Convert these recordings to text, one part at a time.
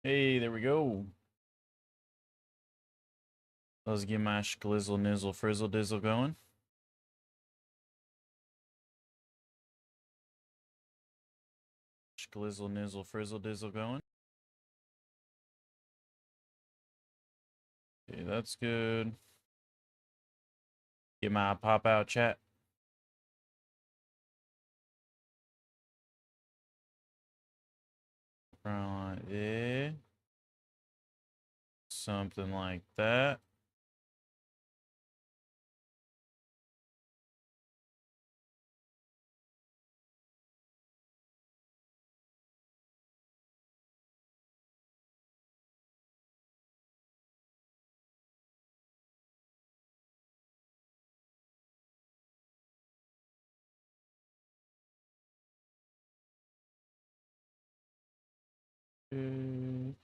Hey, there we go. Let's get my schlizzle nizzle frizzle dizzle going. Schlizzle nizzle frizzle dizzle going. Okay, that's good. Get my pop out chat. Right there. Something like that. Okay.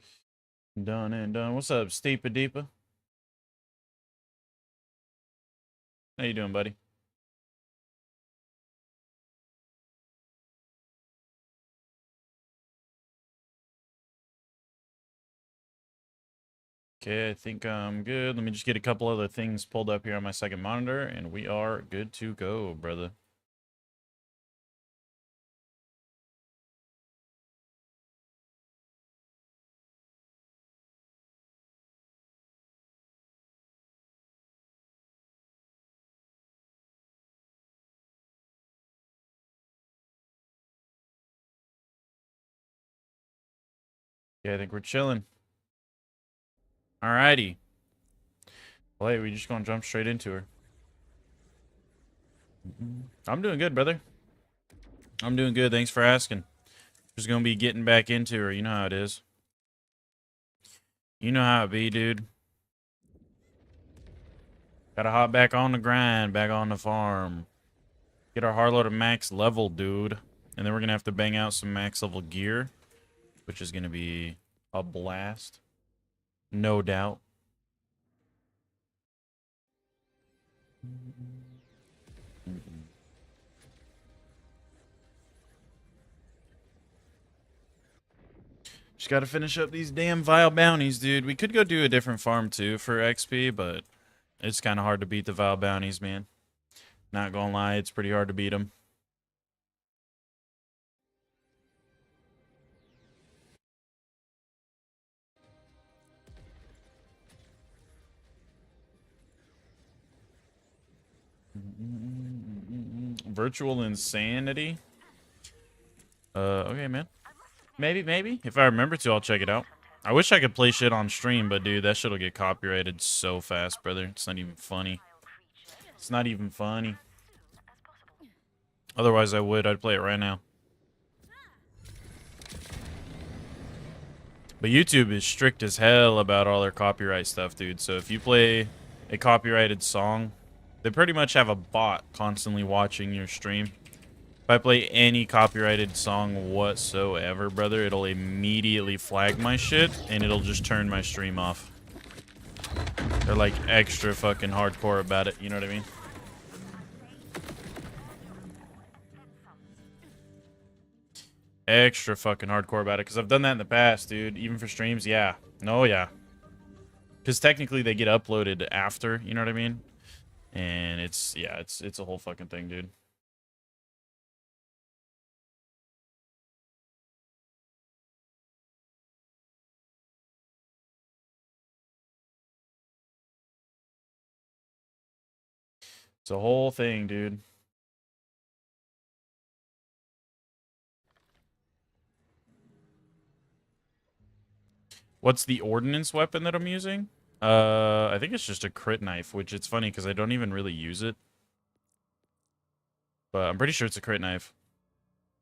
Done and done. What's up, Steepa Deepa? How you doing, buddy? Okay, I think I'm good. Let me just get a couple other things pulled up here on my second monitor, and we are good to go, brother. Yeah, I think we're chilling. Alrighty. Well, hey, we just gonna jump straight into her. I'm doing good, brother. I'm doing good. Thanks for asking. Just gonna be getting back into her. You know how it is. You know how it be, dude. Gotta hop back on the grind, back on the farm. Get our Harlowe to max level, dude. And then we're gonna have to bang out some max level gear, which is gonna be a blast. No doubt. Just gotta finish up these damn vile bounties, dude. We could go do a different farm too for XP, but it's kind of hard to beat the vile bounties, man. Not gonna lie, it's pretty hard to beat them. Virtual insanity. Okay, man. Maybe. If I remember to, I'll check it out. I wish I could play shit on stream, but dude, that shit'll get copyrighted so fast, brother. It's not even funny. It's not even funny. Otherwise, I'd play it right now. But YouTube is strict as hell about all their copyright stuff, dude. So if you play a copyrighted song, they pretty much have a bot constantly watching your stream. If I play any copyrighted song whatsoever, brother, it'll immediately flag my shit, and it'll just turn my stream off. They're like extra fucking hardcore about it, you know what I mean? Extra fucking hardcore about it, because I've done that in the past, dude. Even for streams, yeah. No, yeah. Because technically they get uploaded after, you know what I mean? And it's a whole fucking thing, dude. It's a whole thing, dude. What's the ordnance weapon that I'm using? I think it's just a crit knife, which it's funny because I don't even really use it. But I'm pretty sure it's a crit knife.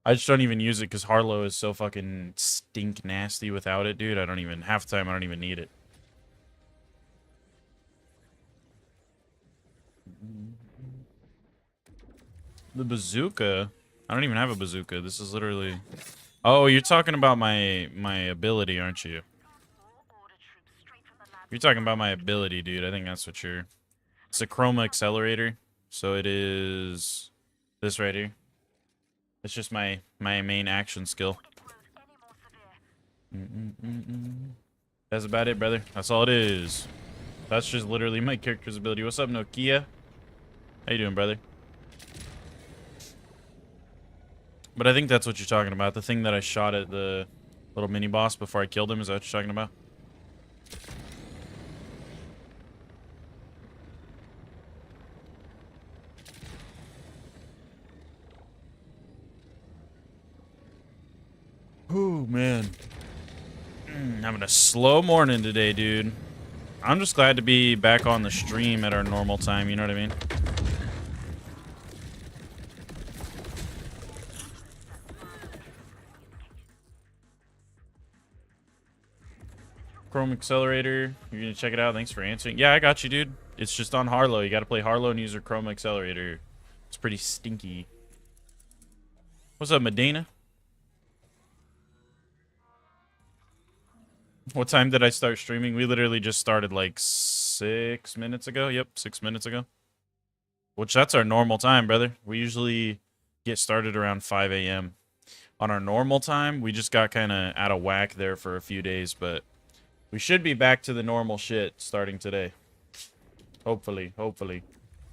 I just don't even use it because Harlowe is so fucking stink nasty without it, dude. Half the time, I don't even need it. The bazooka? I don't even have a bazooka. This is literally... Oh, you're talking about my ability, aren't you? You're talking about my ability, dude. I think that's what you're... It's a chroma accelerator. So it is... this right here. It's just my main action skill. That's about it, brother. That's all it is. That's just literally my character's ability. What's up, Nokia? How you doing, brother? But I think that's what you're talking about. The thing that I shot at the little mini boss before I killed him. Is that what you're talking about? Oh, man. Having a slow morning today, dude. I'm just glad to be back on the stream at our normal time, you know what I mean? Chrome Accelerator, you're gonna check it out. Thanks for answering. Yeah, I got you, dude. It's just on Harlowe. You gotta play Harlowe and use your Chrome Accelerator. It's pretty stinky. What's up, Medina? What time did I start streaming? We literally just started like 6 minutes ago. Yep, 6 minutes ago. Which that's our normal time, brother. We usually get started around 5 a.m. On our normal time, we just got kind of out of whack there for a few days, but we should be back to the normal shit starting today. Hopefully, hopefully.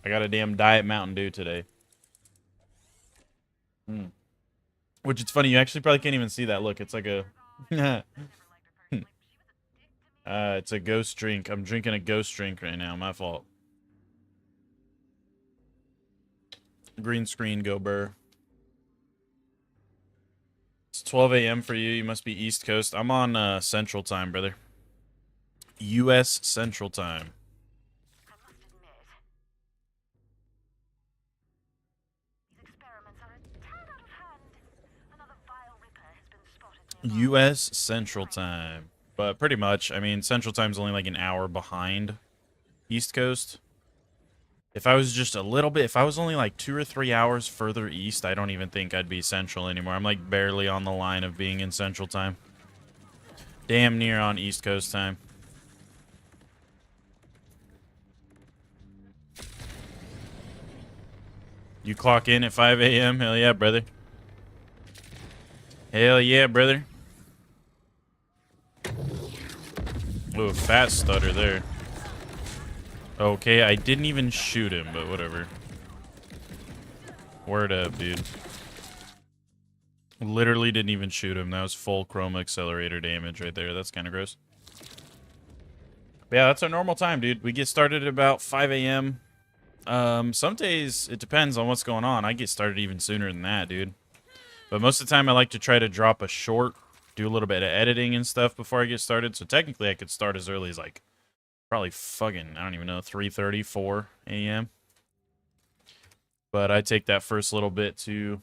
I got a damn Diet Mountain Dew today. Which it's funny, you actually probably can't even see that. Look, it's like a... it's a ghost drink. I'm drinking a ghost drink right now. My fault. Green screen, go burr. It's 12 a.m. for you. You must be East Coast. I'm on Central Time, brother. U.S. Central Time. U.S. Central Time. But pretty much, I mean, Central Time's only like an hour behind East Coast. If I was just a little bit, if I was only like 2 or 3 hours further east, I don't even think I'd be Central anymore. I'm like barely on the line of being in Central Time. Damn near on East Coast time. You clock in at 5 a.m.? Hell yeah, brother. Hell yeah, brother. Ooh, fat stutter there. Okay, I didn't even shoot him, but whatever. Word up, dude. Literally didn't even shoot him. That was full Chrome Accelerator damage right there. That's kind of gross. But yeah, that's our normal time, dude. We get started at about 5 a.m. Some days, it depends on what's going on. I get started even sooner than that, dude. But most of the time, I like to try to drop a short, do a little bit of editing and stuff before I get started. So technically, I could start as early as, like, probably fucking, I don't even know, 3:30, 4 a.m. But I take that first little bit to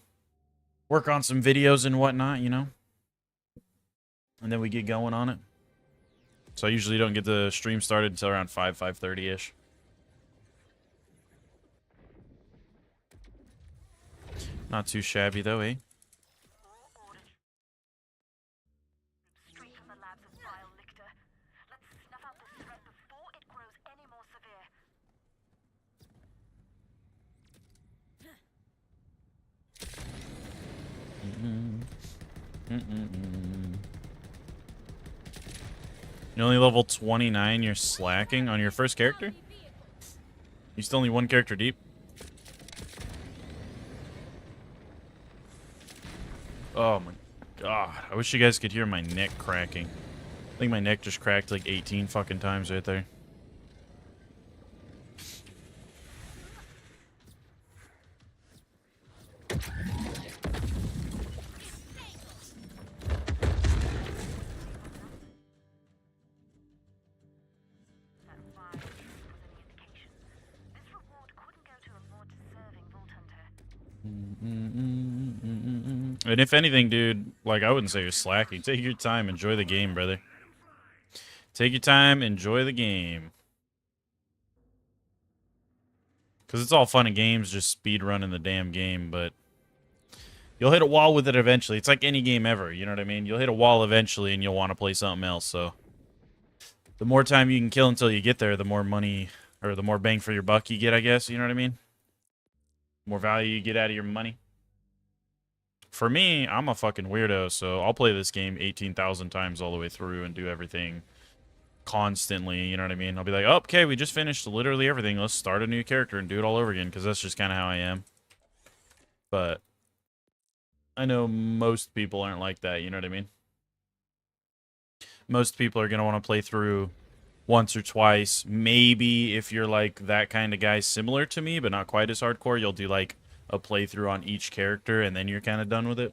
work on some videos and whatnot, you know? And then we get going on it. So I usually don't get the stream started until around 5:30-ish. Not too shabby, though, eh? You're only level 29, you're slacking on your first character? You still only one character deep? Oh my god. I wish you guys could hear my neck cracking. I think my neck just cracked like 18 fucking times right there. And if anything, dude, like, I wouldn't say you're slacking. Take your time. Enjoy the game, brother. Take your time. Enjoy the game. Because it's all fun and games just speed running the damn game, but you'll hit a wall with it eventually. It's like any game ever, you know what I mean? You'll hit a wall eventually and you'll want to play something else, so the more time you can kill until you get there, the more money, or the more bang for your buck you get, I guess, you know what I mean? The more value you get out of your money. for me, I'm a fucking weirdo, so I'll play this game 18,000 times all the way through and do everything constantly, you know what I mean? I'll be like, oh, okay, we just finished literally everything. Let's start a new character and do it all over again, because that's just kind of how I am. But I know most people aren't like that, you know what I mean? Most people are going to want to play through once or twice. Maybe if you're like that kind of guy similar to me, but not quite as hardcore, you'll do like a playthrough on each character and then you're kind of done with it.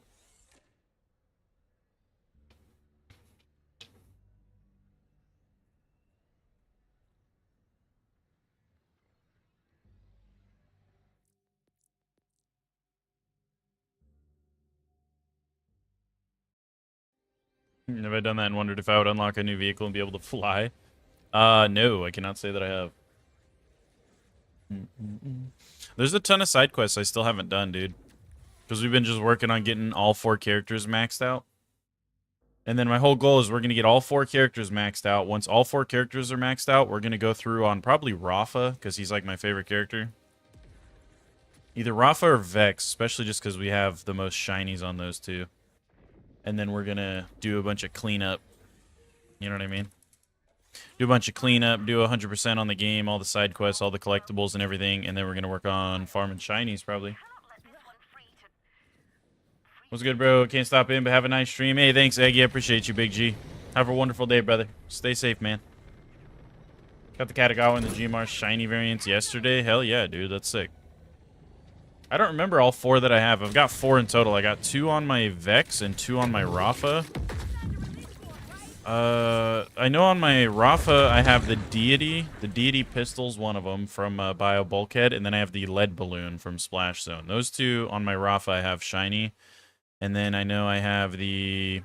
Have I done that and wondered if I would unlock a new vehicle and be able to fly? No, I cannot say that I have. There's a ton of side quests I still haven't done, dude. Because we've been just working on getting all 4 characters maxed out. And then my whole goal is we're going to get all 4 characters maxed out. Once all 4 characters are maxed out, we're going to go through on probably Rafa, because he's like my favorite character. Either Rafa or Vex, especially just because we have the most shinies on those two. And then we're going to do a bunch of cleanup. You know what I mean? Do a bunch of cleanup, do 100% on the game, all the side quests, all the collectibles and everything. And then we're going to work on farming shinies, probably. What's good, bro? Can't stop in, but have a nice stream. Hey, thanks, Eggy. I appreciate you, Big G. Have a wonderful day, brother. Stay safe, man. Got the Katagawa and the GMR shiny variants yesterday. Hell yeah, dude. That's sick. I don't remember all 4 that I have. I've got 4 in total. I got 2 on my Vex and 2 on my Rafa. I know on my Rafa I have the Deity. The Deity pistol's one of them from Bio Bulkhead. And then I have the Lead Balloon from Splash Zone. Those 2 on my Rafa I have shiny. And then I know I have the...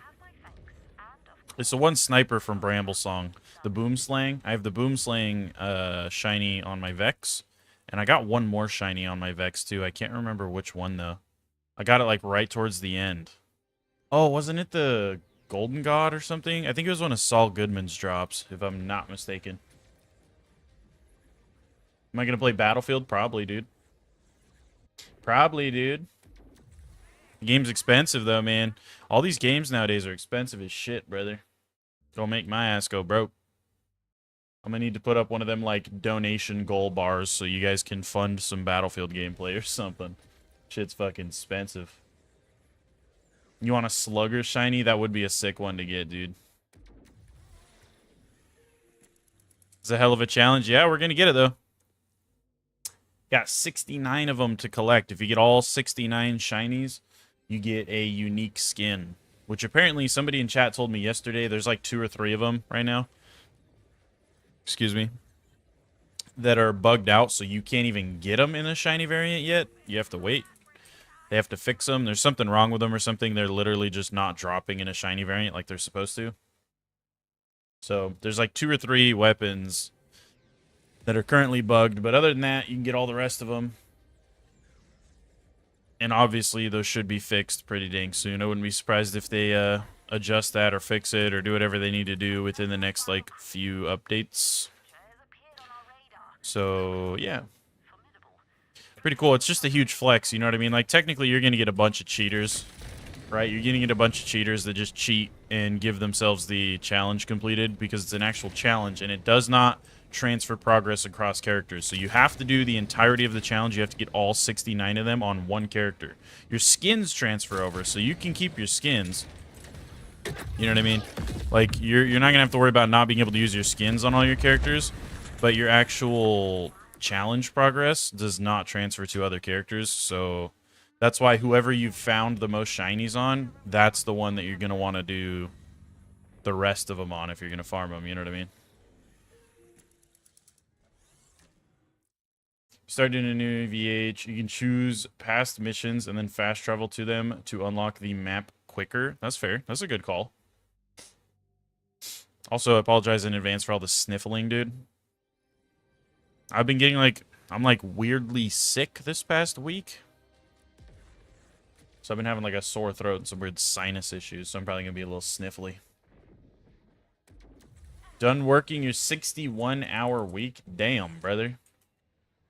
It's the one sniper from Bramble Song. The Boomslang. I have the Boomslang shiny on my Vex. And I got one more shiny on my Vex, too. I can't remember which one, though. I got it, like, right towards the end. Oh, wasn't it the Golden God or something? I think it was one of Saul Goodman's drops, if I'm not mistaken. Am I going to play Battlefield? Probably, dude. Probably, dude. The game's expensive, though, man. All these games nowadays are expensive as shit, brother. Don't make my ass go broke. I'm gonna need to put up one of them, like, donation goal bars so you guys can fund some Battlefield gameplay or something. Shit's fucking expensive. You want a Slugger shiny? That would be a sick one to get, dude. It's a hell of a challenge. Yeah, we're gonna get it, though. Got 69 of them to collect. If you get all 69 shinies, you get a unique skin. Which apparently somebody in chat told me yesterday. There's like 2 or 3 of them right now. Excuse me, that are bugged out, so you can't even get them in a shiny variant yet. You have to wait. They have to fix them. There's something wrong with them or something. They're literally just not dropping in a shiny variant like they're supposed to. So there's like 2 or 3 weapons that are currently bugged, but other than that, you can get all the rest of them. And obviously, those should be fixed pretty dang soon. I wouldn't be surprised if they adjust that or fix it or do whatever they need to do within the next, like, few updates. So, yeah. Pretty cool. It's just a huge flex, you know what I mean? Like, technically, you're going to get a bunch of cheaters, right? You're going to get a bunch of cheaters that just cheat and give themselves the challenge completed because it's an actual challenge, and it does not transfer progress across characters. So you have to do the entirety of the challenge. You have to get all 69 of them on one character. Your skins transfer over, so you can keep your skins. You know what I mean? Like, you're not going to have to worry about not being able to use your skins on all your characters, but your actual challenge progress does not transfer to other characters. So that's why whoever you've found the most shinies on, that's the one that you're going to want to do the rest of them on if you're going to farm them. You know what I mean? Starting a new VH, you can choose past missions and then fast travel to them to unlock the map quicker. That's fair. That's a good call. Also, I apologize in advance for all the sniffling, dude. I've been getting, like, I'm, like, weirdly sick this past week. So I've been having, like, a sore throat and some weird sinus issues, so I'm probably going to be a little sniffly. Done working your 61-hour week? Damn, brother.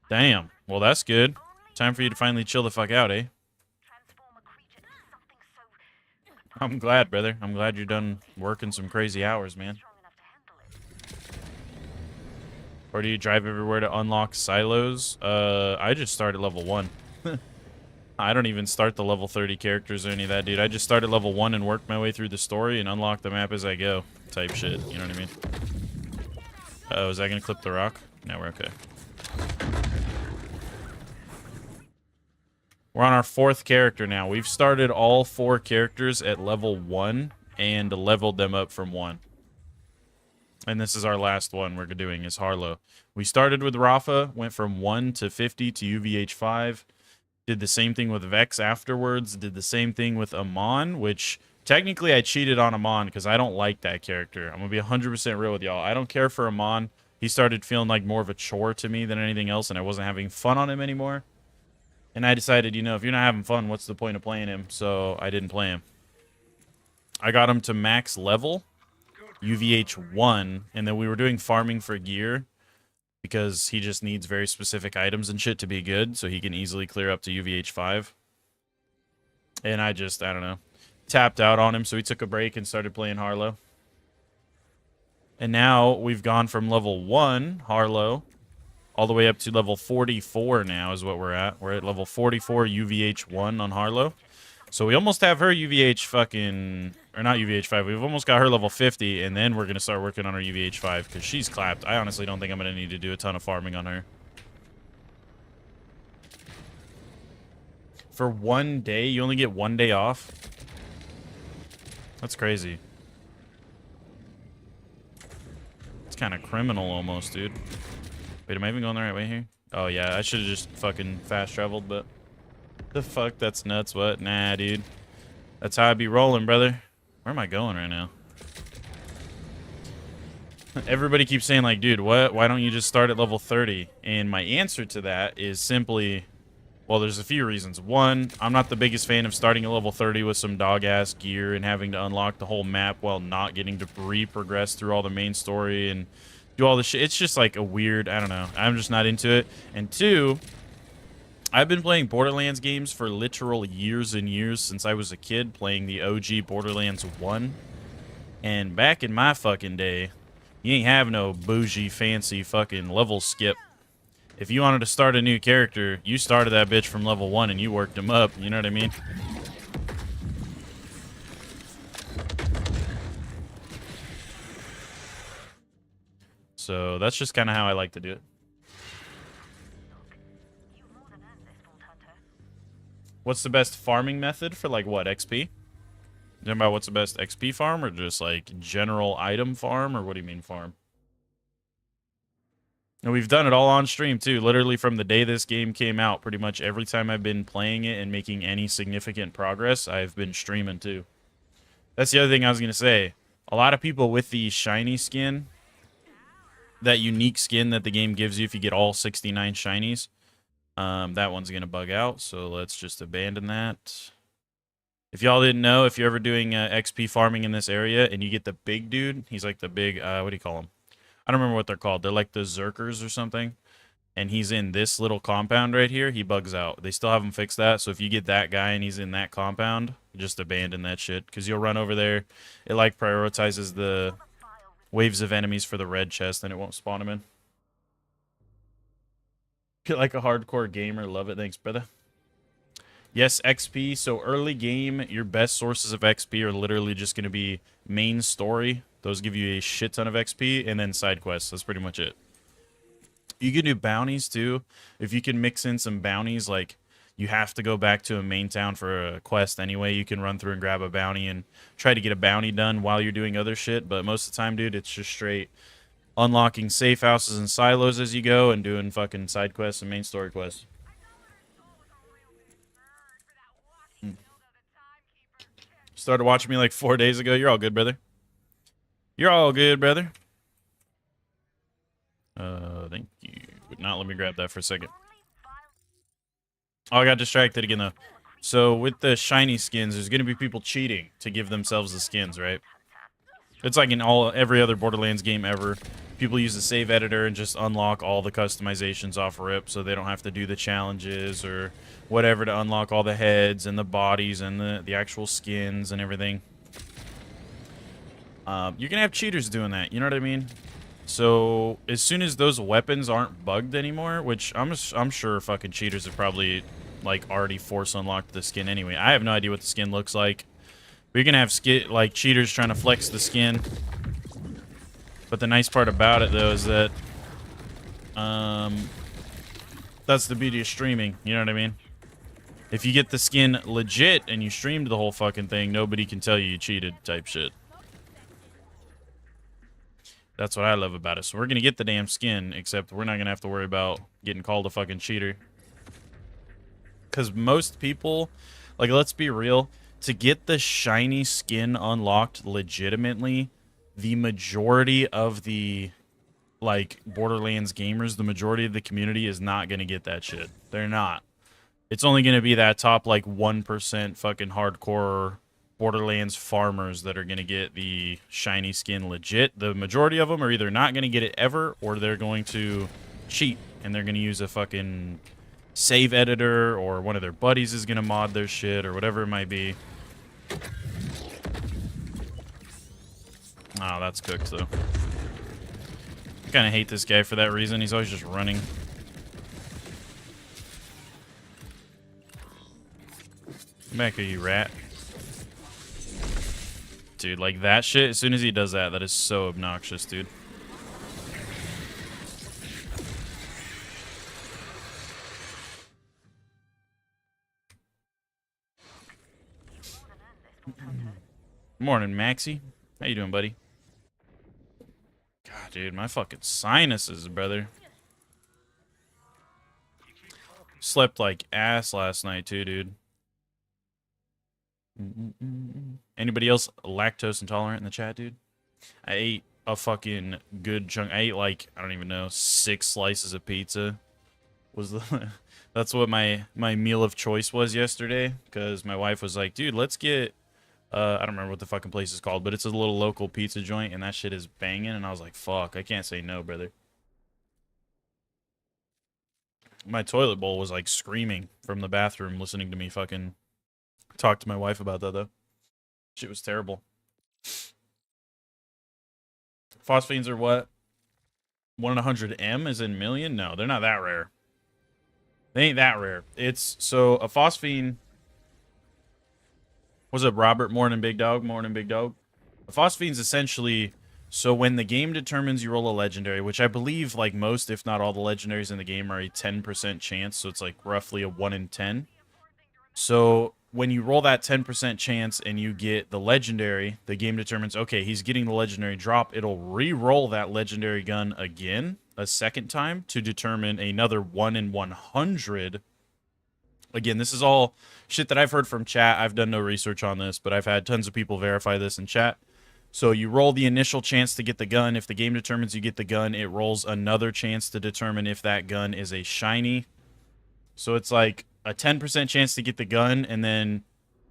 Damn. Well, that's good. Time for you to finally chill the fuck out, eh? I'm glad, brother. I'm glad you're done working some crazy hours, man. Or do you drive everywhere to unlock silos? I just started level 1. I don't even start the level 30 characters or any of that, dude. I just started level 1 and worked my way through the story and unlock the map as I go. Type shit, you know what I mean? Oh, is that gonna clip the rock? No, we're okay. We're on our 4th character now. We've started all 4 characters at level 1 and leveled them up from 1. And this is our last one we're doing is Harlowe. We started with Rafa, went from 1 to 50 to UVH 5. Did the same thing with Vex afterwards. Did the same thing with Amon, which technically I cheated on Amon because I don't like that character. I'm going to be 100% real with y'all. I don't care for Amon. He started feeling like more of a chore to me than anything else, and I wasn't having fun on him anymore. And I decided, you know, if you're not having fun, what's the point of playing him? So I didn't play him. I got him to max level, UVH 1, and then we were doing farming for gear because he just needs very specific items and shit to be good, so he can easily clear up to UVH 5. And I don't know, tapped out on him, so he took a break and started playing Harlowe. And now we've gone from level 1, Harlowe, all the way up to level 44 now is what we're at. We're at level 44 UVH 1 on Harlowe. So we almost have her UVH fucking... Or not UVH 5. We've almost got her level 50, and then we're going to start working on her UVH 5, because she's clapped. I honestly don't think I'm going to need to do a ton of farming on her. For 1 day? You only get 1 day off? That's crazy. It's kind of criminal almost, dude. Wait, am I even going the right way here? Oh, yeah, I should have just fucking fast traveled, but... The fuck? That's nuts. What? Nah, dude. That's how I be rolling, brother. Where am I going right now? Everybody keeps saying, like, dude, what? Why don't you just start at level 30? And my answer to that is simply... Well, there's a few reasons. One, I'm not the biggest fan of starting at level 30 with some dog-ass gear and having to unlock the whole map while not getting to re-progress through all the main story and do all the shit. It's just like a weird, I don't know. I'm just not into it. And two, I've been playing Borderlands games for literal years and years since I was a kid playing the OG Borderlands 1. And back in my fucking day, you ain't have no bougie, fancy fucking level skip. If you wanted to start a new character, you started that bitch from level 1 and you worked him up. You know what I mean? So that's just kind of how I like to do it. What's the best farming method for, like, what, XP? You talking about what's the best XP farm or just, like, general item farm? Or what do you mean farm? And we've done it all on stream, too. Literally from the day this game came out, pretty much every time I've been playing it and making any significant progress, I've been streaming, too. That's the other thing I was going to say. A lot of people with the shiny skin, that unique skin that the game gives you if you get all 69 shinies, that one's going to bug out, so let's just abandon that. If y'all didn't know, if you're ever doing XP farming in this area and you get the big dude, he's like the big, what do you call him? I don't remember what they're called. They're like the Zerkers or something. And he's in this little compound right here. He bugs out. They still haven't fixed that. So if you get that guy and he's in that compound, just abandon that shit. Because you'll run over there. It like prioritizes the waves of enemies for the red chest and it won't spawn them in. Get like a hardcore gamer. Love it. Thanks, brother. Yes, XP. So early game, your best sources of XP are literally just going to be main story. Those give you a shit ton of XP, and then side quests. That's pretty much it. You can do bounties, too. If you can mix in some bounties, like, you have to go back to a main town for a quest anyway. You can run through and grab a bounty and try to get a bounty done while you're doing other shit. But most of the time, dude, it's just straight unlocking safe houses and silos as you go and doing fucking side quests and main story quests. Started watching me like 4 days ago. You're all good, brother. You're all good, brother. Thank you. Would not let me grab that for a second. Oh, I got distracted again, though. So, with the shiny skins, there's going to be people cheating to give themselves the skins, right? It's like in every other Borderlands game ever. People use the save editor and just unlock all the customizations off rip so they don't have to do the challenges or whatever to unlock all the heads and the bodies and the actual skins and everything. you're gonna have cheaters doing that. You know what I mean? So as soon as those weapons aren't bugged anymore, which I'm sure fucking cheaters have probably like already force unlocked the skin anyway. I have no idea what the skin looks like. But you're gonna have like cheaters trying to flex the skin. But the nice part about it though is that that's the beauty of streaming. You know what I mean? If you get the skin legit and you streamed the whole fucking thing, nobody can tell you cheated type shit. That's what I love about it. So we're going to get the damn skin, except we're not going to have to worry about getting called a fucking cheater. Because most people, like, let's be real, to get the shiny skin unlocked legitimately, the majority of the, like, Borderlands gamers, the majority of the community is not going to get that shit. They're not. It's only going to be that top, like, 1% fucking hardcore Borderlands farmers that are going to get the shiny skin legit. The majority of them are either not going to get it ever, or they're going to cheat, and they're going to use a fucking save editor, or one of their buddies is going to mod their shit, or whatever it might be. Oh, that's cooked, though. I kind of hate this guy for that reason. He's always just running. Come back here, you rat. Dude, like that shit, as soon as he does that, that is so obnoxious, dude. Morning, Maxie. How you doing, buddy? God, dude, my fucking sinuses, brother. Slept like ass last night, too, dude. Anybody else lactose intolerant in the chat, dude? I ate a fucking good chunk. I ate like, I don't even know, 6 slices of pizza. Was the that's what my meal of choice was yesterday, because my wife was like, dude, let's get I don't remember what the fucking place is called, but it's a little local pizza joint, and that shit is banging. And I was like, fuck, I can't say no, brother. My toilet bowl was like screaming from the bathroom listening to me fucking talk to my wife about that, though. Shit was terrible. Phosphines are what? 1 in 100 M is in million? No, they're not that rare. They ain't that rare. It's, so, a phosphine... Was it Robert? Morning, Big Dog? Morning, Big Dog? A phosphine's essentially... So when the game determines you roll a legendary, which I believe, like most, if not all the legendaries in the game are a 10% chance, so it's like roughly a 1 in 10. So when you roll that 10% chance and you get the legendary, the game determines, okay, he's getting the legendary drop. It'll re-roll that legendary gun again, a second time, to determine another 1 in 100. Again, this is all shit that I've heard from chat. I've done no research on this, but I've had tons of people verify this in chat. So you roll the initial chance to get the gun. If the game determines you get the gun, it rolls another chance to determine if that gun is a shiny. So it's like a 10% chance to get the gun, and then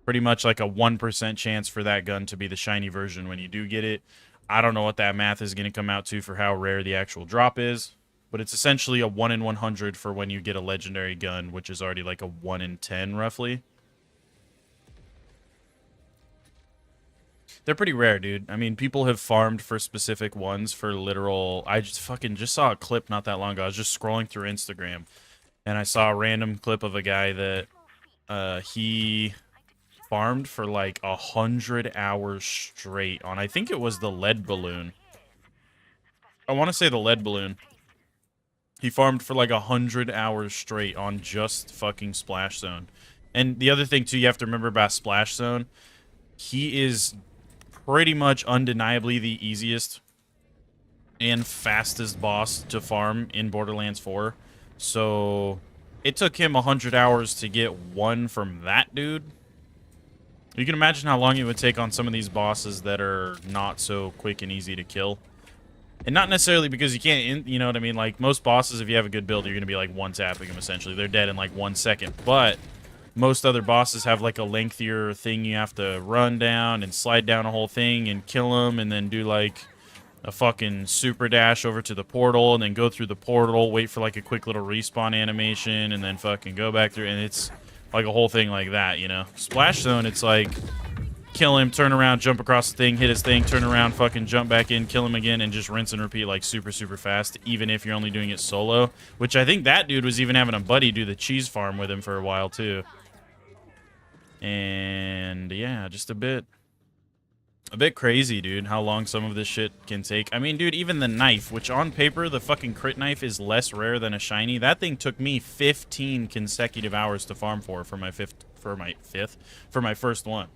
pretty much like a 1% chance for that gun to be the shiny version when you do get it. I don't know what that math is going to come out to for how rare the actual drop is, but it's essentially a 1 in 100 for when you get a legendary gun, which is already like a 1 in 10 roughly. They're pretty rare, dude. I mean, people have farmed for specific ones for literal... I just saw a clip not that long ago. I was just scrolling through Instagram, and I saw a random clip of a guy that he farmed for like 100 hours straight on, I think it was the lead balloon. I want to say the lead balloon. He farmed for like 100 hours straight on just fucking Splash Zone. And the other thing, too, you have to remember about Splash Zone, he is pretty much undeniably the easiest and fastest boss to farm in Borderlands 4. So it took him 100 hours to get one from that dude. You can imagine how long it would take on some of these bosses that are not so quick and easy to kill. And not necessarily because you can't, you know what I mean? Like, most bosses, if you have a good build, you're going to be, like, one-tapping them, essentially. They're dead in, like, 1 second. But most other bosses have, like, a lengthier thing you have to run down and slide down a whole thing and kill them, and then do, like, a fucking super dash over to the portal, and then go through the portal, wait for, like, a quick little respawn animation, and then fucking go back through, and it's, like, a whole thing like that, you know? Splash Zone, it's like... kill him, turn around, jump across the thing, hit his thing, turn around, fucking jump back in, kill him again, and just rinse and repeat like super, super fast, even if you're only doing it solo. Which I think that dude was even having a buddy do the cheese farm with him for a while, too. And yeah, just a bit crazy, dude, how long some of this shit can take. I mean, dude, even the knife, which on paper, the fucking crit knife is less rare than a shiny. That thing took me 15 consecutive hours to farm for my first one.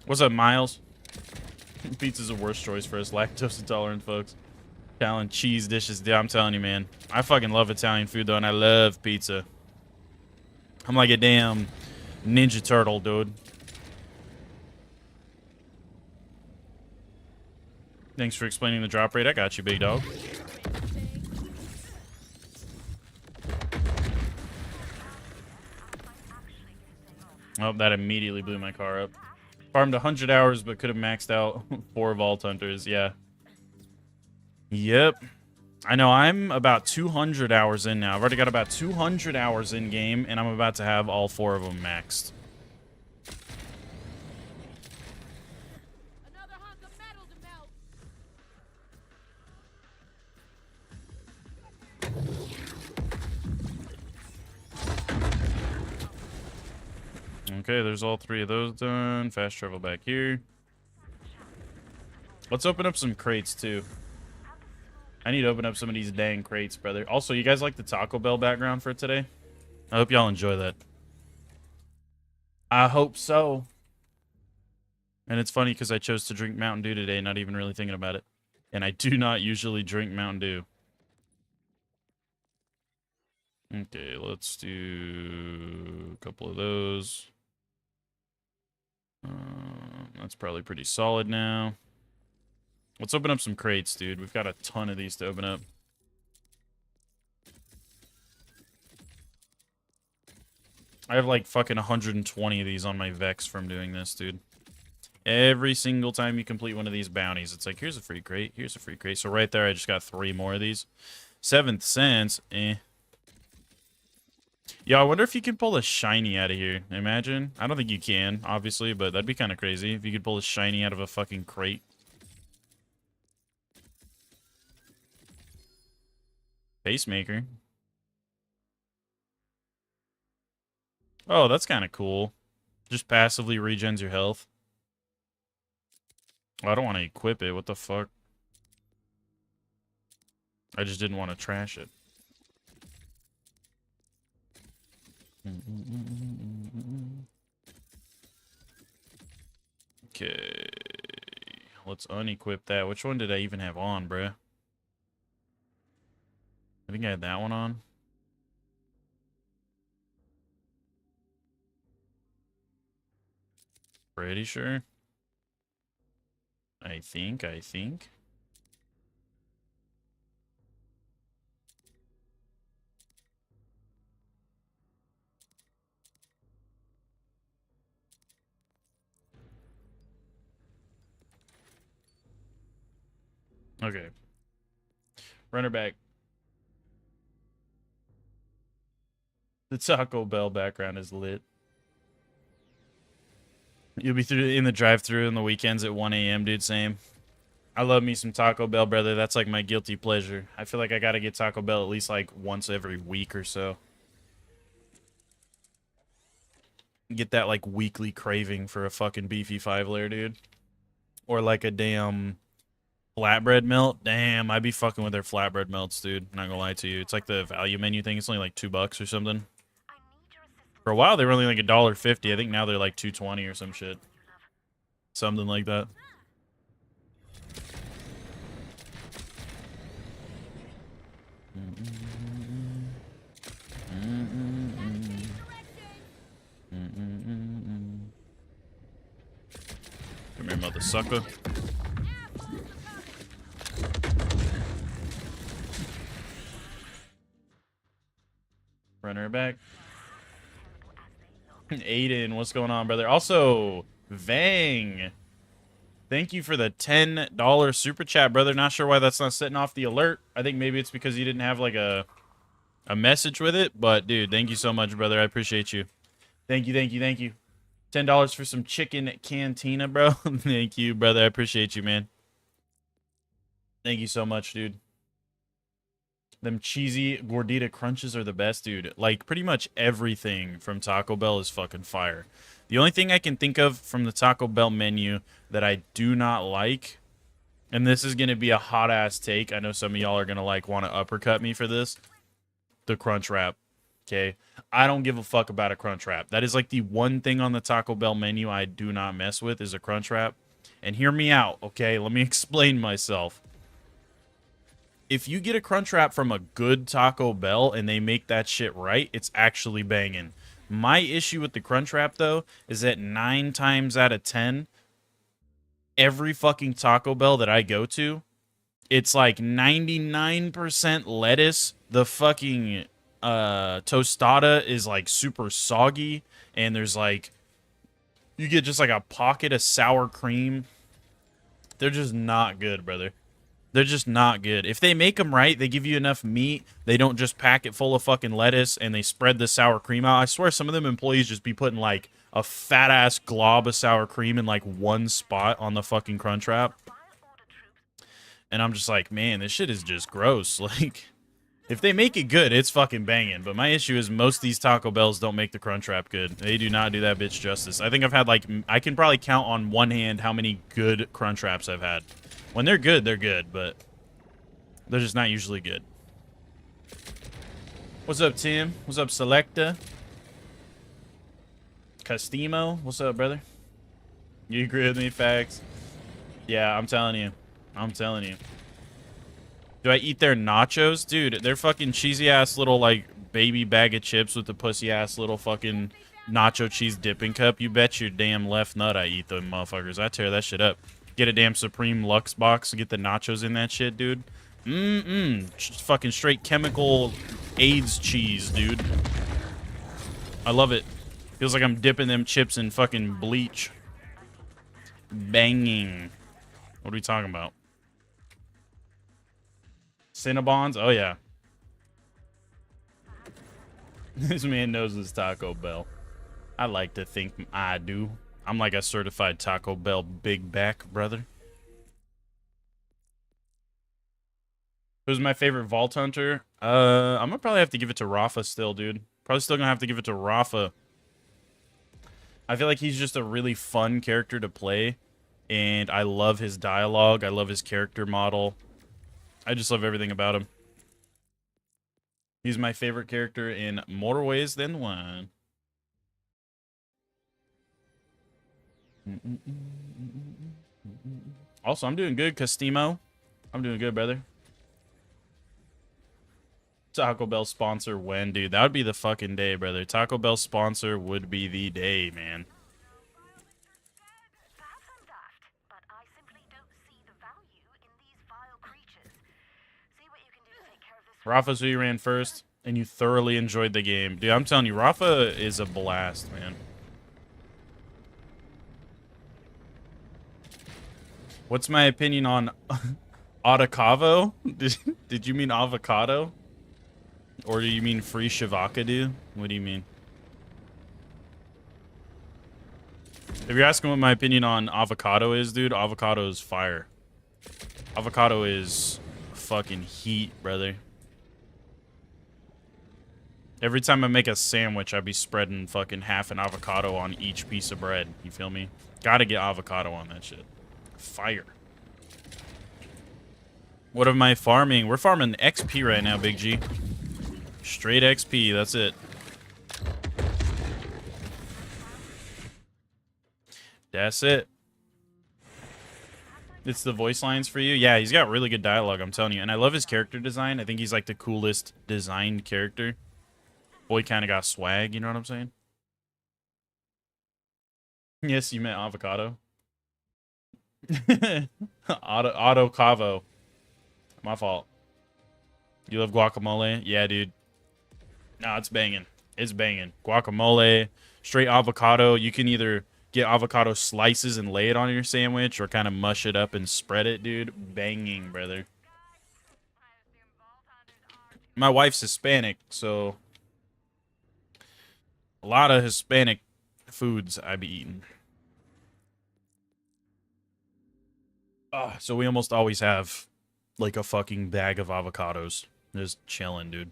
What's up, Miles? Pizza's the worst choice for us lactose intolerant folks. Italian cheese dishes. Yeah, I'm telling you, man. I fucking love Italian food, though, and I love pizza. I'm like a damn Ninja Turtle, dude. Thanks for explaining the drop rate. I got you, big dog. Oh, that immediately blew my car up. Farmed 100 hours, but could have maxed out 4 Vault Hunters. Yeah. Yep. I know, I'm about 200 hours in now. I've already got about 200 hours in game, and I'm about to have all 4 of them maxed. Okay, there's all 3 of those done. Fast travel back here. Let's open up some crates, too. I need to open up some of these dang crates, brother. Also, you guys like the Taco Bell background for today? I hope y'all enjoy that. I hope so. And it's funny because I chose to drink Mountain Dew today, not even really thinking about it. And I do not usually drink Mountain Dew. Okay, let's do a couple of those. That's probably pretty solid now. Let's open up some crates, dude. We've got a ton of these to open up. I have like fucking 120 of these on my Vex from doing this, dude. Every single time you complete one of these bounties, it's like, here's a free crate, here's a free crate. So right there, I just got 3 more of these. 7th sense, eh. Yeah, I wonder if you can pull a shiny out of here. Imagine. I don't think you can, obviously, but that'd be kind of crazy if you could pull a shiny out of a fucking crate. Pacemaker. Oh, that's kind of cool. Just passively regens your health. Oh, I don't want to equip it. What the fuck? I just didn't want to trash it. Okay. Let's unequip that. Which one did I even have on, bruh? I think I had that one on. Pretty sure. I think. Okay. Run her back. The Taco Bell background is lit. You'll be in the drive-thru on the weekends at 1 a.m., dude. Same. I love me some Taco Bell, brother. That's like my guilty pleasure. I feel like I gotta get Taco Bell at least like once every week or so. Get that like weekly craving for a fucking beefy 5-layer, dude. Or like a damn flatbread melt. Damn, I'd be fucking with their flatbread melts, dude. Not gonna lie to you. It's like the value menu thing. It's only like $2 or something. For a while, they were only like $1.50. I think now they're like $2.20 or some shit. Something like that. Come here, mother sucker. Run her back. Aiden, what's going on, brother? Also, Vang, thank you for the $10 super chat, brother. Not sure why that's not setting off the alert. I think maybe it's because you didn't have like a message with it. But dude, thank you so much, brother. I appreciate you. Thank you. $10 for some chicken cantina, bro. Thank you, brother. I appreciate you, man. Thank you so much, dude. Them cheesy gordita crunches are the best, dude. Like, pretty much everything from Taco Bell is fucking fire. The only thing I can think of from the Taco Bell menu that I do not like, and this is going to be a hot-ass take. I know some of y'all are going to, like, want to uppercut me for this. The Crunch Wrap. Okay? I don't give a fuck about a Crunch Wrap. That is, like, the one thing on the Taco Bell menu I do not mess with is a Crunch Wrap. And hear me out, okay? Let me explain myself. If you get a Crunch Wrap from a good Taco Bell and they make that shit right, it's actually banging. My issue with the Crunch Wrap, though, is that 9 times out of 10, every fucking Taco Bell that I go to, it's like 99% lettuce. The fucking tostada is like super soggy, and there's like, you get just like a pocket of sour cream. They're just not good, brother. They're just not good. If they make them right, they give you enough meat. They don't just pack it full of fucking lettuce and they spread the sour cream out. I swear some of them employees just be putting like a fat ass glob of sour cream in like one spot on the fucking Crunch Wrap. And I'm just like, man, this shit is just gross. Like, if they make it good, it's fucking banging. But my issue is most of these Taco Bells don't make the Crunch Wrap good. They do not do that bitch justice. I think I've had like, I can probably count on one hand how many good Crunch Wraps I've had. When they're good, but they're just not usually good. What's up, Tim? What's up, Selecta? Custimo? What's up, brother? You agree with me? Facts. Yeah, I'm telling you. I'm telling you. Do I eat their nachos? Dude, they're fucking cheesy-ass little, like, baby bag of chips with the pussy-ass little fucking nacho cheese dipping cup. You bet your damn left nut I eat them motherfuckers. I tear that shit up. Get a damn Supreme Lux box to get the nachos in that shit, dude. Fucking straight chemical AIDS cheese, dude. I love it. Feels like I'm dipping them chips in fucking bleach. Banging. What are we talking about? Cinnabons? Oh, yeah. This man knows his Taco Bell. I like to think I do. I'm like a certified Taco Bell big back, brother. Who's my favorite Vault Hunter? I'm gonna probably have to give it to Rafa still, dude. Probably still gonna have to give it to Rafa. I feel like he's just a really fun character to play. And I love his dialogue. I love his character model. I just love everything about him. He's my favorite character in more ways than one. Also, I'm doing good, Custimo. I'm doing good, brother. Taco Bell sponsor when, dude? That would be the fucking day, brother. Taco Bell sponsor would be the day, man. Rafa's who you ran first, and you thoroughly enjoyed the game. Dude, I'm telling you, Rafa is a blast, man. What's my opinion on avocado? Did you mean avocado? Or do you mean free shavakadu? What do you mean? If you're asking what my opinion on avocado is, dude, avocado is fire. Avocado is fucking heat, brother. Every time I make a sandwich, I'd be spreading fucking half an avocado on each piece of bread. You feel me? Gotta get avocado on that shit. Fire. What am I farming? We're farming XP right now, Big G. Straight XP, that's it. That's it. It's the voice lines for you? Yeah, he's got really good dialogue, I'm telling you. And I love his character design. I think he's like the coolest designed character. Boy kind of got swag, you know what I'm saying? Yes, you meant avocado. Auto Cavo. My fault. You love guacamole? Yeah, dude. Nah, it's banging. It's banging. Guacamole, straight avocado. You can either get avocado slices and lay it on your sandwich or kind of mush it up and spread it, dude. Banging, brother. My wife's Hispanic, so a lot of Hispanic foods I be eating. So we almost always have like a fucking bag of avocados. Just chilling, dude.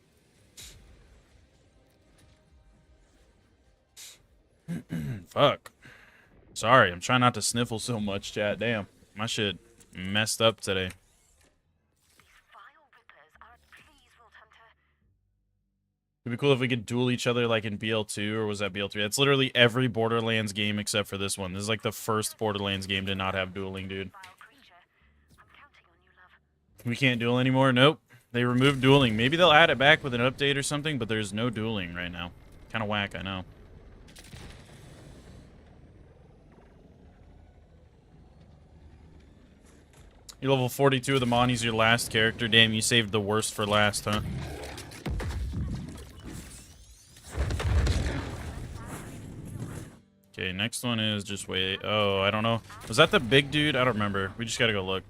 Fuck. Sorry, I'm trying not to sniffle so much, chat. Damn. My shit messed up today. It'd be cool if we could duel each other like in BL2, or was that BL3? It's literally every Borderlands game except for this one. This is like the first Borderlands game to not have dueling, dude. We can't duel anymore? Nope. They removed dueling. Maybe they'll add it back with an update or something, but there's no dueling right now. Kind of whack, I know. You're level 42 of the Monty's your last character. Damn, you saved the worst for last, huh? Okay, next one is just wait. Oh, I don't know. Was that the big dude? I don't remember. We just gotta go look.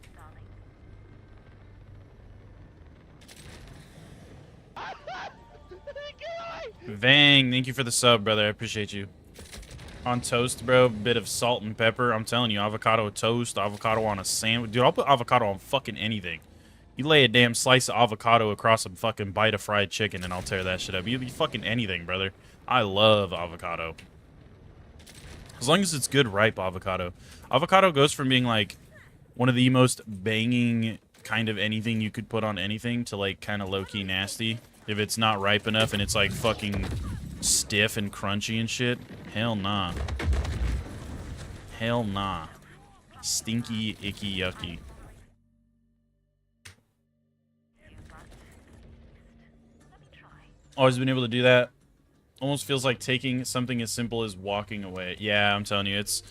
Vang, thank you for the sub, brother. I appreciate you. On toast, bro. Bit of salt and pepper. I'm telling you, avocado toast, avocado on a sandwich. Dude, I'll put avocado on fucking anything. You lay a damn slice of avocado across a fucking bite of fried chicken and I'll tear that shit up. You fucking anything, brother. I love avocado. As long as it's good, ripe avocado. Avocado goes from being, like, one of the most banging kind of anything you could put on anything to, like, kind of low-key nasty. If it's not ripe enough and it's, like, fucking stiff and crunchy and shit. Hell nah. Hell nah. Stinky, icky, yucky. Always been able to do that. Almost feels like taking something as simple as walking away. Yeah, I'm telling you, it's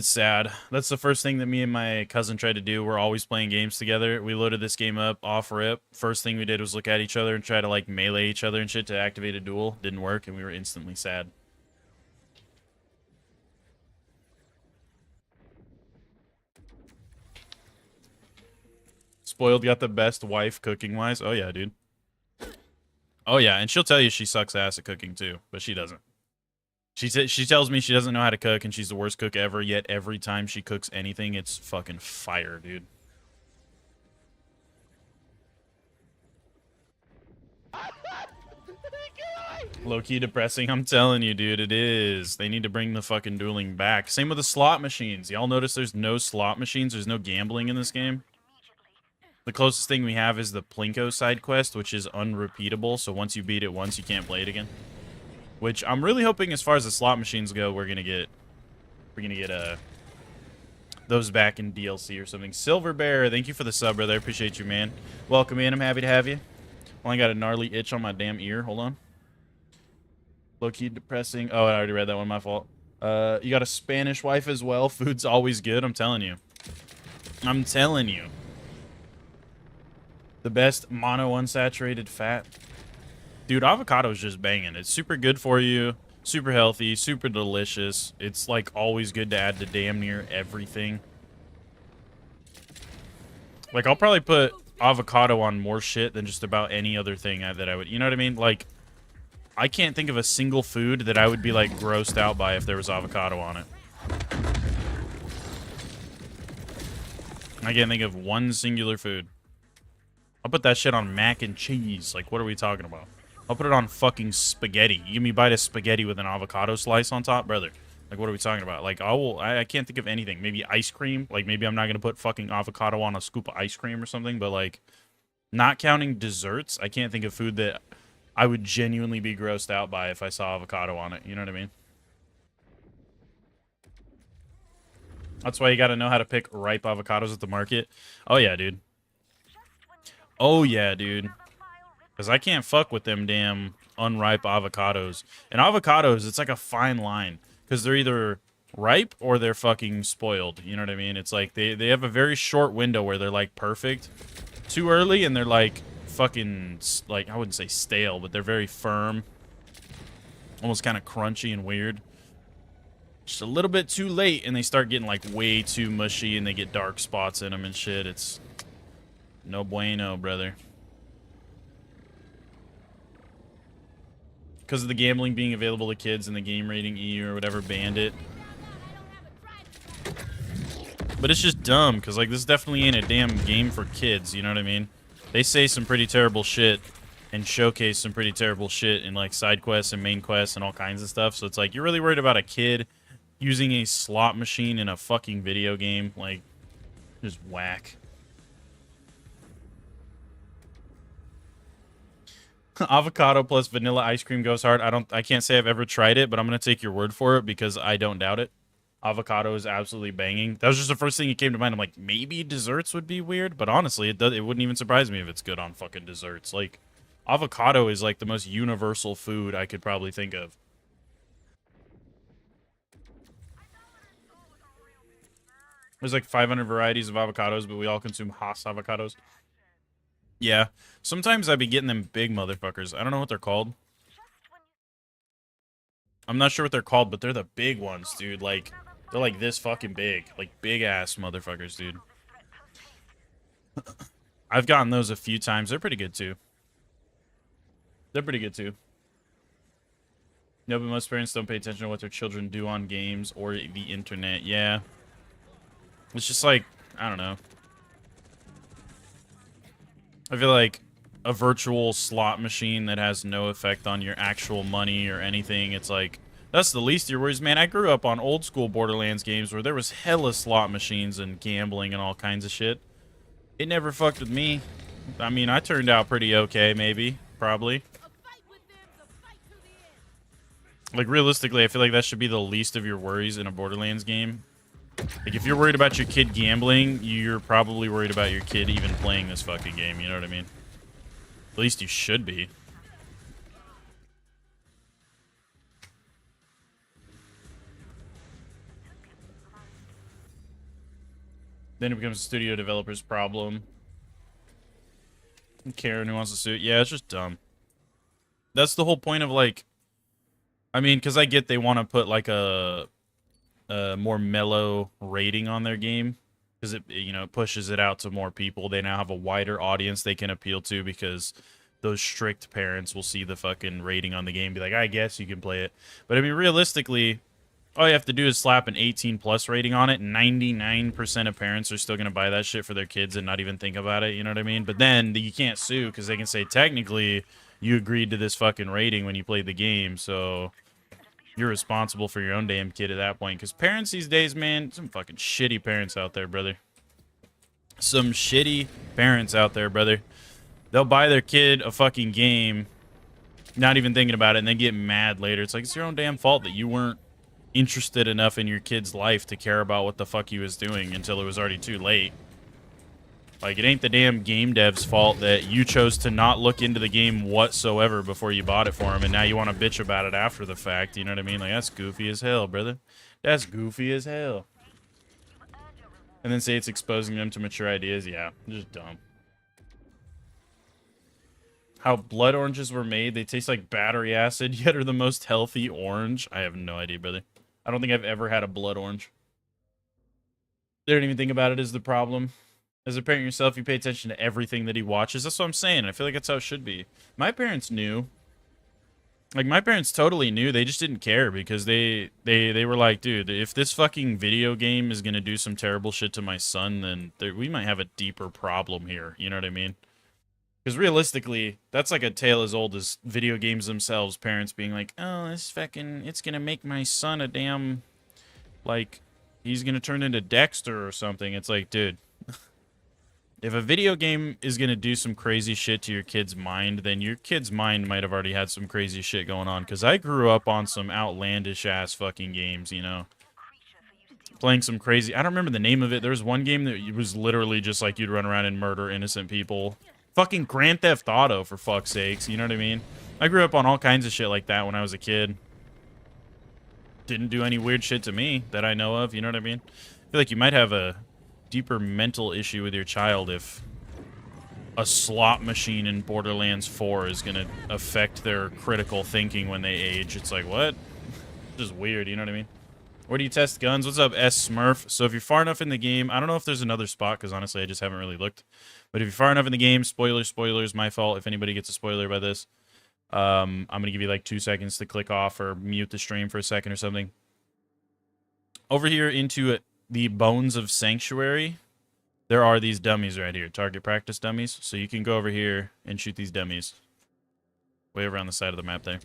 sad. That's the first thing that me and my cousin tried to do. We're always playing games together. We loaded this game up off rip. First thing we did was look at each other and try to like melee each other and shit to activate a duel. Didn't work, and we were instantly sad. Spoiled got the best wife cooking-wise. Oh yeah, dude. Oh yeah, and she'll tell you she sucks ass at cooking too, but she doesn't. She tells me she doesn't know how to cook and she's the worst cook ever, yet every time she cooks anything, it's fucking fire, dude. Low-key depressing, I'm telling you, dude, it is. They need to bring the fucking dueling back. Same with the slot machines. Y'all notice there's no slot machines, there's no gambling in this game? The closest thing we have is the Plinko side quest, which is unrepeatable, so once you beat it once, you can't play it again. Which I'm really hoping, as far as the slot machines go, we're gonna get those back in DLC or something. Silver Bear, thank you for the sub, brother. I appreciate you, man. Welcome in. I'm happy to have you. Well, I got a gnarly itch on my damn ear. Hold on. Low-key depressing. Oh, I already read that one. My fault. You got a Spanish wife as well. Food's always good. I'm telling you. I'm telling you. The best mono unsaturated fat. Dude, avocado is just banging. It's super good for you. Super healthy. Super delicious. It's like always good to add to damn near everything. Like, I'll probably put avocado on more shit than just about any other thing that I would. You know what I mean? Like, I can't think of a single food that I would be like grossed out by if there was avocado on it. I can't think of one singular food. I'll put that shit on mac and cheese. Like, what are we talking about? I'll put it on fucking spaghetti. You give me a bite of spaghetti with an avocado slice on top, brother. Like, what are we talking about? Like, I can't think of anything. Maybe ice cream. Like, maybe I'm not gonna put fucking avocado on a scoop of ice cream or something. But like, not counting desserts, I can't think of food that I would genuinely be grossed out by if I saw avocado on it. You know what I mean? That's why you gotta know how to pick ripe avocados at the market. Oh yeah, dude. Oh yeah, dude. Because I can't fuck with them damn unripe avocados. And avocados, it's like a fine line. Because they're either ripe or they're fucking spoiled. You know what I mean? It's like they have a very short window where they're like perfect. Too early and they're like fucking, like, I wouldn't say stale, but they're very firm. Almost kind of crunchy and weird. Just a little bit too late and they start getting like way too mushy and they get dark spots in them and shit. It's no bueno, brother. because of the gambling being available to kids and the game rating EU or whatever banned it. But it's just dumb, because, like, this definitely ain't a damn game for kids, you know what I mean? They say some pretty terrible shit and showcase some pretty terrible shit in, like, side quests and main quests and all kinds of stuff. So it's like, you're really worried about a kid using a slot machine in a fucking video game? Like, just whack. Avocado plus vanilla ice cream goes hard. I can't say I've ever tried it, but I'm gonna take your word for it because I don't doubt it. Avocado is absolutely banging. That was just the first thing that came to mind. I'm like, maybe desserts would be weird, but honestly, it wouldn't even surprise me if it's good on fucking desserts. Like, avocado is like the most universal food I could probably think of. There's like 500 varieties of avocados, but we all consume Haas avocados. Yeah. Sometimes I be getting them big motherfuckers. I don't know what they're called. I'm not sure what they're called, but they're the big ones, dude. Like, they're like this fucking big. Like, big-ass motherfuckers, dude. I've gotten those a few times. They're pretty good, too. They're pretty good, too. No, but most parents don't pay attention to what their children do on games or the internet. Yeah. It's just like, I don't know. I feel like a virtual slot machine that has no effect on your actual money or anything, it's like, that's the least of your worries, man. I grew up on old school Borderlands games where there was hella slot machines and gambling and all kinds of shit. It never fucked with me. I mean, I turned out pretty okay, maybe. Probably. Like, realistically, I feel like that should be the least of your worries in a Borderlands game. Like, if you're worried about your kid gambling, you're probably worried about your kid even playing this fucking game, you know what I mean? At least you should be. Then it becomes a studio developer's problem. Karen who wants to sue. Yeah, it's just dumb. That's the whole point of, like... I mean, because I get they want to put, like, a more mellow rating on their game, because it, you know, it pushes it out to more people. They now have a wider audience they can appeal to, because those strict parents will see the fucking rating on the game and be like, I guess you can play it. But I mean, realistically, all you have to do is slap an 18+ rating on it, and 99% of parents are still going to buy that shit for their kids and not even think about it, you know what I mean? But then you can't sue, because they can say, technically, you agreed to this fucking rating when you played the game, so you're responsible for your own damn kid at that point. Because parents these days, man, some fucking shitty parents out there, brother. Some shitty parents out there, brother. They'll buy their kid a fucking game, not even thinking about it, and then get mad later. It's like, it's your own damn fault that you weren't interested enough in your kid's life to care about what the fuck he was doing until it was already too late. Like, it ain't the damn game dev's fault that you chose to not look into the game whatsoever before you bought it for him, and now you want to bitch about it after the fact, you know what I mean? Like, that's goofy as hell, brother. That's goofy as hell. And then say it's exposing them to mature ideas. Yeah, just dumb. How blood oranges were made. They taste like battery acid, yet are the most healthy orange. I have no idea, brother. I don't think I've ever had a blood orange. They don't even think about it as the problem. As a parent yourself, you pay attention to everything that he watches. That's what I'm saying. I feel like that's how it should be. My parents knew. Like, my parents totally knew. They just didn't care, because they were like, dude, if this fucking video game is going to do some terrible shit to my son, then we might have a deeper problem here. You know what I mean? Because realistically, that's like a tale as old as video games themselves. Parents being like, oh, this fucking, it's going to make my son a damn, like, he's going to turn into Dexter or something. It's like, dude. If a video game is going to do some crazy shit to your kid's mind, then your kid's mind might have already had some crazy shit going on. Because I grew up on some outlandish-ass fucking games, you know? Playing some crazy... I don't remember the name of it. There was one game that was literally just like you'd run around and murder innocent people. Fucking Grand Theft Auto, for fuck's sakes, you know what I mean? I grew up on all kinds of shit like that when I was a kid. Didn't do any weird shit to me that I know of, you know what I mean? I feel like you might have a deeper mental issue with your child if a slot machine in Borderlands 4 is going to affect their critical thinking when they age. It's like, what? Just weird, you know what I mean? Where do you test guns? What's up, S Smurf? So if you're far enough in the game, I don't know if there's another spot, because honestly I just haven't really looked. But if you're far enough in the game, spoilers, my fault if anybody gets a spoiler by this. I'm gonna give you like 2 seconds to click off or mute the stream for a second or something. Over here into the Bones of Sanctuary, there are these dummies right here, target practice dummies. So you can go over here and shoot these dummies. Way over on the side of the map there.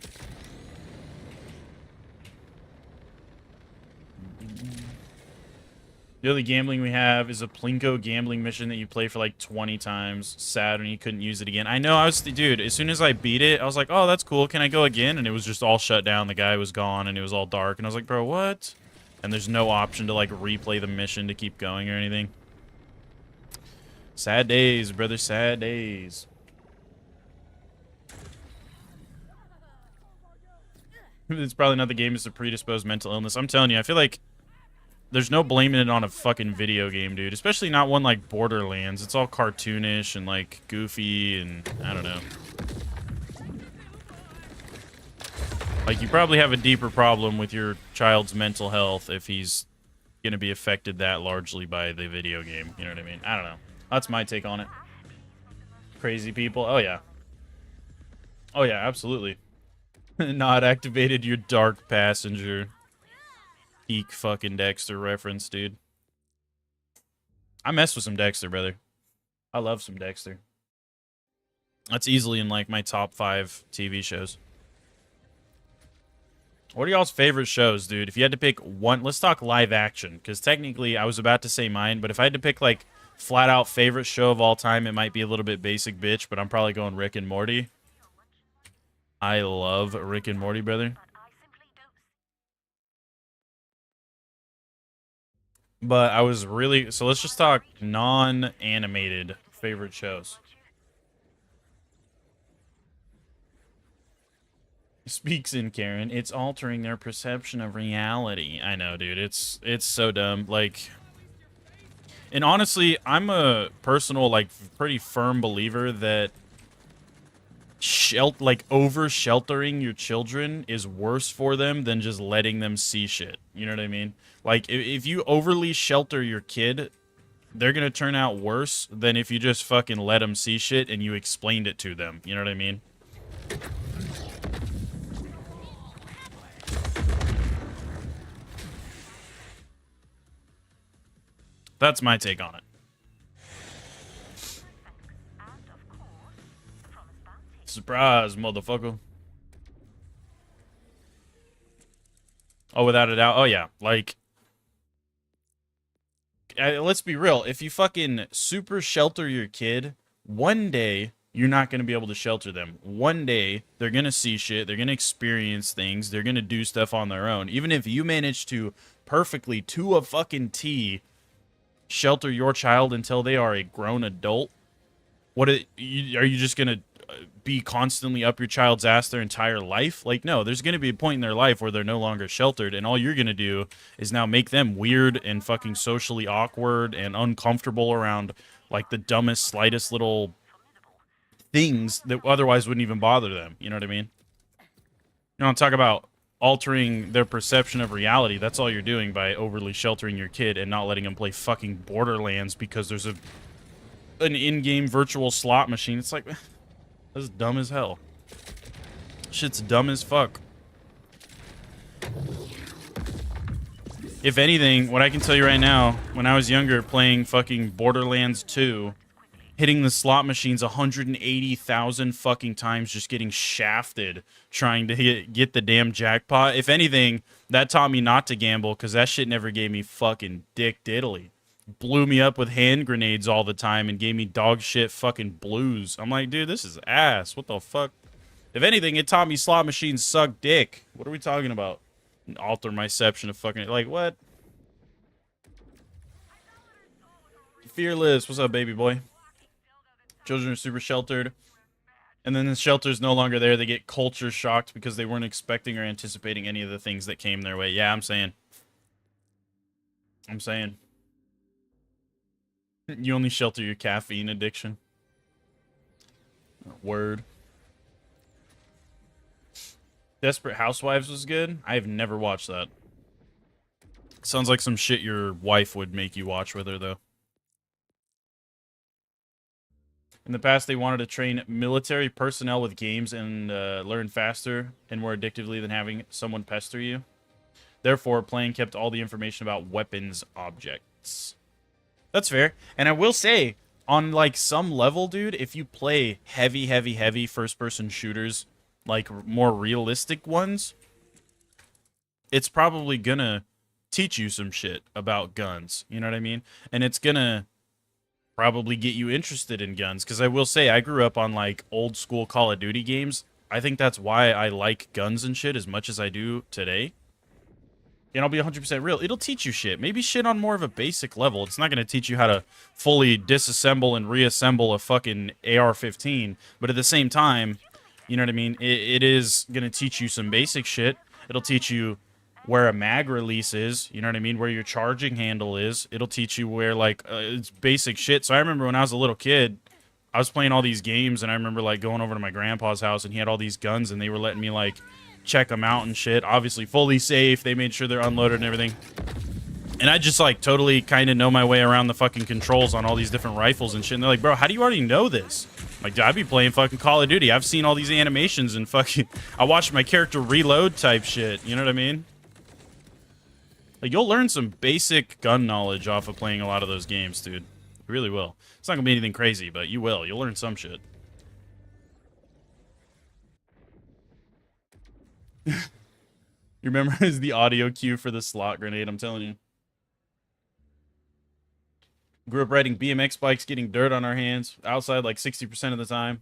The only gambling we have is a Plinko gambling mission that you play for like 20 times. Sad when you couldn't use it again. I know, I was dude, as soon as I beat it, I was like, oh, that's cool. Can I go again? And it was just all shut down. The guy was gone and it was all dark. And I was like, bro, what? And there's no option to like replay the mission to keep going or anything. Sad days, brother, sad days. It's probably not the game, it's a predisposed mental illness. I'm telling you, I feel like there's no blaming it on a fucking video game, dude. Especially not one like Borderlands. It's all cartoonish and like goofy and I don't know. Like you probably have a deeper problem with your child's mental health if he's gonna be affected that largely by the video game. You know what I mean? I don't know. That's my take on it. Crazy people. Oh yeah. Oh yeah, absolutely. Not activated your dark passenger. Peak fucking Dexter reference, dude. I mess with some Dexter, brother. I love some Dexter. That's easily in like my top 5 TV shows. What are y'all's favorite shows, dude? If you had to pick one, let's talk live action. Because technically, I was about to say mine, but if I had to pick like flat out favorite show of all time, it might be a little bit basic bitch, but I'm probably going Rick and Morty. I love Rick and Morty, brother. But I was really... So let's just talk non-animated favorite shows. Speaks in Karen. It's altering their perception of reality. I know, dude. It's so dumb. Like... And honestly, I'm a personal, like, pretty firm believer that... over-sheltering your children is worse for them than just letting them see shit. You know what I mean? Like, if you overly shelter your kid, they're gonna turn out worse than if you just fucking let them see shit and you explained it to them. You know what I mean? That's my take on it. Surprise, motherfucker. Oh, without a doubt. Oh, yeah. Like... let's be real. If you fucking super shelter your kid, one day you're not going to be able to shelter them. One day they're going to see shit. They're going to experience things. They're going to do stuff on their own. Even if you manage to perfectly, to a fucking T, shelter your child until they are a grown adult, are you just going to be constantly up your child's ass their entire life? Like, no, there's going to be a point in their life where they're no longer sheltered, and all you're going to do is now make them weird and fucking socially awkward and uncomfortable around, like, the dumbest, slightest little things that otherwise wouldn't even bother them. You know what I mean? You know, talk about altering their perception of reality. That's all you're doing by overly sheltering your kid and not letting them play fucking Borderlands because there's an in-game virtual slot machine. It's like... That's dumb as hell. Shit's dumb as fuck. If anything, what I can tell you right now, when I was younger playing fucking Borderlands 2, hitting the slot machines 180,000 fucking times, just getting shafted trying to get the damn jackpot. If anything, that taught me not to gamble because that shit never gave me fucking dick diddly. Blew me up with hand grenades all the time and gave me dog shit fucking blues. I'm like, dude, this is ass. What the fuck? If anything, it taught me slot machines suck dick. What are we talking about? Alter my perception of fucking... Like, what? Fearless. What's up, baby boy? Children are super sheltered. And then the shelter's no longer there. They get culture shocked because they weren't expecting or anticipating any of the things that came their way. Yeah, I'm saying. You only shelter your caffeine addiction. Word. Desperate Housewives was good. I've never watched that. Sounds like some shit your wife would make you watch with her, though. In the past, they wanted to train military personnel with games and learn faster and more addictively than having someone pester you. Therefore, playing kept all the information about weapons objects. That's fair. And I will say, on like some level, dude, if you play heavy first-person shooters, like more realistic ones, it's probably gonna teach you some shit about guns. You know what I mean? And it's gonna probably get you interested in guns, because I will say I grew up on like old school Call of Duty games. I think that's why I like guns and shit as much as I do today. And I'll be 100% real. It'll teach you shit. Maybe shit on more of a basic level. It's not going to teach you how to fully disassemble and reassemble a fucking AR-15. But at the same time, you know what I mean? It is going to teach you some basic shit. It'll teach you where a mag release is, you know what I mean, where your charging handle is. It'll teach you where, like, it's basic shit. So I remember when I was a little kid, I was playing all these games, and I remember, like, going over to my grandpa's house, and he had all these guns, and they were letting me, like, check them out and shit. Obviously, fully safe. They made sure they're unloaded and everything. And I just, like, totally kind of know my way around the fucking controls on all these different rifles and shit. And they're like, bro, how do you already know this? Like, I'd be playing fucking Call of Duty. I've seen all these animations and fucking... I watched my character reload type shit. You know what I mean? Like, you'll learn some basic gun knowledge off of playing a lot of those games, dude. You really will. It's not gonna be anything crazy, but you will. You'll learn some shit. You memorize the audio cue for the slot grenade, I'm telling you. Grew up riding BMX bikes, getting dirt on our hands, outside like 60% of the time.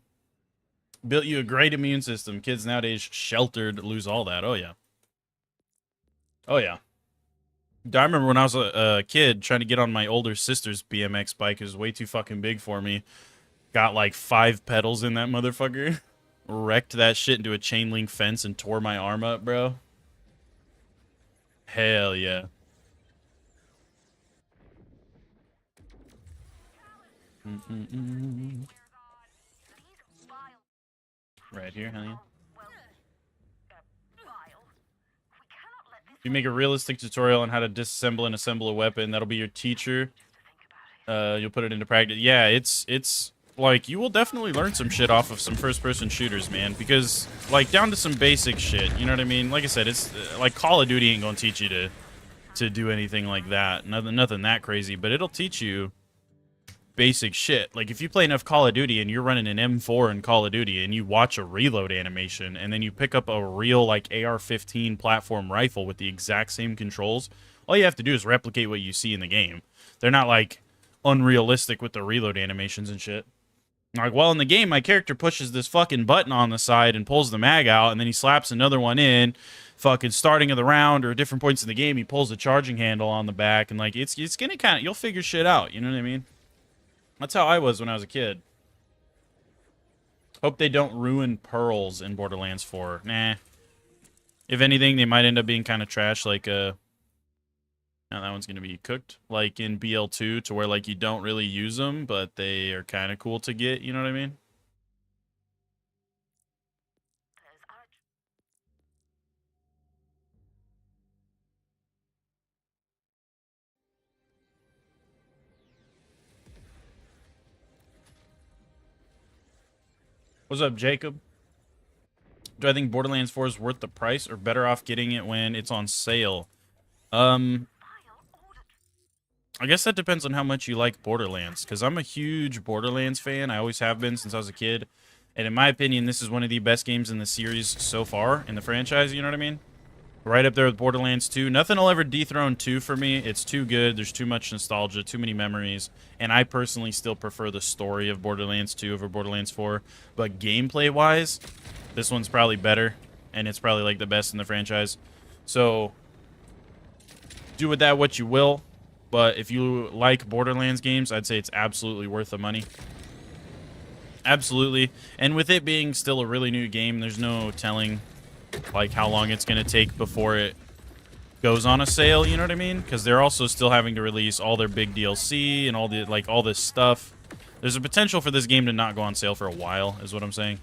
Built you a great immune system. Kids nowadays sheltered lose all that. Oh, yeah. Oh, yeah. I remember when I was a kid trying to get on my older sister's BMX bike. It was way too fucking big for me. Got like 5 pedals in that motherfucker. Wrecked that shit into a chain link fence and tore my arm up, bro. Hell yeah. Right here, hell yeah. You make a realistic tutorial on how to disassemble and assemble a weapon. That'll be your teacher. You'll put it into practice. Yeah, it's like, you will definitely learn some shit off of some first-person shooters, man. Because, like, down to some basic shit, you know what I mean? Like I said, it's, like, Call of Duty ain't gonna teach you to do anything like that. Nothing that crazy, but it'll teach you basic shit. Like, if you play enough Call of Duty and you're running an M4 in Call of Duty and you watch a reload animation and then you pick up a real, like, AR-15 platform rifle with the exact same controls, all you have to do is replicate what you see in the game. They're not, like, unrealistic with the reload animations and shit. Like, well, in the game, my character pushes this fucking button on the side and pulls the mag out, and then he slaps another one in, fucking starting of the round or at different points in the game, he pulls the charging handle on the back, and, like, it's gonna kind of, you'll figure shit out, you know what I mean? That's how I was when I was a kid. Hope they don't ruin pearls in Borderlands 4. Nah. If anything, they might end up being kind of trash, like, now that one's going to be cooked, like in BL2, to where, like, you don't really use them, but they are kind of cool to get, you know what I mean? What's up, Jacob? Do I think Borderlands 4 is worth the price, or better off getting it when it's on sale? I guess that depends on how much you like Borderlands, because I'm a huge Borderlands fan. I always have been since I was a kid. And in my opinion, this is one of the best games in the series so far, in the franchise, you know what I mean? Right up there with Borderlands 2. Nothing will ever dethrone 2 for me. It's too good. There's too much nostalgia, too many memories. And I personally still prefer the story of Borderlands 2 over Borderlands 4. But gameplay-wise, this one's probably better. And it's probably, like, the best in the franchise. So, do with that what you will. But if you like Borderlands games, I'd say it's absolutely worth the money. Absolutely. And with it being still a really new game, there's no telling, like, how long it's going to take before it goes on a sale, you know what I mean? Because they're also still having to release all their big DLC and all the, like, all this stuff. There's a potential for this game to not go on sale for a while, is what I'm saying.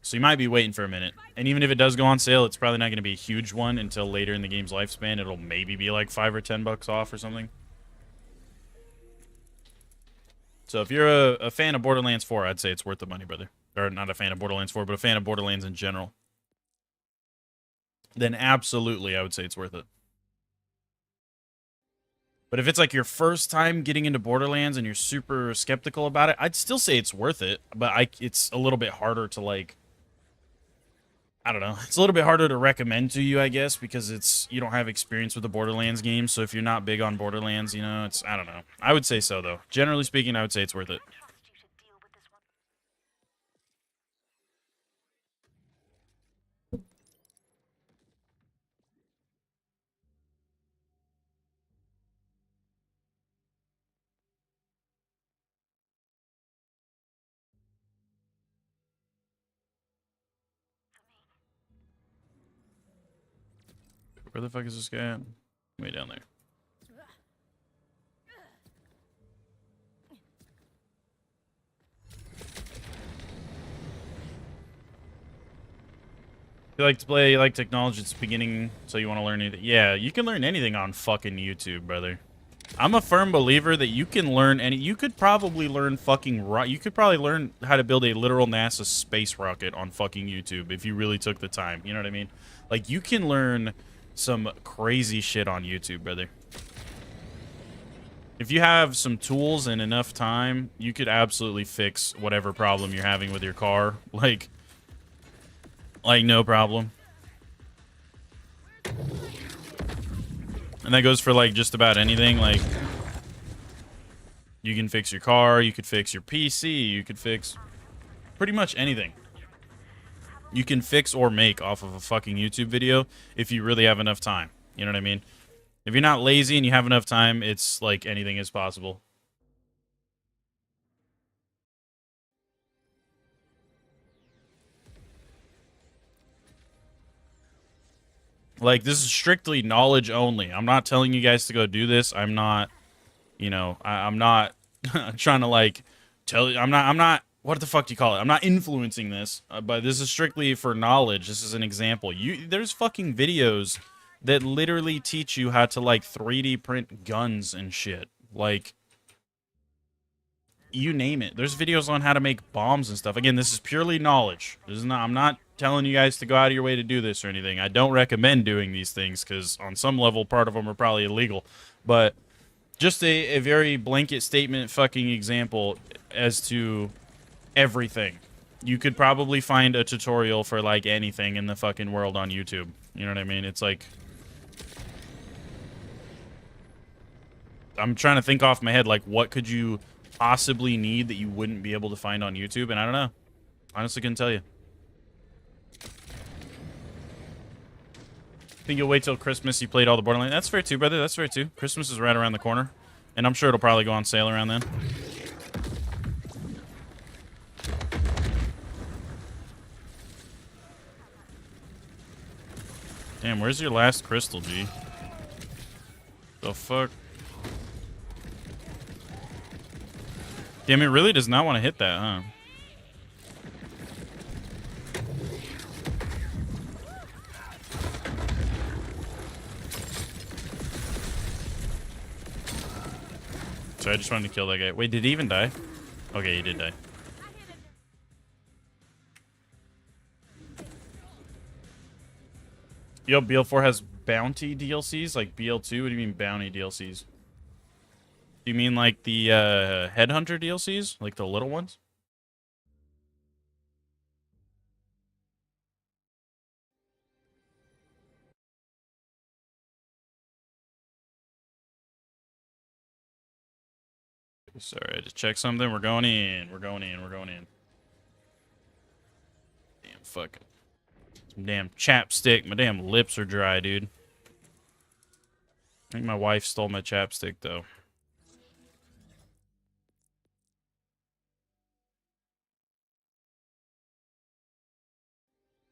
So you might be waiting for a minute. And even if it does go on sale, it's probably not going to be a huge one until later in the game's lifespan. It'll maybe be like $5 or $10 off or something. So if you're a fan of Borderlands 4, I'd say it's worth the money, brother. Or not a fan of Borderlands 4, but a fan of Borderlands in general. Then absolutely, I would say it's worth it. But if it's like your first time getting into Borderlands and you're super skeptical about it, I'd still say it's worth it. But it's a little bit harder to like, I don't know. It's a little bit harder to recommend to you, I guess, because you don't have experience with the Borderlands game. So if you're not big on Borderlands, you know, I don't know. I would say so though. Generally speaking, I would say it's worth it. Where the fuck is this guy at? Way down there. You like to play, you like to acknowledge its beginning, so you want to learn anything. Yeah, you can learn anything on fucking YouTube, brother. I'm a firm believer that you can learn you could probably learn you could probably learn how to build a literal NASA space rocket on fucking YouTube if you really took the time. You know what I mean? Like, you can learn some crazy shit on YouTube, brother. If you have some tools and enough time, you could absolutely fix whatever problem you're having with your car. Like no problem. And that goes for, like, just about anything. Like, you can fix your car, you could fix your PC, you could fix pretty much anything. You can fix or make off of a fucking YouTube video if you really have enough time. You know what I mean? If you're not lazy and you have enough time, it's like anything is possible. Like, this is strictly knowledge only. I'm not telling you guys to go do this. I'm not, you know, I'm not trying to, like, tell you. I'm not, what the fuck do you call it? I'm not influencing this, but this is strictly for knowledge. This is an example. There's fucking videos that literally teach you how to, like, 3D print guns and shit. Like, you name it. There's videos on how to make bombs and stuff. Again, this is purely knowledge. I'm not telling you guys to go out of your way to do this or anything. I don't recommend doing these things because on some level, part of them are probably illegal. But just a very blanket statement fucking example as to everything. You could probably find a tutorial for, like, anything in the fucking world on YouTube. You know what I mean? It's like, I'm trying to think off my head, like, what could you possibly need that you wouldn't be able to find on YouTube? And I don't know. Honestly, couldn't tell you. Think you'll wait till Christmas you played all the Borderlands? That's fair too, brother. That's fair too. Christmas is right around the corner. And I'm sure it'll probably go on sale around then. Damn, where's your last crystal, G? The fuck? Damn, it really does not want to hit that, huh? So I just wanted to kill that guy. Wait, did he even die? Okay, he did die. Yo, BL4 has bounty DLCs? Like BL2? What do you mean bounty DLCs? Do you mean like the Headhunter DLCs? Like the little ones? Sorry, I just checked something. We're going in. We're going in. We're going in. Damn, fucking. Some damn chapstick. My damn lips are dry, dude. I think my wife stole my chapstick, though.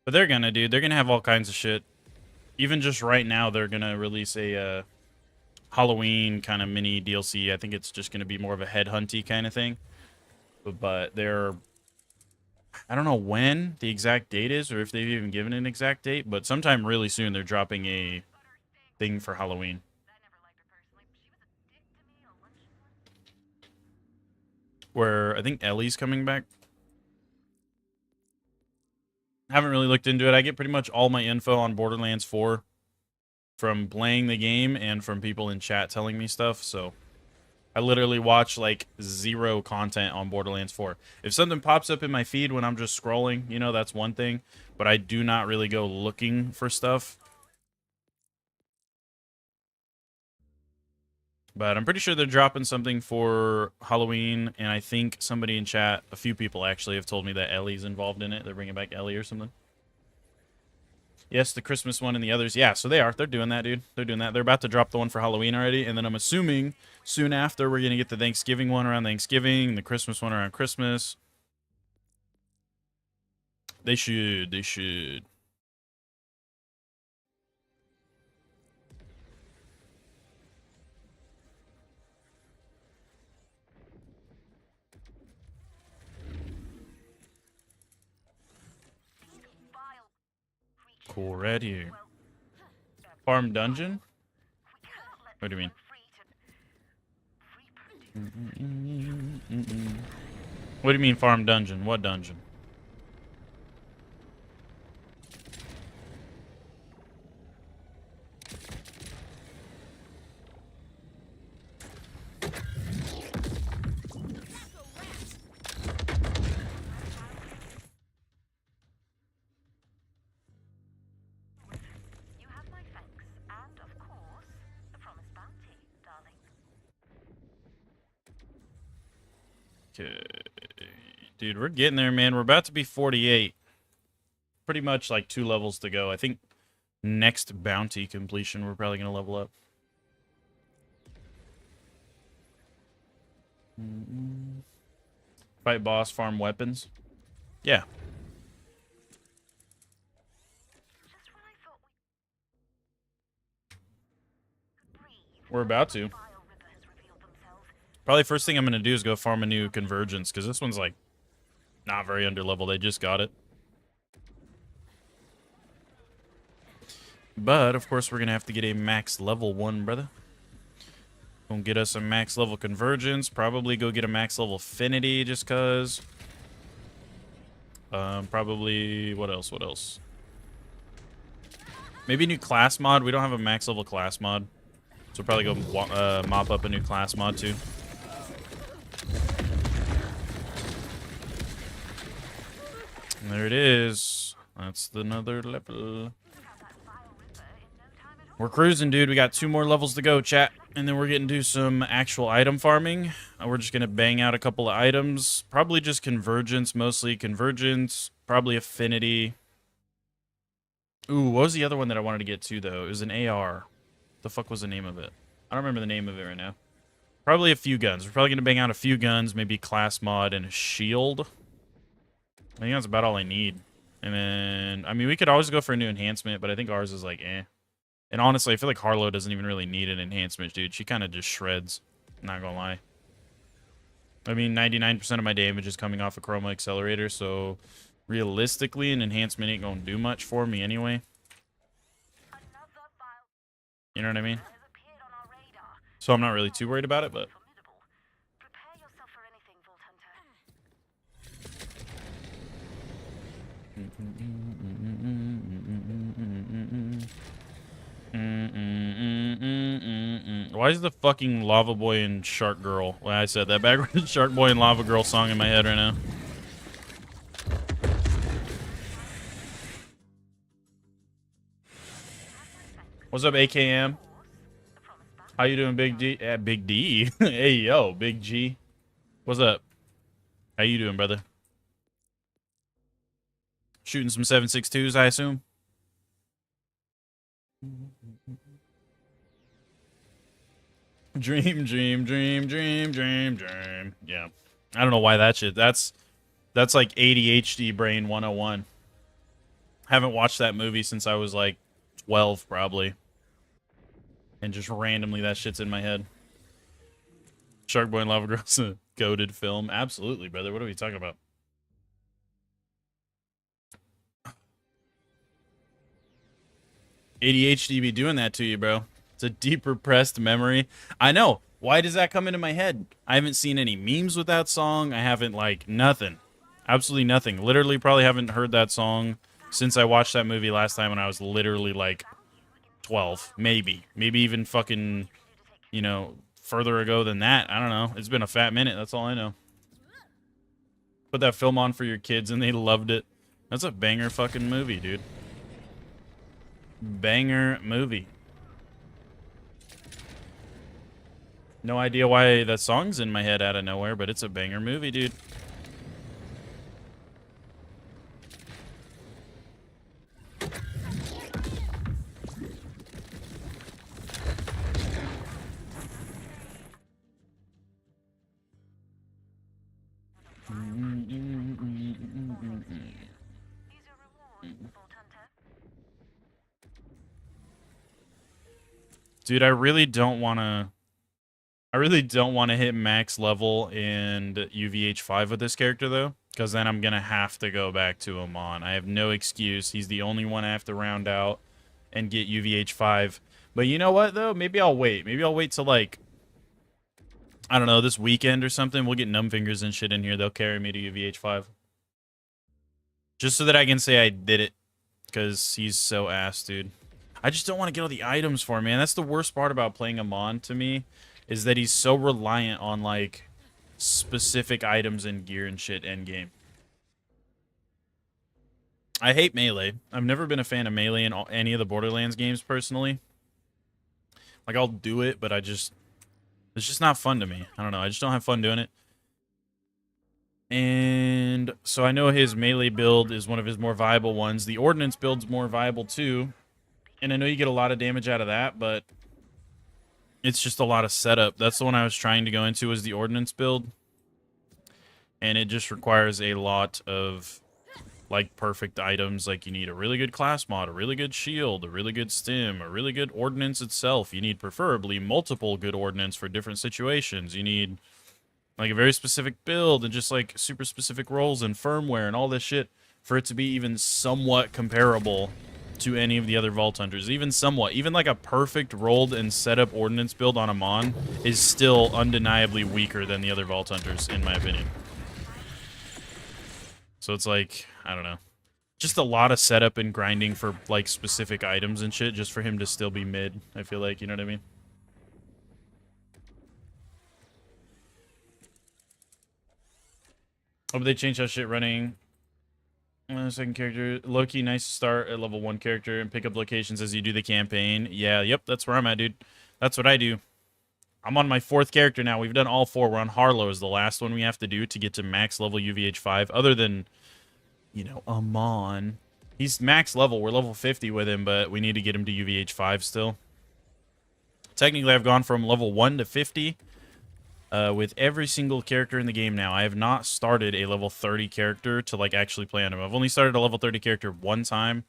But they're gonna, dude. They're gonna have all kinds of shit. Even just right now, they're gonna release a Halloween kind of mini DLC. I think it's just gonna be more of a headhunty kind of thing. But they're... I don't know when the exact date is, or if they've even given an exact date, but sometime really soon they're dropping a thing for Halloween. where I think Ellie's coming back. Haven't really looked into it. I get pretty much all my info on Borderlands 4 from playing the game and from people in chat telling me stuff, so I literally watch like zero content on Borderlands 4. If something pops up in my feed when I'm just scrolling, you know, that's one thing, but I do not really go looking for stuff. But I'm pretty sure they're dropping something for Halloween, and I think somebody in chat, a few people actually, have told me that Ellie's involved in it. They're bringing back Ellie or something. Yes, the Christmas one and the others. Yeah, so they are. They're doing that, dude. They're doing that. They're about to drop the one for Halloween already, and then I'm assuming soon after we're going to get the Thanksgiving one around Thanksgiving, the Christmas one around Christmas. They should. They should. Cool, right here. Farm dungeon? What do you mean? What do you mean farm dungeon? What dungeon? Okay. Dude, we're getting there, man. We're about to be 48. Pretty much like 2 levels to go. I think next bounty completion, we're probably going to level up. Fight boss, farm weapons. Yeah. We're about to. Probably first thing I'm going to do is go farm a new convergence, because this one's like not very underleveled. They just got it. But, of course, we're going to have to get a max level one, brother. Gonna get us a max level convergence. Probably go get a max level affinity just because. Probably, what else? What else? Maybe a new class mod. We don't have a max level class mod. So probably go mop up a new class mod too. And there it is. That's another level. We're cruising, dude. We got 2 more levels to go, chat. And then we're getting to some actual item farming. We're just going to bang out a couple of items. Probably just convergence, mostly convergence. Probably affinity. Ooh, what was the other one that I wanted to get to, though? It was an AR. The fuck was the name of it? I don't remember the name of it right now. Probably a few guns. We're probably going to bang out a few guns, maybe class mod and a shield. I think that's about all I need. And then, I mean, we could always go for a new enhancement, but I think ours is like, eh. And honestly, I feel like Harlowe doesn't even really need an enhancement, dude. She kind of just shreds. Not gonna lie. I mean, 99% of my damage is coming off a Chroma Accelerator, so realistically, an enhancement ain't gonna do much for me anyway. You know what I mean? So I'm not really too worried about it, but... Why is the fucking Lava Boy and Shark Girl? Well, I said that backwards. Shark Boy and Lava Girl song in my head right now. What's up, AKM? How you doing, Big D? Big D. Hey, yo, Big G. What's up? How you doing, brother? Shooting some 7.62s, I assume? Dream, dream, dream, dream, dream, dream. Yeah. I don't know why that shit. That's like ADHD brain 101. Haven't watched that movie since I was like 12, probably. And just randomly that shit's in my head. Shark Boy and Lava Girl's a goated film. Absolutely, brother. What are we talking about? ADHD be doing that to you, bro. It's a deep repressed memory. I know. Why does that come into my head? I haven't seen any memes with that song. I haven't, like, nothing. Absolutely nothing. Literally probably haven't heard that song since I watched that movie last time when I was literally, like, 12. Maybe. Maybe even fucking, you know, further ago than that. I don't know. It's been a fat minute. That's all I know. Put that film on for your kids and they loved it. That's a banger fucking movie, dude. Banger movie. No idea why that song's in my head out of nowhere, but it's a banger movie, dude. Dude, I really don't want to hit max level and UVH5 with this character, though, because then I'm going to have to go back to Amon. I have no excuse. He's the only one I have to round out and get UVH5. But you know what, though? Maybe I'll wait. Maybe I'll wait till, like, I don't know, this weekend or something. We'll get numb fingers and shit in here. They'll carry me to UVH5. Just so that I can say I did it, because he's so ass, dude. I just don't want to get all the items for him, man. That's the worst part about playing Amon to me, is that he's so reliant on, like, specific items and gear and shit endgame. I hate melee. I've never been a fan of melee in any of the Borderlands games, personally. Like, I'll do it, but it's just not fun to me. I don't know. I just don't have fun doing it. And so I know his melee build is one of his more viable ones. The ordnance build's more viable, too. And I know you get a lot of damage out of that, but it's just a lot of setup. That's the one I was trying to go into, was the ordnance build. And it just requires a lot of, like, perfect items. Like, you need a really good class mod, a really good shield, a really good stim, a really good ordnance itself. You need preferably multiple good ordnance for different situations. You need, like, a very specific build and just, like, super specific roles and firmware and all this shit for it to be even somewhat comparable to any of the other Vault Hunters. Even somewhat. Even like a perfect rolled and set up ordnance build on Amon is still undeniably weaker than the other Vault Hunters, in my opinion. So it's like, I don't know. Just a lot of setup and grinding for like specific items and shit just for him to still be mid, I feel like, you know what I mean? Oh, but they changed how shit running. Second character, Loki, nice to start at level 1 character and pick up locations as you do the campaign. Yeah, yep, that's where I'm at, dude. That's what I do. I'm on my 4th character now. We've done all 4. We're on Harlowe is the last one we have to do to get to max level UVH5. Other than, you know, Amon. He's max level. We're level 50 with him, but we need to get him to UVH5 still. Technically, I've gone from level 1 to 50. With every single character in the game now. I have not started a level 30 character to, like, actually play on him. I've only started a level 30 character one time,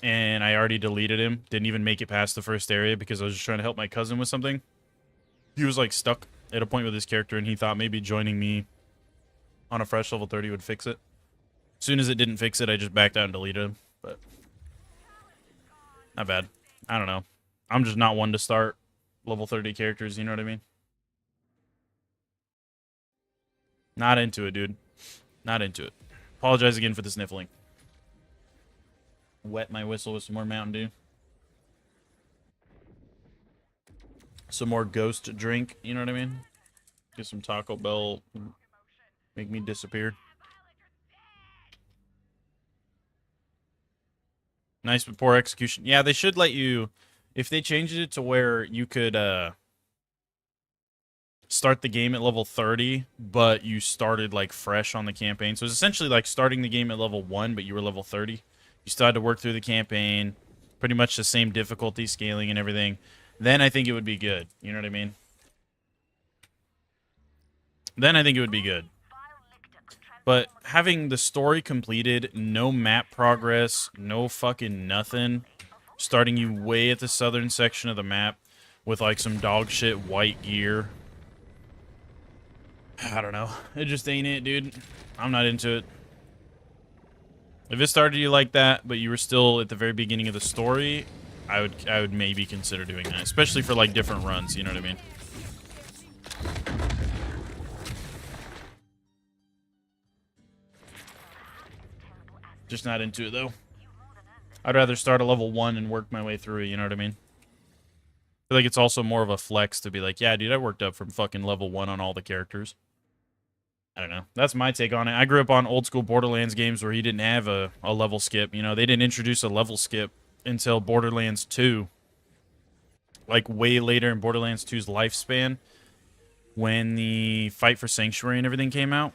and I already deleted him. Didn't even make it past the first area because I was just trying to help my cousin with something. He was, like, stuck at a point with his character, and he thought maybe joining me on a fresh level 30 would fix it. As soon as it didn't fix it, I just backed out and deleted him, but not bad. I don't know. I'm just not one to start level 30 characters, you know what I mean? Not into it, dude. Not into it. Apologize again for the sniffling. Wet my whistle with some more Mountain Dew. Some more ghost drink, you know what I mean? Get some Taco Bell. Make me disappear. Nice but poor execution. Yeah, they should let you... If they changed it to where you could, start the game at level 30, but you started, like, fresh on the campaign. So it's essentially like starting the game at level 1, but you were level 30. You still had to work through the campaign, pretty much the same difficulty scaling and everything. Then I think it would be good. You know what I mean? Then I think it would be good. But having the story completed, no map progress, no fucking nothing, starting you way at the southern section of the map with, like, some dog shit white gear. I don't know. It just ain't it, dude. I'm not into it. If it started you like that, but you were still at the very beginning of the story, I would maybe consider doing that. Especially for, like, different runs, you know what I mean? Just not into it, though. I'd rather start at level 1 and work my way through it, you know what I mean? I feel like it's also more of a flex to be like, yeah, dude, I worked up from fucking level 1 on all the characters. I don't know. That's my take on it. I grew up on old school Borderlands games where you didn't have a level skip. You know, they didn't introduce a level skip until Borderlands 2. Like, way later in Borderlands 2's lifespan, when the Fight for Sanctuary and everything came out.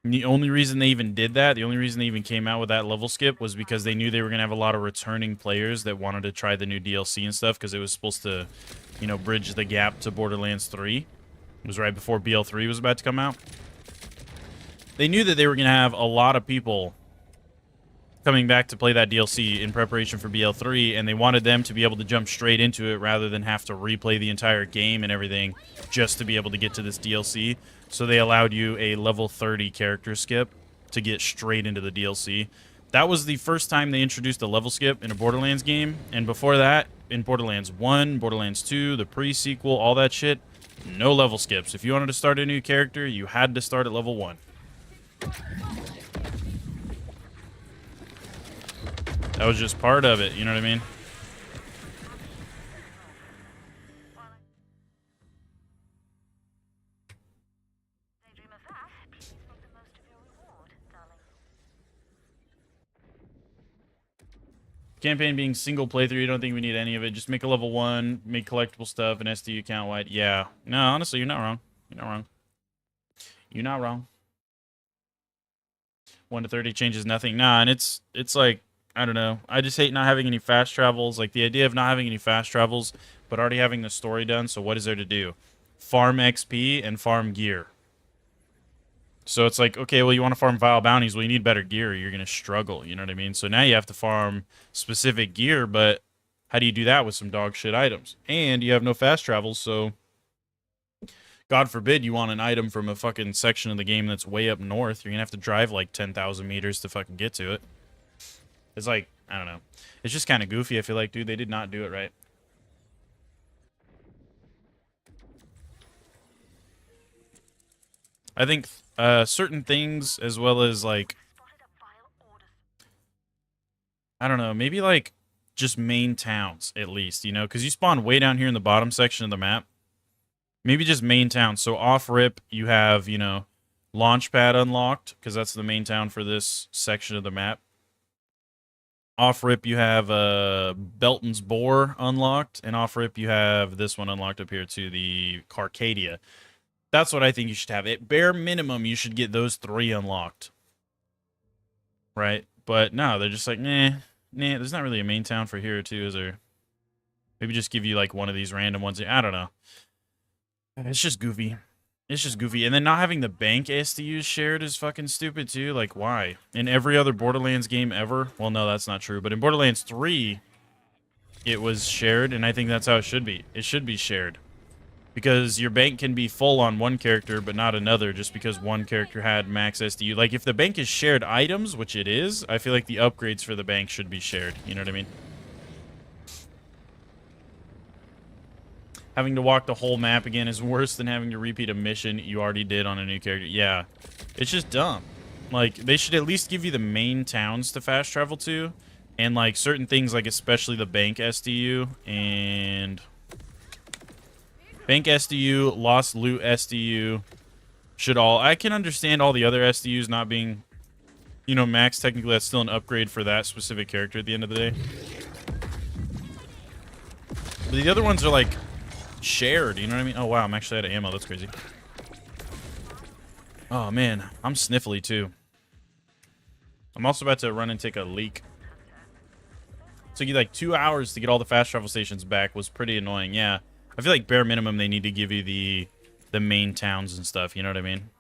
And the only reason they even did that, the only reason they even came out with that level skip was because they knew they were going to have a lot of returning players that wanted to try the new DLC and stuff, because it was supposed to, you know, bridge the gap to Borderlands 3. It was right before BL3 was about to come out. They knew that they were going to have a lot of people coming back to play that DLC in preparation for BL3, and they wanted them to be able to jump straight into it rather than have to replay the entire game and everything just to be able to get to this DLC. So they allowed you a level 30 character skip to get straight into the DLC. That was the first time they introduced a level skip in a Borderlands game, and before that, in Borderlands 1, Borderlands 2, the pre-sequel, all that shit, no level skips. If you wanted to start a new character, you had to start at level 1. That was just part of it, you know what I mean? Campaign being single playthrough, you don't think we need any of it. Just make a level 1, make collectible stuff, and SDU count wide. Yeah. No, honestly, you're not wrong. You're not wrong. You're not wrong. 1 to 30 changes nothing. Nah, and it's like, I don't know. I just hate not having any fast travels. Like, the idea of not having any fast travels, but already having the story done, so what is there to do? Farm XP and farm gear. So it's like, okay, well, you want to farm vile bounties. Well, you need better gear. You're going to struggle. You know what I mean? So now you have to farm specific gear, but how do you do that with some dog shit items? And you have no fast travels, so God forbid you want an item from a fucking section of the game that's way up north. You're going to have to drive like 10,000 meters to fucking get to it. It's like, I don't know. It's just kind of goofy, I feel like, dude. They did not do it right. I think certain things, as well as, like, I don't know, maybe, like, just main towns, at least, you know? Because you spawn way down here in the bottom section of the map. Maybe just main towns. So off-rip, you have, you know, Launchpad unlocked, because that's the main town for this section of the map. Off-rip, you have Belton's Boar unlocked, and off-rip, you have this one unlocked up here, too, the Carcadia. That's what I think you should have. At bare minimum, you should get those 3 unlocked. Right? But no, they're just like, nah, there's not really a main town for here, too, is there? Maybe just give you, like, one of these random ones. I don't know. It's just goofy. It's just goofy. And then not having the bank SDUs shared is fucking stupid, too. Like, why? In every other Borderlands game ever? Well, no, that's not true. But in Borderlands 3, it was shared, and I think that's how it should be. It should be shared. Because your bank can be full on one character, but not another, just because one character had max SDU. Like, if the bank is shared items, which it is, I feel like the upgrades for the bank should be shared. You know what I mean? Having to walk the whole map again is worse than having to repeat a mission you already did on a new character. Yeah, it's just dumb. Like, they should at least give you the main towns to fast travel to, and, like, certain things, like, especially the bank SDU, and bank SDU, lost loot SDU, should all... I can understand all the other SDUs not being, you know, max. Technically, that's still an upgrade for that specific character at the end of the day. But the other ones are, like, shared, you know what I mean? Oh, wow, I'm actually out of ammo. That's crazy. Oh, man. I'm sniffly, too. I'm also about to run and take a leak. Took you, like, 2 hours to get all the fast travel stations back. Was pretty annoying, yeah. I feel like bare minimum they need to give you the main towns and stuff, you know what I mean?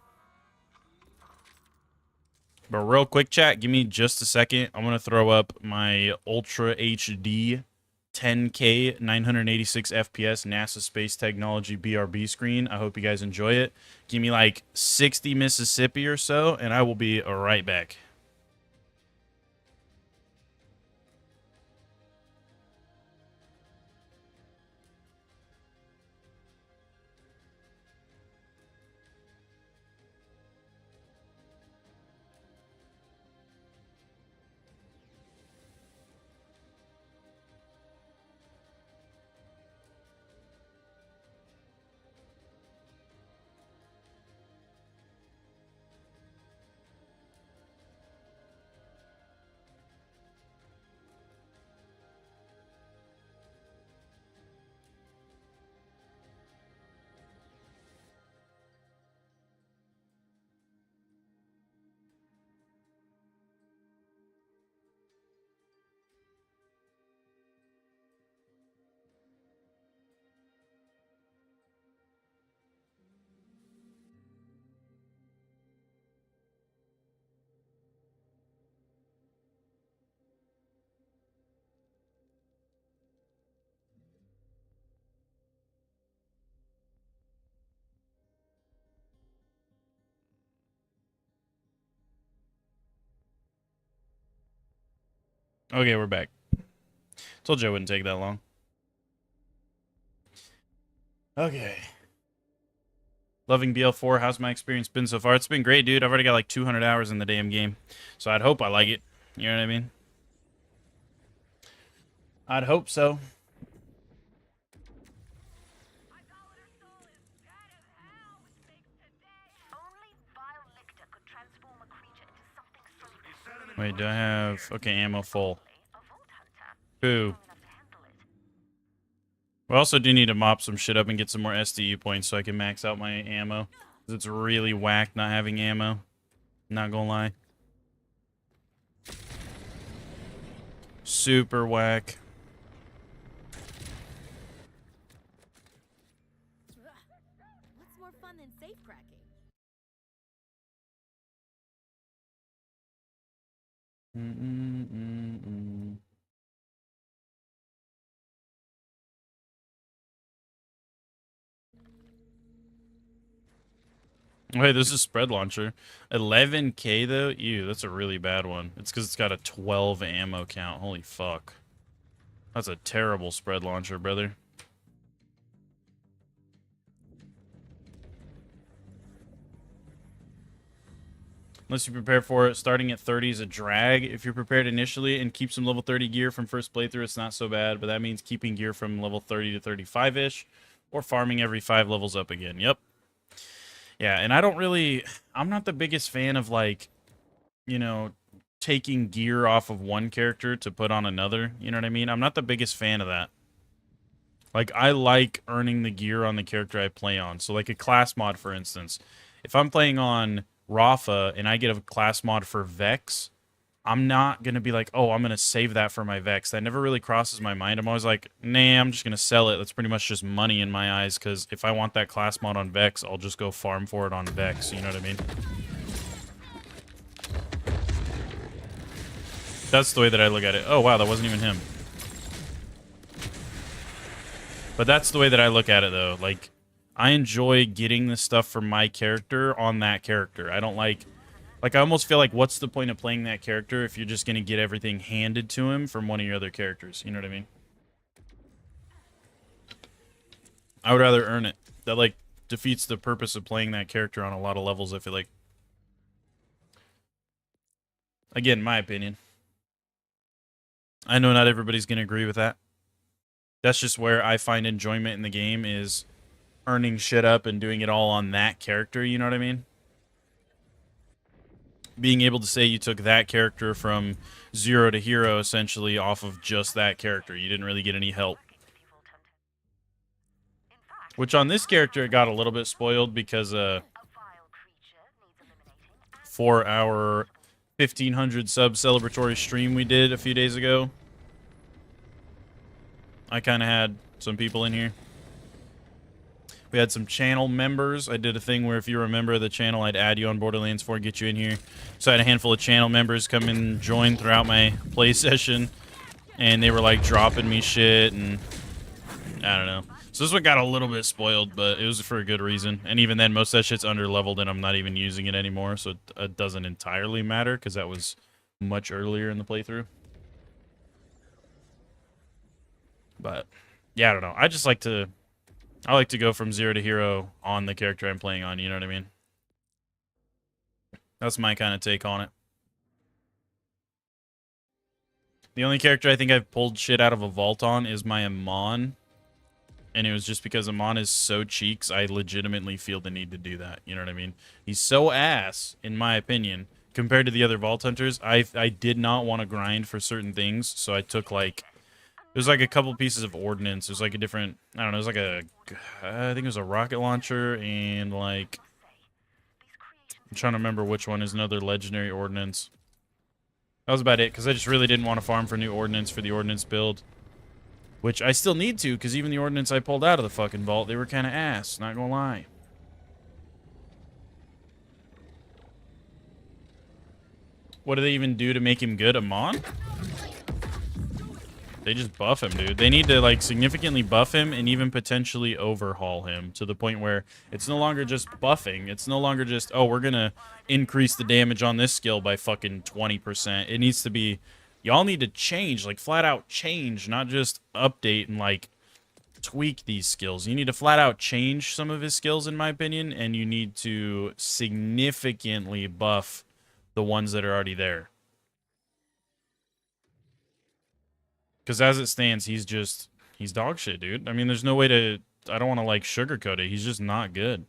But real quick, chat, give me just a second. I'm going to throw up my Ultra HD 10K 986 FPS NASA Space Technology BRB screen. I hope you guys enjoy it. Give me like 60 Mississippi or so, and I will be right back. Okay, we're back. Told you it wouldn't take that long. Okay. Loving BL4. How's my experience been so far? It's been great, dude. I've already got like 200 hours in the damn game. So I'd hope I like it. You know what I mean? I'd hope so. Wait, do I have... Okay, ammo full. Boo. We also do need to mop some shit up and get some more SDU points so I can max out my ammo. It's really whack not having ammo. Not gonna lie. Super whack. What's more fun than safe cracking? Wait, this is spread launcher. 11k though? Ew, that's a really bad one. It's because it's got a 12 ammo count. Holy fuck. That's a terrible spread launcher, brother. Unless you prepare for it, starting at 30 is a drag. If you're prepared initially and keep some level 30 gear from first playthrough, it's not so bad. But that means keeping gear from level 30 to 35-ish. Or farming every 5 levels up again. Yep. Yeah, and I'm not the biggest fan of, like, you know, taking gear off of one character to put on another. You know what I mean? I'm not the biggest fan of that. Like, I like earning the gear on the character I play on. So, like, a class mod, for instance. If I'm playing on Rafa and I get a class mod for Vex, I'm not going to be like, oh, I'm going to save that for my Vex. That never really crosses my mind. I'm always like, nah, I'm just going to sell it. That's pretty much just money in my eyes, because if I want that class mod on Vex, I'll just go farm for it on Vex. You know what I mean? That's the way that I look at it. Oh, wow, that wasn't even him. But that's the way that I look at it, though. Like, I enjoy getting the stuff from my character on that character. I don't like... Like, I almost feel like, what's the point of playing that character if you're just going to get everything handed to him from one of your other characters? You know what I mean? I would rather earn it. That, like, defeats the purpose of playing that character on a lot of levels, I feel like. Again, my opinion. I know not everybody's going to agree with that. That's just where I find enjoyment in the game, is earning shit up and doing it all on that character, you know what I mean? Being able to say you took that character from 0 to hero, essentially, off of just that character. You didn't really get any help. Which on this character, it got a little bit spoiled because for our 1,500 sub celebratory stream we did a few days ago, I kind of had some people in here. We had some channel members. I did a thing where if you're a member of the channel, I'd add you on Borderlands 4 and get you in here. So I had a handful of channel members come and join throughout my play session. And they were like dropping me shit and I don't know. So this one got a little bit spoiled, but it was for a good reason. And even then, most of that shit's under-leveled and I'm not even using it anymore. So it doesn't entirely matter because that was much earlier in the playthrough. But yeah, I don't know. I like to go from 0 to hero on the character I'm playing on, you know what I mean? That's my kind of take on it. The only character I think I've pulled shit out of a vault on is my Amon. And it was just because Amon is so cheeks, I legitimately feel the need to do that, you know what I mean? He's so ass, in my opinion, compared to the other vault hunters. I did not want to grind for certain things, so I took like... There's like a couple pieces of ordnance. There's like a different, I don't know, there's like a, I think it was a rocket launcher and like, I'm trying to remember which one is another legendary ordnance. That was about it, because I just really didn't want to farm for new ordnance for the ordnance build. Which I still need to, because even the ordnance I pulled out of the fucking vault, they were kind of ass, not gonna lie. What do they even do to make him good? Amon? They just buff him, dude. They need to, like, significantly buff him and even potentially overhaul him to the point where it's no longer just buffing. It's no longer just, oh, we're gonna increase the damage on this skill by fucking 20%. It needs to be, Y'all need to change, like flat out change, not just update and like tweak these skills. You need to flat out change some of his skills, in my opinion, and you need to significantly buff the ones that are already there. Because as it stands, he's dog shit, dude. I mean, there's no way to, I don't want to like sugarcoat it. He's just not good.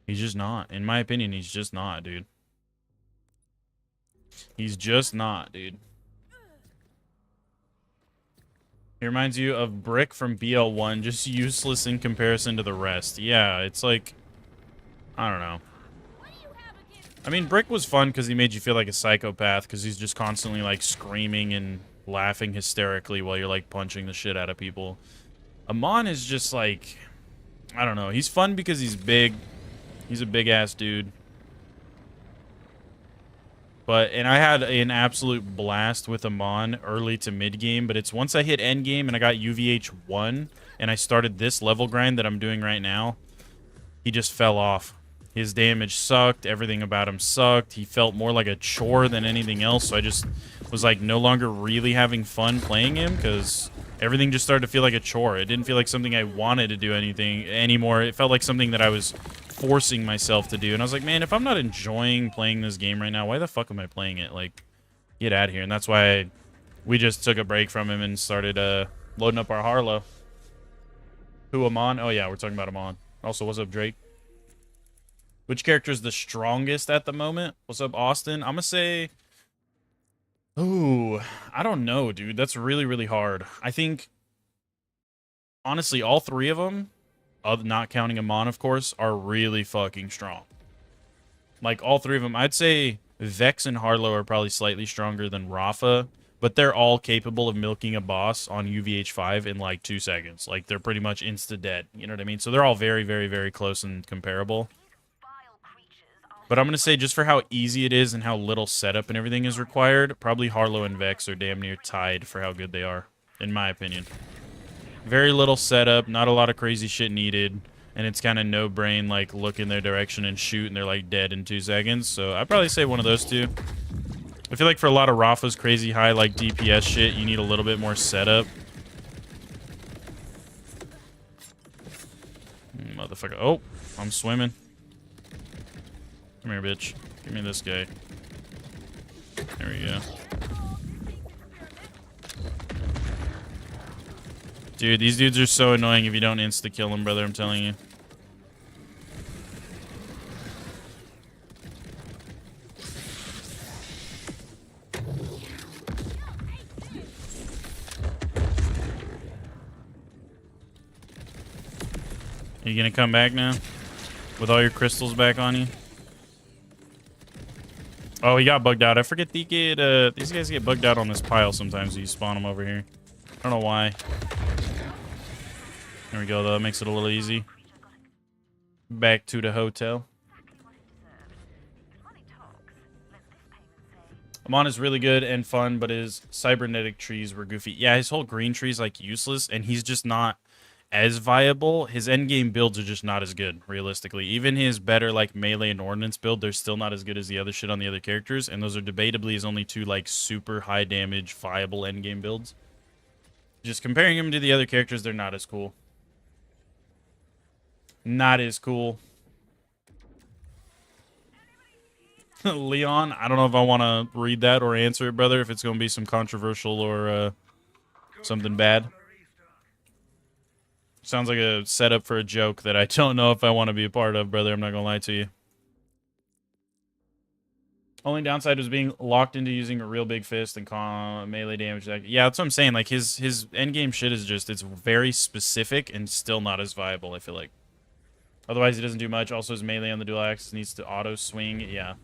He's just not. In my opinion, he's just not, dude. He's just not, dude. He reminds you of Brick from BL1, just useless in comparison to the rest. Yeah, it's like, I don't know. I mean, Brick was fun because he made you feel like a psychopath because he's just constantly like screaming and laughing hysterically while you're like punching the shit out of people. Amon is just like, I don't know. He's fun because he's big. He's a big ass dude. And I had an absolute blast with Amon early to mid game, but it's once I hit end game and I got UVH 1 and I started this level grind that I'm doing right now, he just fell off. His damage sucked, everything about him sucked. He felt more like a chore than anything else, so I just was like no longer really having fun playing him because everything just started to feel like a chore. It didn't feel like something I wanted to do anything anymore. It felt like something that I was forcing myself to do. And I was like, man, if I'm not enjoying playing this game right now, why the fuck am I playing it? Like, get out of here. And that's why we just took a break from him and started loading up our Harlowe. Who, Amon? Oh, yeah, we're talking about Amon. Also, what's up, Drake? Which character is the strongest at the moment? What's up, Austin? I'm going to say... Ooh, I don't know, dude. That's really, really hard. I think, honestly, all three of them, not counting Amon, of course, are really fucking strong. Like, all three of them. I'd say Vex and Harlowe are probably slightly stronger than Rafa, but they're all capable of milking a boss on UVH5 in, like, 2 seconds. Like, they're pretty much insta-dead. You know what I mean? So they're all very, very, very close and comparable. But I'm going to say, just for how easy it is and how little setup and everything is required, probably Harlowe and Vex are damn near tied for how good they are, in my opinion. Very little setup, not a lot of crazy shit needed, and it's kind of no-brain, like, look in their direction and shoot, and they're, like, dead in 2 seconds. So I'd probably say one of those two. I feel like for a lot of Rafa's crazy high, like, DPS shit, you need a little bit more setup. Motherfucker. Oh, I'm swimming. Come here, bitch. Give me this guy. There we go. Dude, these dudes are so annoying if you don't insta-kill them, brother, I'm telling you. Are you gonna come back now? With all your crystals back on you? Oh, he got bugged out. I forget these guys get bugged out on this pile sometimes. You spawn them over here. I don't know why. There we go, though. That makes it a little easy. Back to the hotel. Amon is really good and fun, but his cybernetic trees were goofy. Yeah, his whole green tree is, like, useless, and he's just not as viable. His endgame builds are just not as good, realistically. Even his better, like, melee and ordnance build, they're still not as good as the other shit on the other characters, and those are debatably his only two, like, super high damage, viable endgame builds. Just comparing him to the other characters, they're not as cool. Not as cool. Leon, I don't know if I want to read that or answer it, brother, if it's going to be some controversial or something bad. Sounds like a setup for a joke that I don't know if I want to be a part of, brother. I'm not going to lie to you. Only downside was being locked into using a real big fist and melee damage. Yeah, that's what I'm saying. Like, his endgame shit is just, it's very specific and still not as viable, I feel like. Otherwise, he doesn't do much. Also, his melee on the dual axis needs to auto swing. Yeah.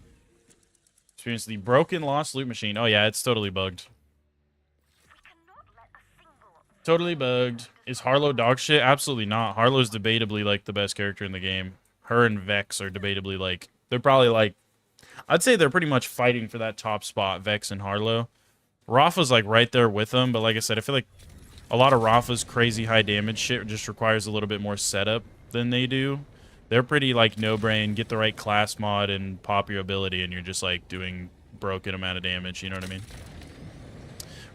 Experience the broken lost loot machine. Oh, yeah, it's totally bugged. Totally bugged. Is Harlowe dog shit? Absolutely not. Harlow's debatably, like, the best character in the game. Her and Vex are debatably, like, they're probably, like, I'd say they're pretty much fighting for that top spot, Vex and Harlowe. Rafa's, like, right there with them, but like I said, I feel like a lot of Rafa's crazy high damage shit just requires a little bit more setup than they do. They're pretty, like, no-brain, get the right class mod and pop your ability, and you're just, like, doing broken amount of damage, you know what I mean?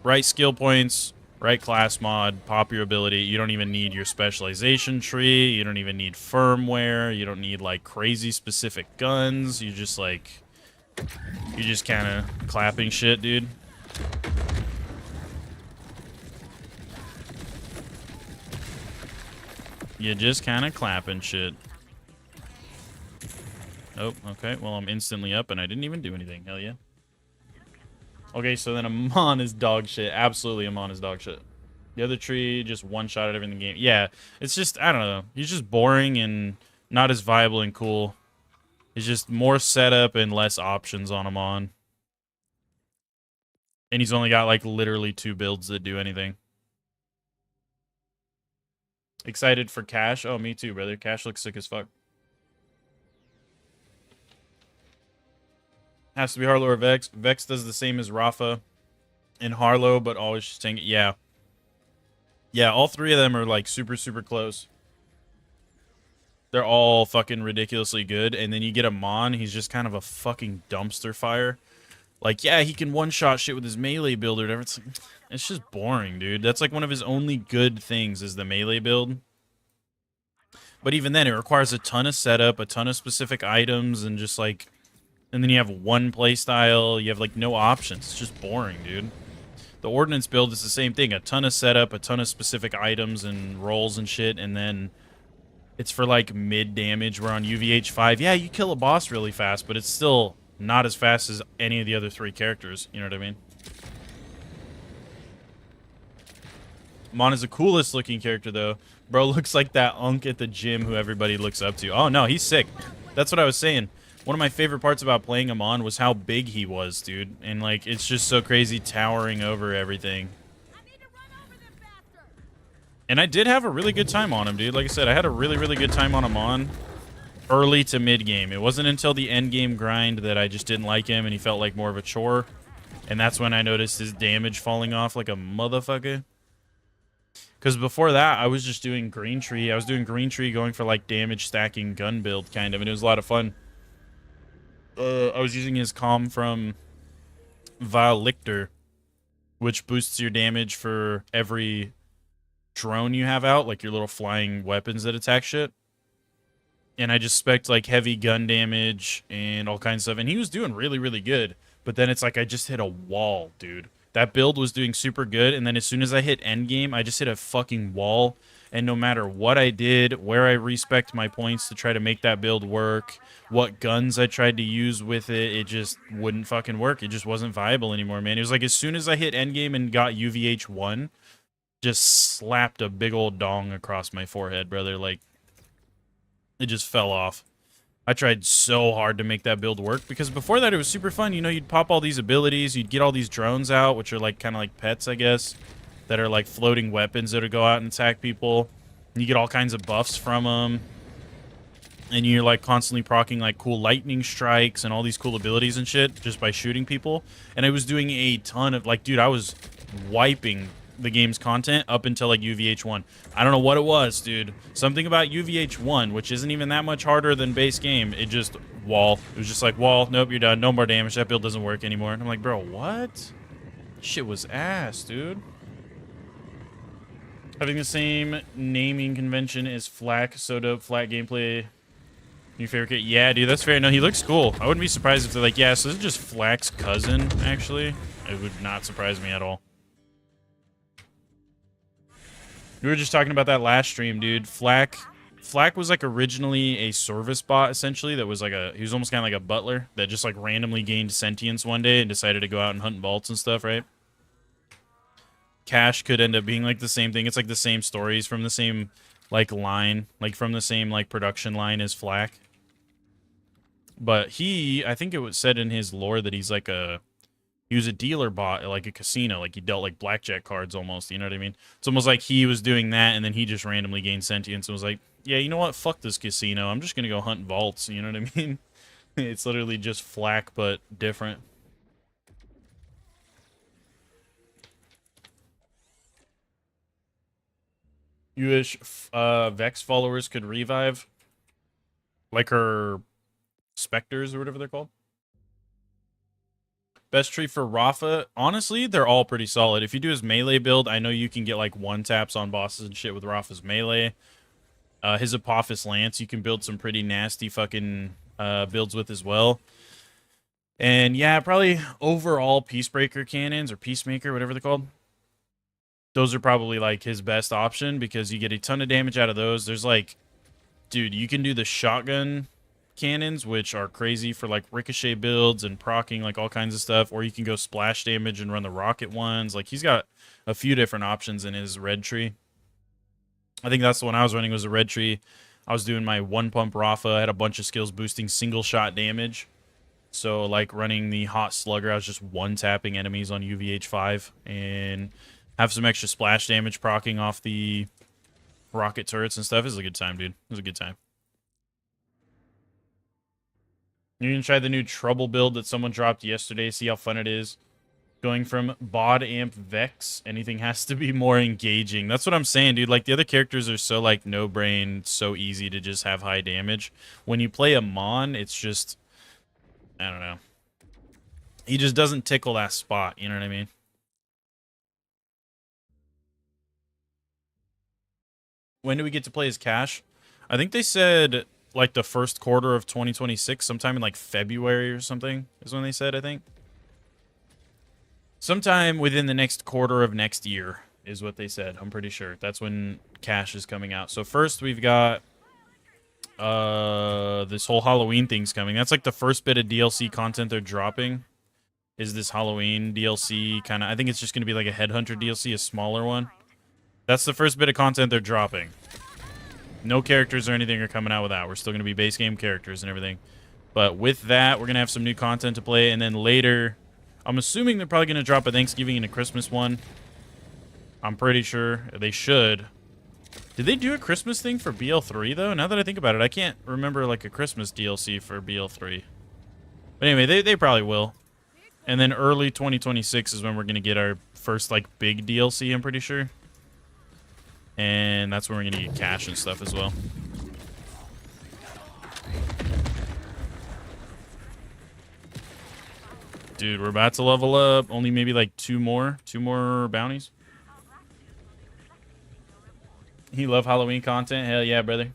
right skill points, right class mod, pop your ability. You don't even need your specialization tree. You don't even need firmware. You don't need like crazy specific guns. You just like, you just kind of clapping shit, dude. You just kind of clapping shit. Oh, okay. Well, I'm instantly up and I didn't even do anything. Hell yeah. Okay, so then Amon is dog shit. Absolutely, Amon is dog shit. The other tree just one-shot at everything in the game. Yeah, it's just, I don't know. He's just boring and not as viable and cool. It's just more setup and less options on Amon. And he's only got, like, literally 2 builds that do anything. Excited for Cash? Oh, me too, brother. Cash looks sick as fuck. Has to be Harlowe or Vex. Vex does the same as Rafa and Harlowe, but always just saying, yeah. Yeah, all 3 of them are, like, super, super close. They're all fucking ridiculously good. And then you get Amon, he's just kind of a fucking dumpster fire. Like, yeah, he can one-shot shit with his melee build or whatever. It's just boring, dude. That's like one of his only good things is the melee build. But even then, it requires a ton of setup, a ton of specific items, and just like... And then you have one playstyle. You have, like, no options. It's just boring, dude. The Ordnance build is the same thing. A ton of setup, a ton of specific items and rolls and shit, and then... It's for, like, mid-damage. We're on UVH 5. Yeah, you kill a boss really fast, but it's still not as fast as any of the other 3 characters. You know what I mean? Mon is the coolest-looking character, though. Bro looks like that unk at the gym who everybody looks up to. Oh, no, he's sick. That's what I was saying. One of my favorite parts about playing him on was how big he was, dude. And, like, it's just so crazy towering over everything. And I did have a really good time on him, dude. Like I said, I had a really, really good time on him on early to mid-game. It wasn't until the end-game grind that I just didn't like him and he felt like more of a chore. And that's when I noticed his damage falling off like a motherfucker. Because before that, I was just doing green tree. I was doing green tree going for like damage stacking gun build kind of. And it was a lot of fun. I was using his comm from Vile Lictor, which boosts your damage for every... drone you have out, like your little flying weapons that attack shit. And I just spec'd like heavy gun damage and all kinds of stuff. And he was doing really, really good. But then it's like I just hit a wall, dude. That build was doing super good. And then as soon as I hit endgame, I just hit a fucking wall. And no matter what I did, where I respec'd my points to try to make that build work, what guns I tried to use with it, it just wouldn't fucking work. It just wasn't viable anymore, man. It was like as soon as I hit endgame and got UVH 1, just slapped a big old dong across my forehead, brother. Like, it just fell off. I tried so hard to make that build work, because before that it was super fun. You know, you'd pop all these abilities, you'd get all these drones out, which are like kind of like pets, I guess, that are like floating weapons that would go out and attack people. And you get all kinds of buffs from them. And you're like constantly proccing like cool lightning strikes and all these cool abilities and shit just by shooting people. And I was doing a ton of like, dude, I was wiping the game's content up until like UVH 1. I don't know what it was, dude. Something about UVH 1, which isn't even that much harder than base game. It just wall. It was just like wall. Nope, you're done. No more damage. That build doesn't work anymore. And I'm like, bro, what? Shit was ass, dude. Having the same naming convention as Flak, so dope. Flat gameplay. Your favorite kid? Yeah, dude, that's fair. No, he looks cool. I wouldn't be surprised if they're like, yeah, so this is just Flak's cousin, actually. It would not surprise me at all. We were just talking about that last stream, dude. Flak was like originally a service bot, essentially, that was like he was almost kind of like a butler that just like randomly gained sentience one day and decided to go out and hunt vaults and stuff, right? Cash could end up being like the same thing. It's like the same stories from the same like line, like from the same like production line as Flak. But I think it was said in his lore that he's like he was a dealer bot at like a casino, like he dealt like blackjack cards almost, you know what I mean? It's almost like he was doing that and then he just randomly gained sentience and was like, yeah, you know what? Fuck this casino. I'm just gonna go hunt vaults, you know what I mean? It's literally just Flak, but different. You wish Vex followers could revive? Like her specters or whatever they're called? Best tree for Rafa, honestly, they're all pretty solid. If you do his melee build, I know you can get like one taps on bosses and shit with Rafa's melee. His Apophis Lance, you can build some pretty nasty fucking builds with as well. And yeah, probably overall Peacebreaker cannons or Peacemaker, whatever they're called. Those are probably like his best option because you get a ton of damage out of those. There's like, dude, you can do the shotgun cannons, which are crazy for like ricochet builds and proccing like all kinds of stuff, or you can go splash damage and run the rocket ones. Like he's got a few different options in his red tree. I think that's the one I was running, was a red tree. I was doing my one pump Rafa. I had a bunch of skills boosting single shot damage. So like running the hot slugger, I was just one tapping enemies on UVH5 and have some extra splash damage proccing off the rocket turrets and stuff. It was a good time, dude. It was a good time. You can try the new Trouble build that someone dropped yesterday. See how fun it is. Going from Bod Amp Vex, anything has to be more engaging. That's what I'm saying, dude. Like, the other characters are so, like, no-brain, so easy to just have high damage. When you play a Mon, it's just... I don't know. He just doesn't tickle that spot, you know what I mean? When do we get to play as Cash? I think they said, like, the first quarter of 2026, sometime in, like, February or something, is when they said, I think. Sometime within the next quarter of next year is what they said. I'm pretty sure. That's when Cash is coming out. So first we've got this whole Halloween thing's coming. That's like the first bit of DLC content they're dropping. Is this Halloween DLC kind of... I think it's just going to be like a Headhunter DLC, a smaller one. That's the first bit of content they're dropping. No characters or anything are coming out with that. We're still going to be base game characters and everything. But with that, we're going to have some new content to play. And then later... I'm assuming they're probably going to drop a Thanksgiving and a Christmas one. I'm pretty sure they should. Did they do a Christmas thing for BL3, though? Now that I think about it, I can't remember, like, a Christmas DLC for BL3. But anyway, they probably will. And then early 2026 is when we're going to get our first, like, big DLC, I'm pretty sure. And that's when we're going to get cash and stuff as well. Dude, we're about to level up. Only maybe like two more bounties. You love Halloween content? Hell yeah, brother.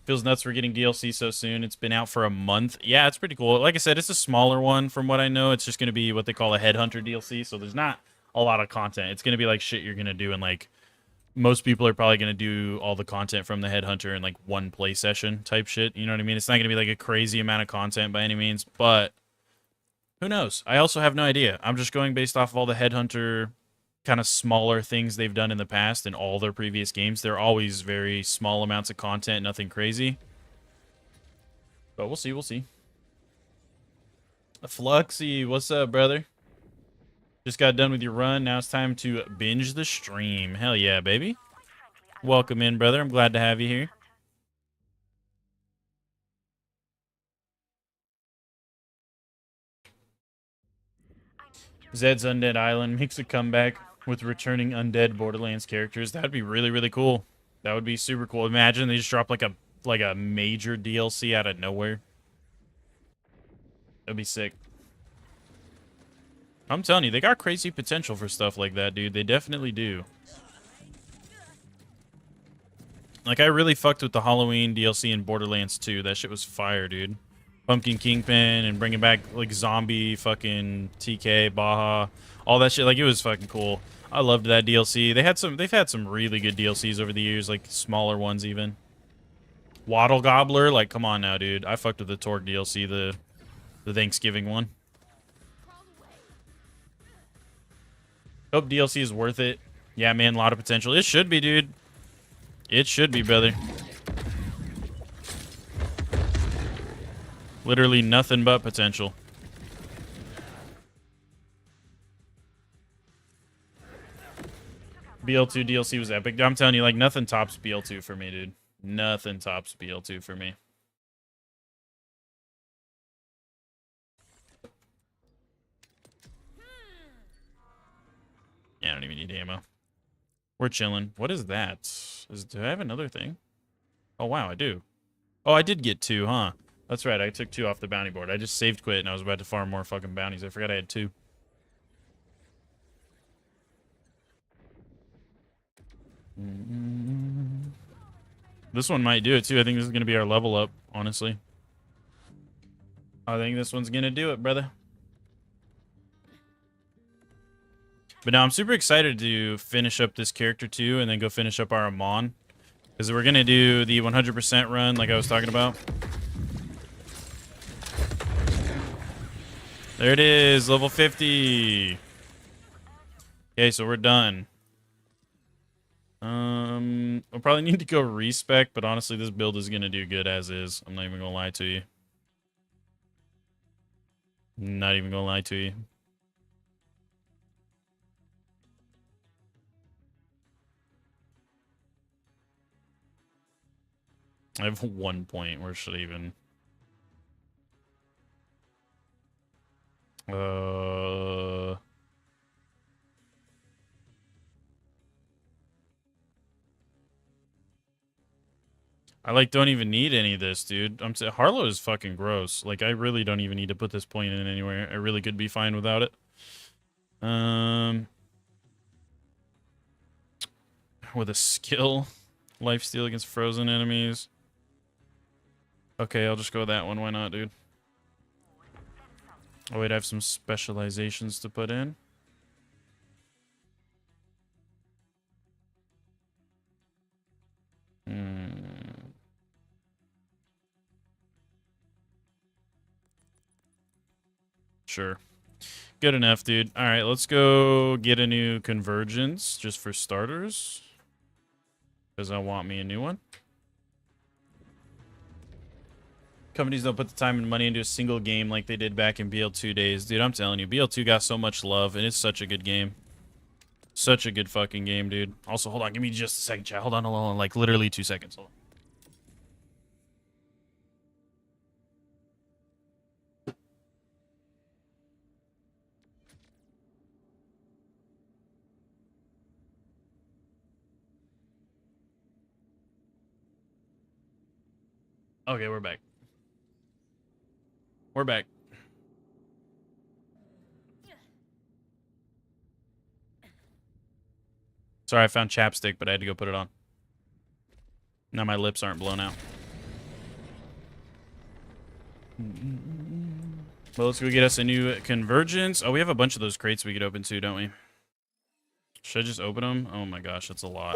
Feels nuts we're getting DLC so soon. It's been out for a month. Yeah, it's pretty cool. Like I said, it's a smaller one from what I know. It's just going to be what they call a Headhunter DLC. So there's not a lot of content. It's going to be like shit you're going to do in like... Most people are probably going to do all the content from the Headhunter in like one play session type shit. You know what I mean? It's not going to be like a crazy amount of content by any means, but who knows? I also have no idea. I'm just going based off of all the Headhunter kind of smaller things they've done in the past in all their previous games. They're always very small amounts of content, nothing crazy. But we'll see, we'll see. Fluxy, what's up, brother? Just got done with your run. Now it's time to binge the stream. Hell yeah, baby. Welcome in, brother. I'm glad to have you here. Zed's Undead Island makes a comeback with returning undead Borderlands characters. That'd be really, really cool. That would be super cool. Imagine they just drop like a major DLC out of nowhere. That'd be sick. I'm telling you, they got crazy potential for stuff like that, dude. They definitely do. Like, I really fucked with the Halloween DLC in Borderlands 2. That shit was fire, dude. Pumpkin Kingpin and bringing back, like, zombie fucking TK, Baja. All that shit. Like, it was fucking cool. I loved that DLC. They've had some really good DLCs over the years, like, smaller ones even. Waddle Gobbler, like, come on now, dude. I fucked with the Torque DLC, the Thanksgiving one. Hope DLC is worth it. Yeah, man, a lot of potential. It should be, dude. It should be, brother. Literally nothing but potential. BL2 DLC was epic. I'm telling you, like, nothing tops BL2 for me, dude. Nothing tops BL2 for me. Yeah, I don't even need ammo. We're chilling. What is that? Do I have another thing? Oh, wow, I do. Oh, I did get two, huh? That's right, I took 2 off the bounty board. I just saved quit and I was about to farm more fucking bounties. I forgot I had 2. This one might do it too. I think this is going to be our level up, honestly. I think this one's going to do it, brother. But now I'm super excited to finish up this character too and then go finish up our Amon. Because we're going to do the 100% run like I was talking about. There it is, level 50. Okay, so we're done. I'll probably need to go respec, but honestly, this build is going to do good as is. I'm not even going to lie to you. Not even going to lie to you. I have 1 point. Where should I even... I like don't even need any of this, dude. I'm saying Harlowe is fucking gross. Like I really don't even need to put this point in anywhere. I really could be fine without it. With a skill, lifesteal against frozen enemies. Okay, I'll just go with that one. Why not, dude? Oh wait, I have some specializations to put in. Sure. Good enough, dude. All right, let's go get a new convergence just for starters. Because I want me a new one. Companies don't put the time and money into a single game like they did back in BL2 days. Dude, I'm telling you, BL2 got so much love, and it's such a good game. Such a good fucking game, dude. Also, hold on, give me just a second, chat. Hold on, like literally 2 seconds. Hold on. Okay, we're back. We're back. Sorry, I found chapstick, but I had to go put it on. Now my lips aren't blown out. Well, let's go get us a new convergence. Oh, we have a bunch of those crates we could open too, don't we? Should I just open them? Oh my gosh, that's a lot.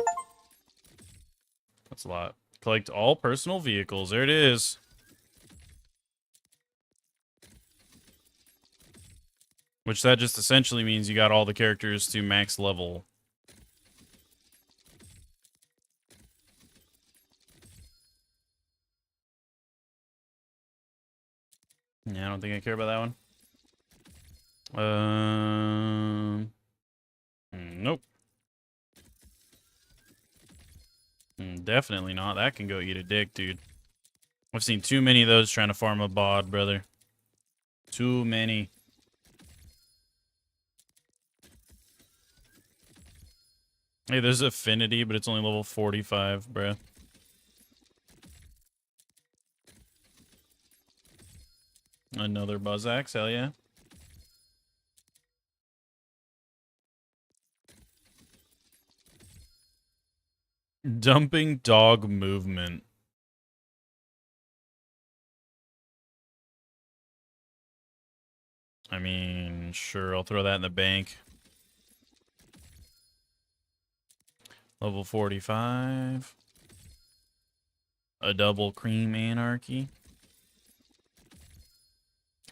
That's a lot. Collect all personal vehicles. There it is. Which that just essentially means you got all the characters to max level. Yeah, I don't think I care about that one. Nope. Definitely not. That can go eat a dick, dude. I've seen too many of those trying to farm a bod, brother. Too many. Hey, there's affinity, but it's only level 45, bruh. Another buzz axe, hell yeah. Dumping dog movement. I mean, sure, I'll throw that in the bank. Level 45. A double cream anarchy.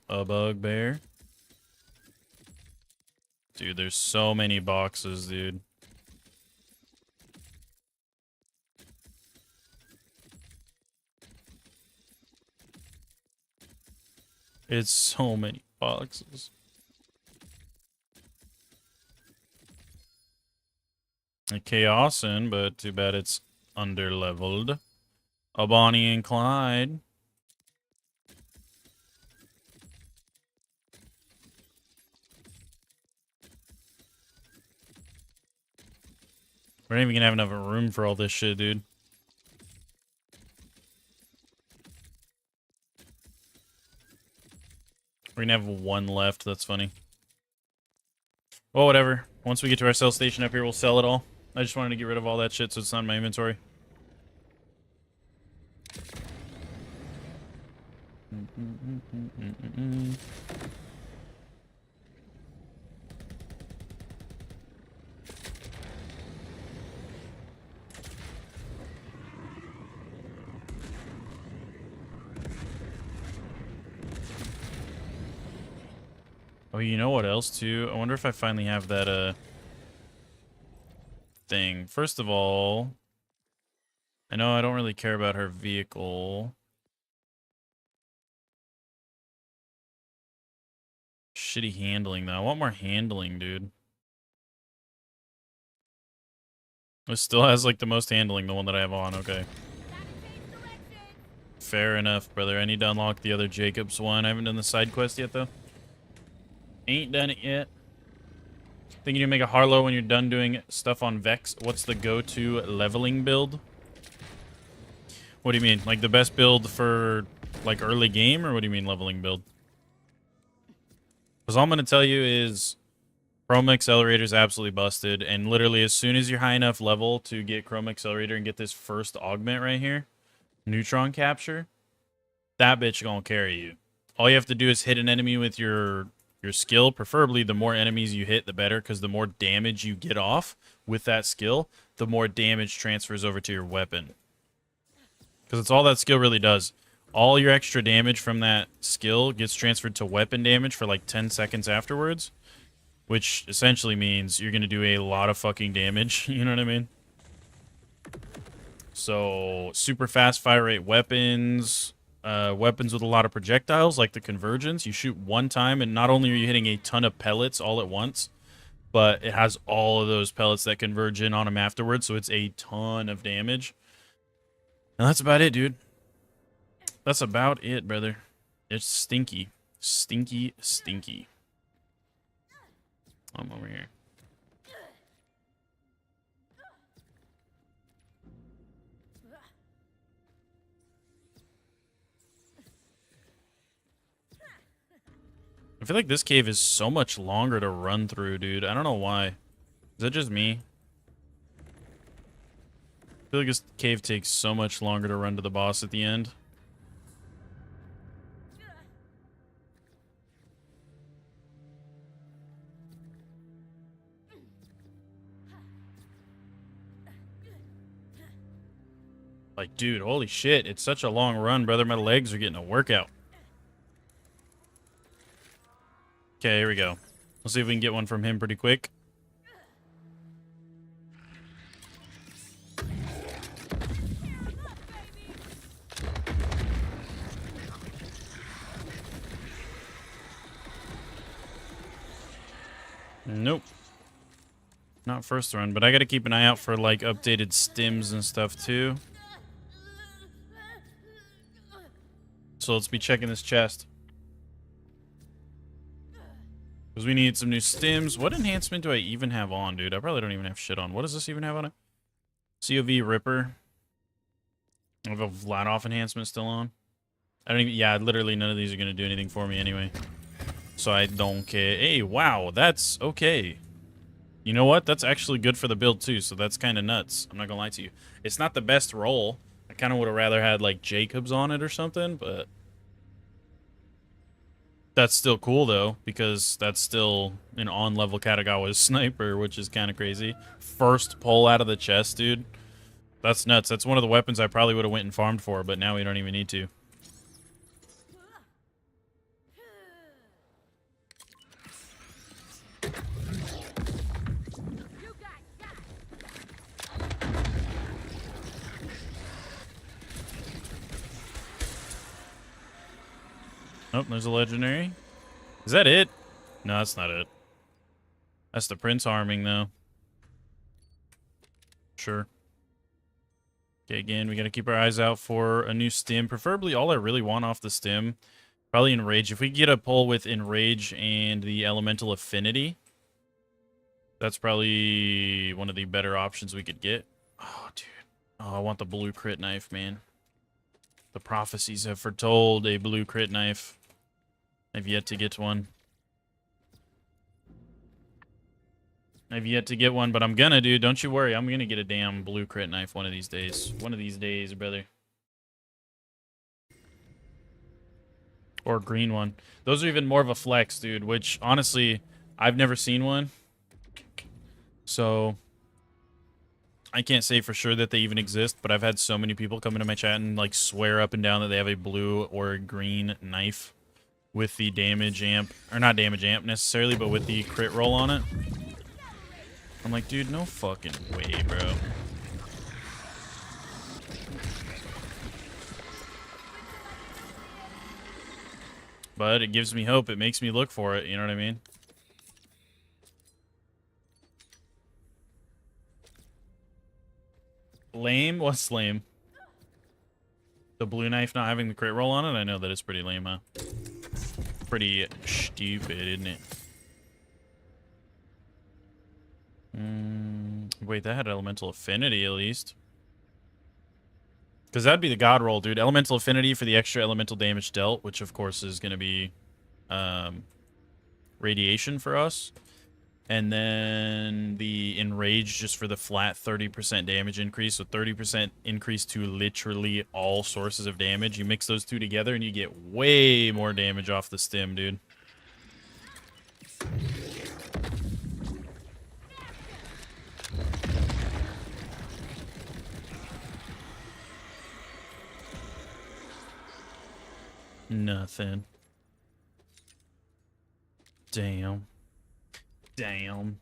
A bugbear. Dude, there's so many boxes, dude. It's so many boxes. A Chaosin, but too bad it's under-leveled. A Bonnie and Clyde. We're not even gonna have enough room for all this shit, dude. We're gonna have one left. That's funny. Well, whatever. Once we get to our sell station up here, we'll sell it all. I just wanted to get rid of all that shit so it's not in my inventory. Oh, you know what else, too? I wonder if I finally have that, thing. First of all, I know I don't really care about her vehicle. Shitty handling, though. I want more handling, dude. It still has, like, the most handling, the one that I have on. Okay. Fair enough, brother. I need to unlock the other Jacobs one. I haven't done the side quest yet, though. Ain't done it yet. Think you need to make a Harlowe when you're done doing stuff on Vex. What's the go-to leveling build? What do you mean? Like the best build for like early game, or what do you mean leveling build? Because all I'm going to tell you is Chrome Accelerator is absolutely busted. And literally as soon as you're high enough level to get Chrome Accelerator and get this first augment right here, Neutron Capture, that bitch gonna carry you. All you have to do is hit an enemy with your skill. Preferably the more enemies you hit, the better, because the more damage you get off with that skill, the more damage transfers over to your weapon. Because it's all that skill really does. All your extra damage from that skill gets transferred to weapon damage for like 10 seconds afterwards, which essentially means you're going to do a lot of fucking damage. You know what I mean? So, super fast fire rate weapons, weapons with a lot of projectiles, like the convergence. You shoot one time, and not only are you hitting a ton of pellets all at once, but it has all of those pellets that converge in on them afterwards, so it's a ton of damage. And that's about it, dude. That's about it, brother. It's stinky. Stinky, stinky. I'm over here. I feel like this cave is so much longer to run through, dude. I don't know why. Is that just me? I feel like this cave takes so much longer to run to the boss at the end. Like, dude, holy shit. It's such a long run, brother. My legs are getting a workout. Okay, here we go. Let's see if we can get one from him pretty quick. Nope. Not first run, but I gotta keep an eye out for, like, updated stims and stuff, too. So let's be checking this chest. Because we need some new stims. What enhancement do I even have on, dude? I probably don't even have shit on. What does this even have on it? COV Ripper. I have a Vladoff enhancement still on. I don't even... Yeah, literally none of these are going to do anything for me anyway. So I don't care. Hey, wow, that's okay. You know what? That's actually good for the build too, so that's kind of nuts. I'm not going to lie to you. It's not the best roll. I kind of would have rather had, like, Jacobs on it or something, but... That's still cool, though, because that's still an on-level Katagawa's sniper, which is kind of crazy. First pull out of the chest, dude. That's nuts. That's one of the weapons I probably would have went and farmed for, but now we don't even need to. Oh, there's a legendary. Is that it? No, that's not it. That's the Prince arming, though. Sure. Okay, again, we gotta keep our eyes out for a new stim. Preferably, all I really want off the stim, probably Enrage. If we get a pull with Enrage and the Elemental Affinity, that's probably one of the better options we could get. Oh, dude. Oh, I want the blue crit knife, man. The prophecies have foretold a blue crit knife. I've yet to get one. I've yet to get one, but I'm gonna, dude. Don't you worry. I'm gonna get a damn blue crit knife one of these days. One of these days, brother. Or green one. Those are even more of a flex, dude, which, honestly, I've never seen one. So, I can't say for sure that they even exist, but I've had so many people come into my chat and, like, swear up and down that they have a blue or a green knife with the damage amp. Or not damage amp, necessarily, but with the crit roll on it. I'm like, dude, no fucking way, bro. But it gives me hope. It makes me look for it. You know what I mean? Lame? What's lame? The blue knife not having the crit roll on it? I know that it's pretty lame, huh? Pretty stupid, isn't it? Wait, that had elemental affinity at least. Because that'd be the god roll, dude. Elemental affinity for the extra elemental damage dealt, which of course is going to be radiation for us. And then the enrage just for the flat 30% damage increase. So 30% increase to literally all sources of damage. You mix those two together and you get way more damage off the stim, dude. Nothing. Damn. Damn.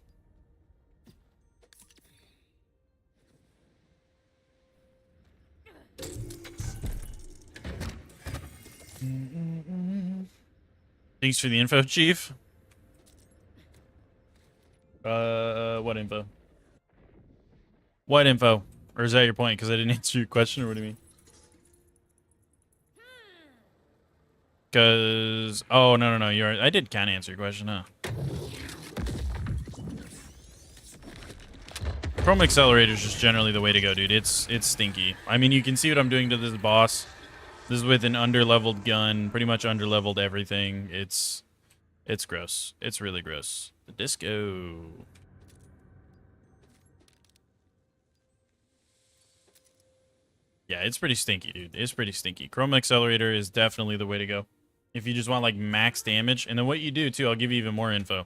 Thanks for the info, Chief. What info? What info? Or is that your point? Because I didn't answer your question, or what do you mean? Because... Oh, no. You're... I did kind of answer your question, huh? Chrome Accelerator is just generally the way to go, dude. It's stinky. I mean, you can see what I'm doing to this boss. This is with an under-leveled gun. Pretty much under-leveled everything. It's gross. It's really gross. The disco... Yeah, it's pretty stinky, dude. It's pretty stinky. Chrome Accelerator is definitely the way to go. If you just want, like, max damage. And then what you do, too, I'll give you even more info.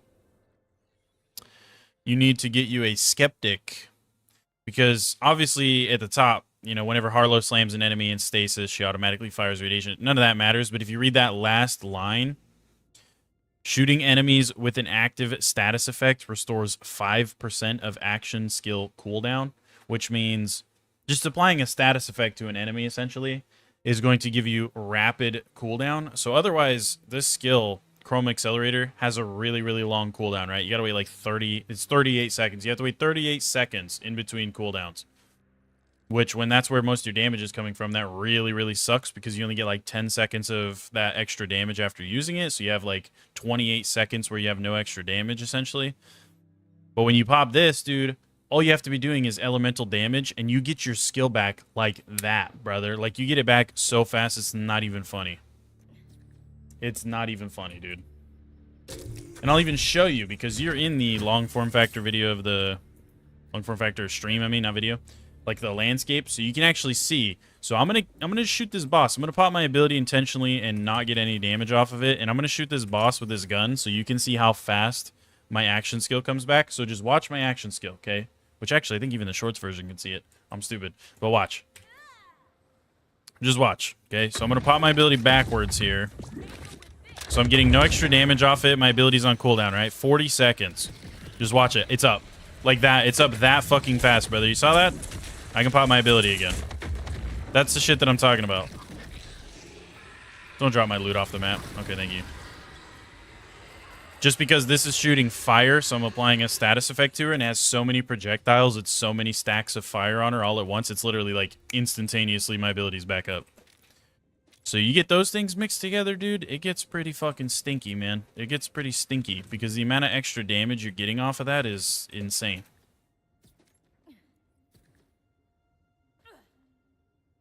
You need to get you a Skeptic. Because, obviously, at the top, you know, whenever Harlowe slams an enemy in stasis, she automatically fires radiation. None of that matters, but if you read that last line... Shooting enemies with an active status effect restores 5% of action skill cooldown. Which means... Just applying a status effect to an enemy, essentially, is going to give you rapid cooldown. So otherwise, this skill, Chrome Accelerator, has a really, really long cooldown, right? You gotta wait like 30... It's 38 seconds. You have to wait 38 seconds in between cooldowns. Which, when that's where most of your damage is coming from, that really, really sucks because you only get like 10 seconds of that extra damage after using it. So you have like 28 seconds where you have no extra damage, essentially. But when you pop this, dude... All you have to be doing is elemental damage, and you get your skill back like that, brother. Like, you get it back so fast, it's not even funny. It's not even funny, dude. And I'll even show you, because you're in the long form factor video of the... Long form factor stream, I mean, not video. Like, the landscape, so you can actually see. So I'm gonna shoot this boss. I'm gonna pop my ability intentionally and not get any damage off of it. And I'm gonna shoot this boss with this gun, so you can see how fast my action skill comes back. So just watch my action skill, okay? Which actually, I think even the shorts version can see it. I'm stupid. But watch. Just watch. Okay, so I'm going to pop my ability backwards here. So I'm getting no extra damage off it. My ability's on cooldown, right? 40 seconds. Just watch it. It's up. Like that. It's up that fucking fast, brother. You saw that? I can pop my ability again. That's the shit that I'm talking about. Don't drop my loot off the map. Okay, thank you. Just because this is shooting fire, so I'm applying a status effect to her, and it has so many projectiles, it's so many stacks of fire on her all at once, it's literally like instantaneously my ability's back up. So you get those things mixed together, dude, it gets pretty fucking stinky, man. It gets pretty stinky, because the amount of extra damage you're getting off of that is insane.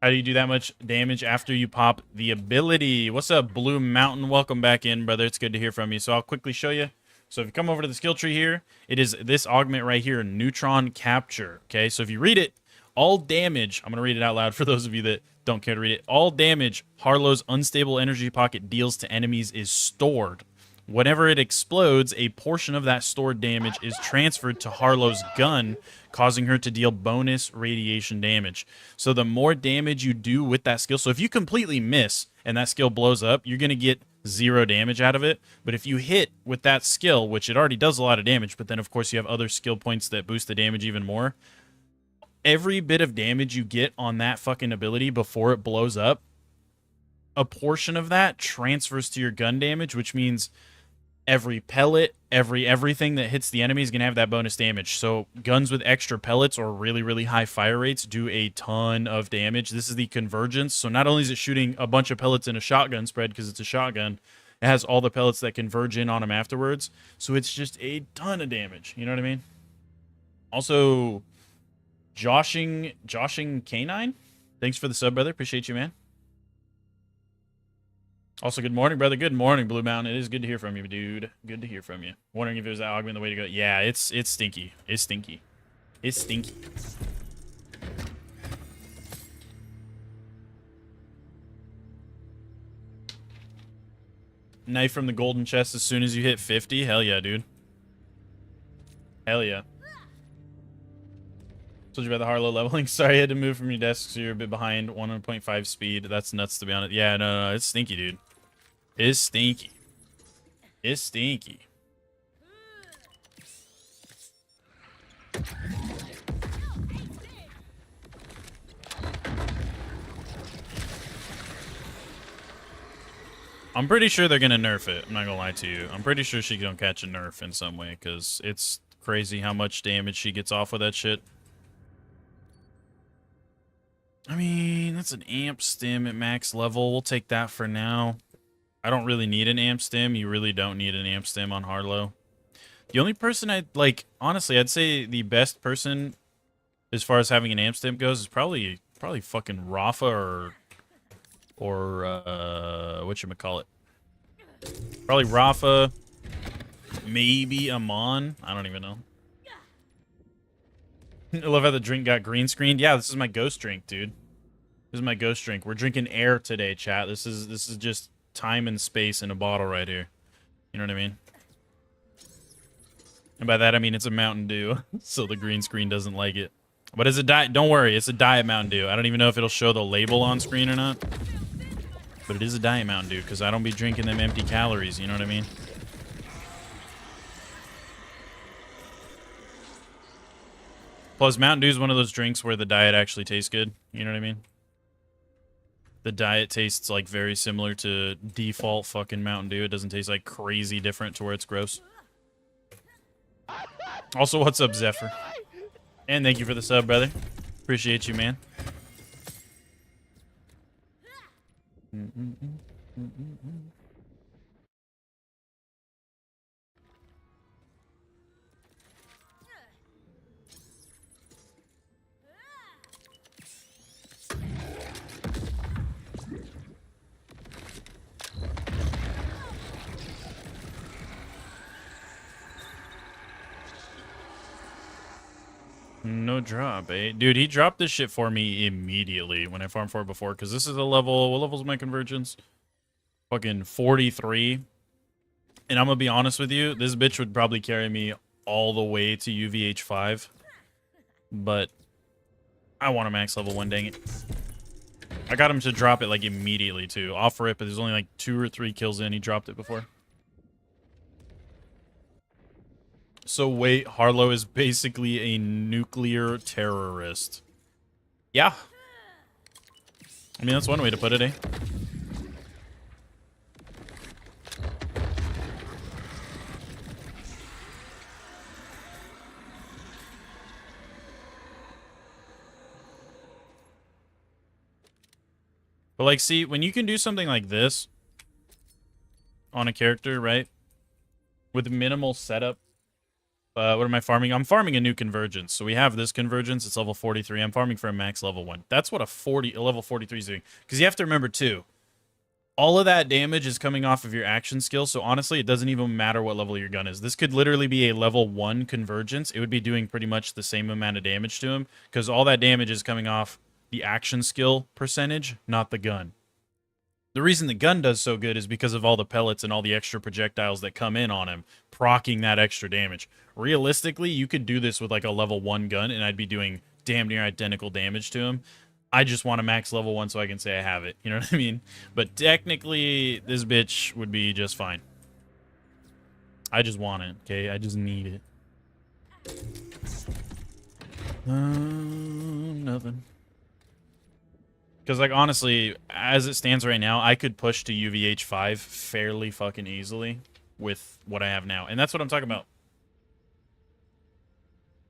How do you do that much damage after you pop the ability? What's up, Blue Mountain? Welcome back in, brother. It's good to hear from you. So I'll quickly show you. So if you come over to the skill tree here, it is this augment right here, Neutron Capture. Okay, so if you read it, all damage, I'm going to read it out loud for those of you that don't care to read it. All damage Harlowe's unstable energy pocket deals to enemies is stored. Whenever it explodes, a portion of that stored damage is transferred to Harlowe's gun, causing her to deal bonus radiation damage. So the more damage you do with that skill, so if you completely miss and that skill blows up, you're going to get 0 damage out of it. But if you hit with that skill, which it already does a lot of damage, but then of course you have other skill points that boost the damage even more, every bit of damage you get on that fucking ability before it blows up, a portion of that transfers to your gun damage, which means every pellet, everything that hits the enemy is going to have that bonus damage. So guns with extra pellets or really, really high fire rates do a ton of damage. This is the convergence. So not only is it shooting a bunch of pellets in a shotgun spread because it's a shotgun, it has all the pellets that converge in on them afterwards. So it's just a ton of damage. You know what I mean? Also, Joshing K9, thanks for the sub, brother. Appreciate you, man. Also, good morning, brother. Good morning, Blue Mountain. It is good to hear from you, dude. Good to hear from you. Wondering if there's that augment the way to go. Yeah, it's stinky. It's stinky. It's stinky. Knife from the golden chest as soon as you hit 50. Hell yeah, dude. Hell yeah. Told you about the Harlowe leveling. Sorry, I had to move from your desk, so you're a bit behind. 1.5 speed. That's nuts, to be honest. Yeah, no, it's stinky, dude. It's stinky. It's stinky. I'm pretty sure they're going to nerf it. I'm not going to lie to you. I'm pretty sure she's going to catch a nerf in some way, because it's crazy how much damage she gets off with that shit. I mean, that's an amp stim at max level. We'll take that for now. I don't really need an amp stim. You really don't need an amp stim on Harlowe. The only person I'd like, honestly, I'd say the best person as far as having an amp stim goes is probably fucking Rafa or whatchamacallit. Probably Rafa, maybe Amon. I don't even know. I love how the drink got green screened. Yeah, this is my ghost drink, dude. This is my ghost drink. We're drinking air today, chat. This is just time and space in a bottle right here. You know what I mean? And by that I mean it's a Mountain Dew, so the green screen doesn't like it. But it's a diet. Don't worry, it's a diet Mountain Dew. I don't even know if it'll show the label on screen or not. But it is a diet Mountain Dew because I don't be drinking them empty calories. You know what I mean? Plus, Mountain Dew is one of those drinks where the diet actually tastes good. You know what I mean? The diet tastes like very similar to default fucking Mountain Dew. It doesn't taste like crazy different to where it's gross. Also, what's up, Zephyr? And thank you for the sub, brother. Appreciate you, man. No drop, eh? Dude, he dropped this shit for me immediately when I farmed for it before, because this is a level... What level is my convergence? Fucking 43. And I'm gonna be honest with you, this bitch would probably carry me all the way to UVH 5. But I want a max level 1, dang it. I got him to drop it, like, immediately, too. Off rip, but there's only, like, 2 or 3 kills in. He dropped it before. So wait, Harlowe is basically a nuclear terrorist. Yeah. I mean, that's one way to put it, eh? But, like, see, when you can do something like this on a character, right? With minimal setup, What am I farming? I'm farming a new convergence. So we have this convergence. It's level 43. I'm farming for a max level 1. That's what a level 43 is doing. Because you have to remember, too, all of that damage is coming off of your action skill. So honestly, it doesn't even matter what level your gun is. This could literally be a level 1 convergence. It would be doing pretty much the same amount of damage to him. Because all that damage is coming off the action skill percentage, not the gun. The reason the gun does so good is because of all the pellets and all the extra projectiles that come in on him, proccing that extra damage. Realistically, you could do this with like a level 1 gun, and I'd be doing damn near identical damage to him. I just want a max level 1 so I can say I have it. You know what I mean? But technically, this bitch would be just fine. I just want it, okay? I just need it. Nothing. Because, like, honestly, as it stands right now, I could push to UVH 5 fairly fucking easily with what I have now. And that's what I'm talking about.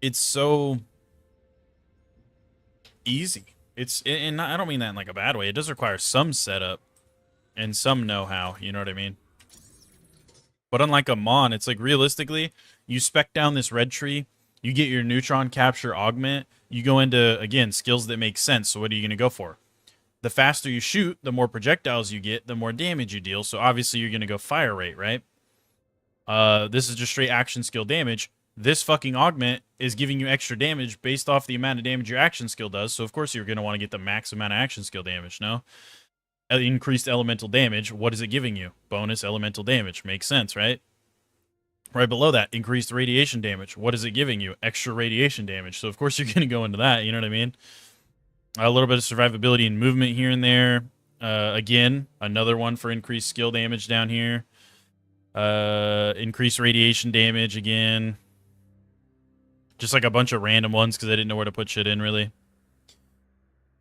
It's so easy. And I don't mean that in, like, a bad way. It does require some setup and some know-how, you know what I mean? But unlike a Mon, it's like, realistically, you spec down this red tree, you get your neutron capture augment, you go into, again, skills that make sense. So what are you going to go for? The faster you shoot, the more projectiles you get, the more damage you deal. So obviously you're going to go fire rate, right? This is just straight action skill damage. This fucking augment is giving you extra damage based off the amount of damage your action skill does. So of course you're going to want to get the max amount of action skill damage, no? Increased elemental damage. What is it giving you? Bonus elemental damage. Makes sense, right? Right below that, increased radiation damage. What is it giving you? Extra radiation damage. So of course you're going to go into that, you know what I mean? A little bit of survivability and movement here and there. Again, another one for increased skill damage down here. Increased radiation damage again. Just like a bunch of random ones because I didn't know where to put shit in, really.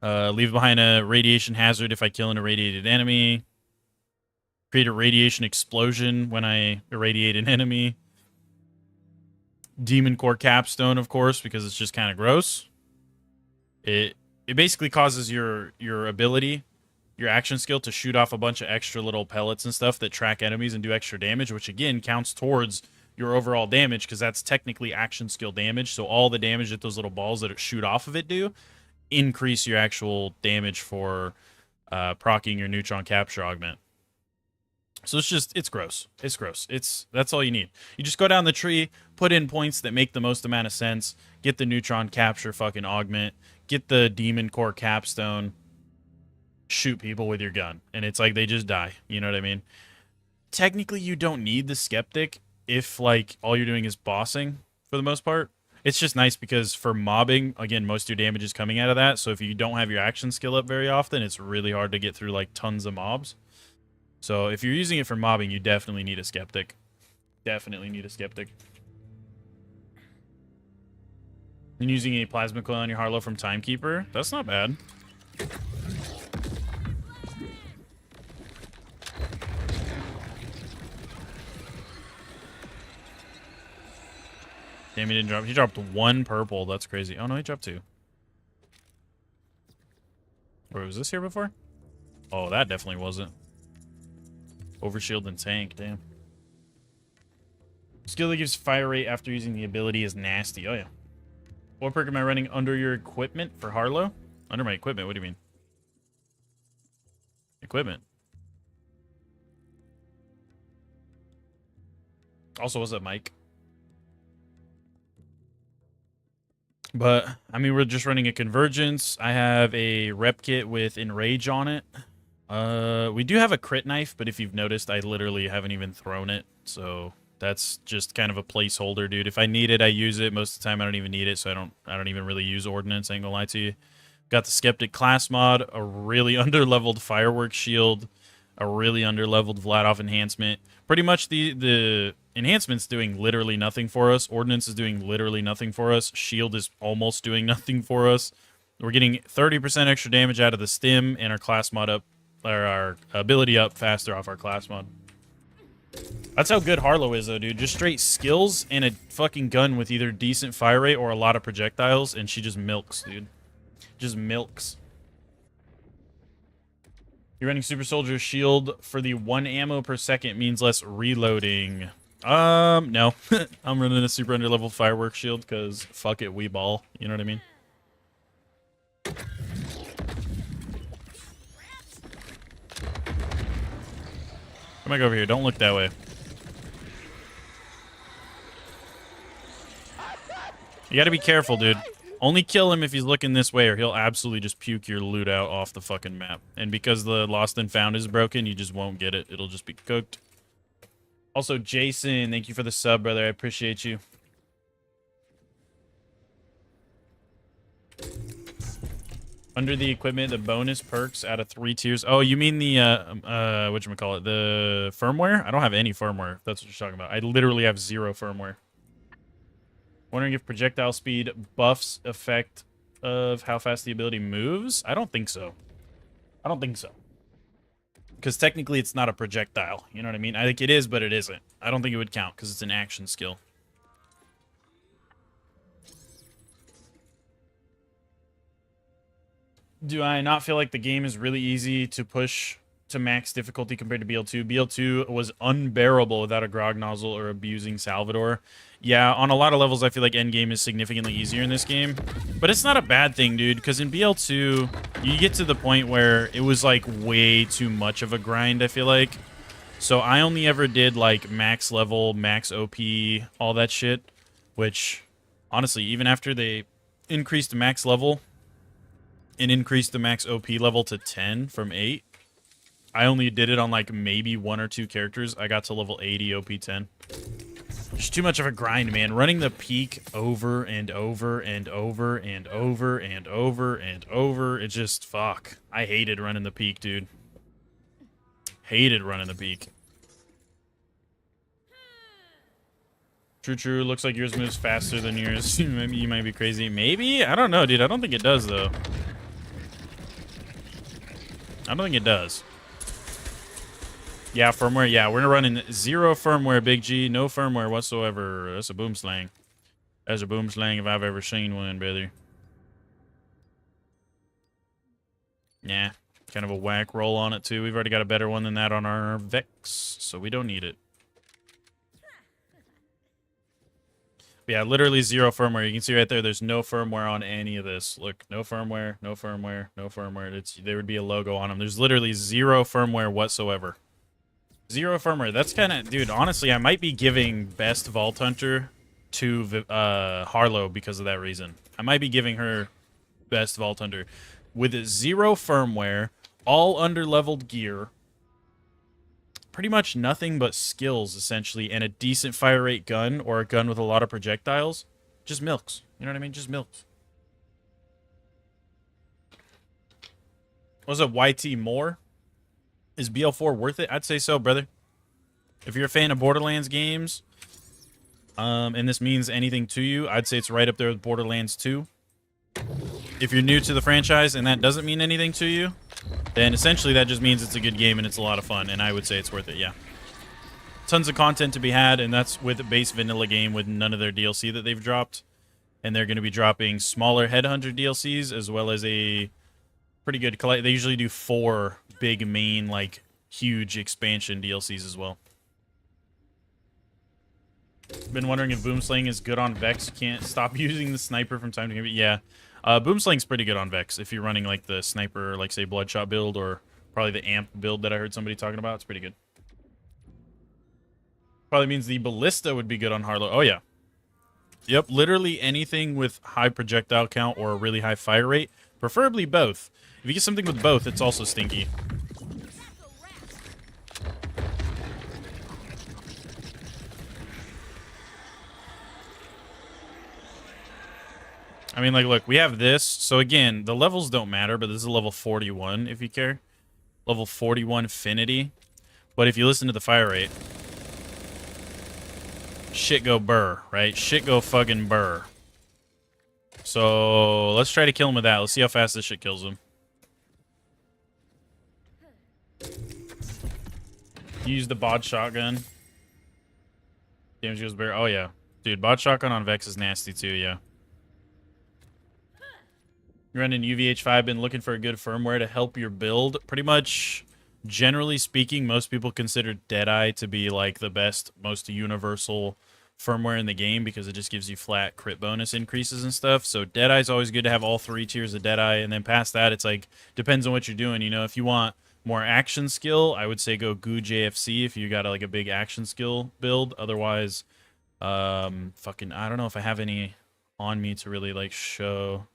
Leave behind a radiation hazard if I kill an irradiated enemy. Create a radiation explosion when I irradiate an enemy. Demon Core Capstone, of course, because it's just kind of gross. It basically causes your ability, your action skill, to shoot off a bunch of extra little pellets and stuff that track enemies and do extra damage, which again counts towards your overall damage because that's technically action skill damage. So all the damage that those little balls that shoot off of it do increase your actual damage for proccing your neutron capture augment. So it's gross. It's gross. That's all you need. You just go down the tree, put in points that make the most amount of sense, get the neutron capture fucking augment, get the demon core capstone, shoot people with your gun, and it's like they just die. You know what I mean? Technically, you don't need the skeptic if like all you're doing is bossing for the most part. It's just nice because for mobbing, again, most of your damage is coming out of that. So if you don't have your action skill up very often, it's really hard to get through like tons of mobs. So if you're using it for mobbing, you definitely need a skeptic. Definitely need a skeptic. And using a plasma coil on your Harlowe from Timekeeper, that's not bad. Damn, he didn't drop. He dropped 1 purple. That's crazy. Oh no, he dropped 2. Or was this here before? Oh, that definitely wasn't. Overshield and tank, damn. Skill that gives fire rate after using the ability is nasty. Oh, yeah. What perk am I running under your equipment for Harlowe? Under my equipment? What do you mean? Equipment. Also, what's up, Mike? But, I mean, we're just running a convergence. I have a rep kit with enrage on it. We do have a crit knife, but if you've noticed, I literally haven't even thrown it. So that's just kind of a placeholder, dude. If I need it, I use it. Most of the time, I don't even need it, so I don't even really use ordnance. I ain't gonna lie to you. Got the Skeptic class mod, a really underleveled fireworks shield, a really underleveled Vladov enhancement. Pretty much the enhancement's doing literally nothing for us. Ordnance is doing literally nothing for us. Shield is almost doing nothing for us. We're getting 30% extra damage out of the stim and our class mod up, or our ability up faster off our class mod. That's how good Harlowe is, though, dude. Just straight skills and a fucking gun with either decent fire rate or a lot of projectiles, and she just milks, dude. Just milks. You're running Super Soldier Shield for the 1 ammo per second means less reloading. No. I'm running a super underlevel fireworks shield because fuck it, we ball. You know what I mean? Come back over here. Don't look that way. You gotta be careful, dude. Only kill him if he's looking this way, or he'll absolutely just puke your loot out off the fucking map. And because the Lost and Found is broken, you just won't get it. It'll just be cooked. Also, Jason, thank you for the sub, brother. I appreciate you. Under the equipment, the bonus perks out of 3 tiers. Oh, you mean the, whatchamacallit, the firmware? I don't have any firmware, if that's what you're talking about. I literally have 0 firmware. Wondering if projectile speed buffs effect of how fast the ability moves? I don't think so. I don't think so. Because technically it's not a projectile. You know what I mean? I think it is, but it isn't. I don't think it would count because it's an action skill. Do I not feel like the game is really easy to push to max difficulty compared to BL2? BL2 was unbearable without a grog nozzle or abusing Salvador. Yeah, on a lot of levels, I feel like Endgame is significantly easier in this game. But it's not a bad thing, dude, because in BL2, you get to the point where it was, like, way too much of a grind, I feel like. So I only ever did, like, max level, max OP, all that shit. Which, honestly, even after they increased the max level and increased the max OP level to 10 from 8, I only did it on, like, maybe 1 or 2 characters. I got to level 80 OP 10. It's too much of a grind, man. Running the peak over and over and over and over and over and over. It just, fuck. I hated running the peak, dude. Hated running the peak. True. Looks like yours moves faster than yours. Maybe you might be crazy. Maybe? I don't know, dude. I don't think it does, though. I don't think it does. Yeah, firmware. Yeah, we're running 0 firmware, Big G. No firmware whatsoever. That's a boom slang. That's a boom slang if I've ever seen one, brother. Yeah, kind of a whack roll on it, too. We've already got a better one than that on our Vex, so we don't need it. But yeah, literally 0 firmware. You can see right there, there's no firmware on any of this. Look, no firmware, no firmware, no firmware. There would be a logo on them. There's literally 0 firmware whatsoever. 0 firmware. That's kind of... Dude, honestly, I might be giving Best Vault Hunter to Harlowe because of that reason. I might be giving her Best Vault Hunter. With 0 firmware, all under-leveled gear, pretty much nothing but skills, essentially, and a decent fire rate gun or a gun with a lot of projectiles, just milks. You know what I mean? Just milks. Was it YT more? Is BL4 worth it? I'd say so, brother. If you're a fan of Borderlands games, and this means anything to you, I'd say it's right up there with Borderlands 2. If you're new to the franchise and that doesn't mean anything to you, then essentially that just means it's a good game and it's a lot of fun, and I would say it's worth it, yeah. Tons of content to be had, and that's with a base vanilla game with none of their DLC that they've dropped. And they're going to be dropping smaller Headhunter DLCs as well as a pretty good collect. They usually do 4 big main, like, huge expansion DLCs as well. Been wondering if Boomslang is good on Vex. You can't stop using the sniper from time to time. Yeah, Boomslang's pretty good on Vex if you're running, like, the sniper, like, say, Bloodshot build or probably the amp build that I heard somebody talking about. It's pretty good. Probably means the Ballista would be good on Harlowe. Oh, yeah. Yep, literally anything with high projectile count or a really high fire rate. Preferably both. If you get something with both, it's also stinky. I mean, like, look, we have this. So, again, the levels don't matter, but this is a level 41, if you care. Level 41 Affinity. But if you listen to the fire rate, shit go burr, right? Shit go fucking burr. So, let's try to kill him with that. Let's see how fast this shit kills him. Use the bod shotgun. Damage goes bare. Oh, yeah. Dude, bod shotgun on Vex is nasty, too, yeah. You're running UVH5, been looking for a good firmware to help your build. Pretty much generally speaking, most people consider Deadeye to be like the best, most universal firmware in the game because it just gives you flat crit bonus increases and stuff. So Deadeye's always good to have all 3 tiers of Deadeye, and then past that, it's like depends on what you're doing. You know, if you want more action skill, I would say go Goo JFC if you got like a big action skill build. Otherwise, fucking I don't know if I have any on me to really like show.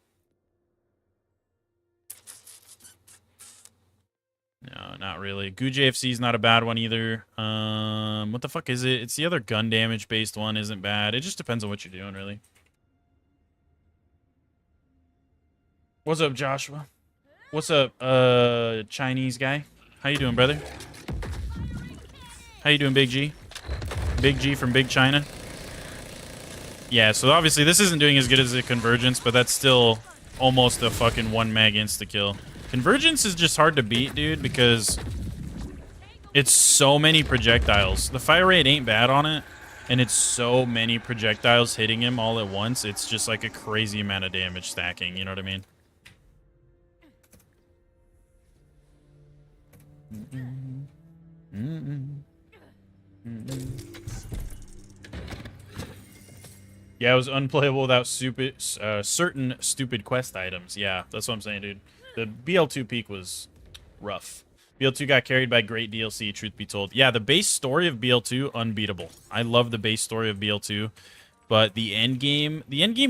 No, not really. Goo JFC is not a bad one either. What the fuck is it? It's the other gun damage based one isn't bad. It just depends on what you're doing, really. What's up, Joshua? What's up, Chinese guy? How you doing, brother? How you doing, Big G? Big G from Big China. Yeah, so obviously this isn't doing as good as the Convergence, but that's still almost a fucking 1 mag insta-kill. Convergence is just hard to beat, dude, because it's so many projectiles. The fire rate ain't bad on it, and it's so many projectiles hitting him all at once. It's just like a crazy amount of damage stacking, you know what I mean? Yeah, it was unplayable without certain stupid quest items. Yeah, that's what I'm saying, dude. The BL2 peak was rough. BL2 got carried by great DLC, truth be told. Yeah, the base story of BL2, unbeatable. I love the base story of BL2, but the end game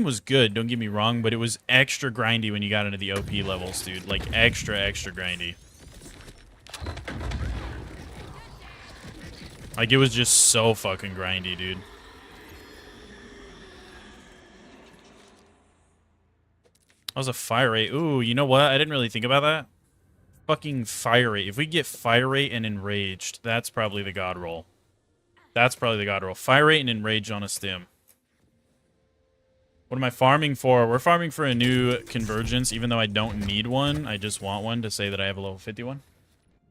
was good, don't get me wrong, but it was extra grindy when you got into the OP levels, dude. Like, extra grindy. Like, it was just so fucking grindy, dude. That was a fire rate. Ooh, you know what? I didn't really think about that. Fucking fire rate. If we get fire rate and enraged, that's probably the god roll. That's probably the god roll. Fire rate and enraged on a stim. What am I farming for? We're farming for a new convergence, even though I don't need one. I just want one to say that I have a level 51.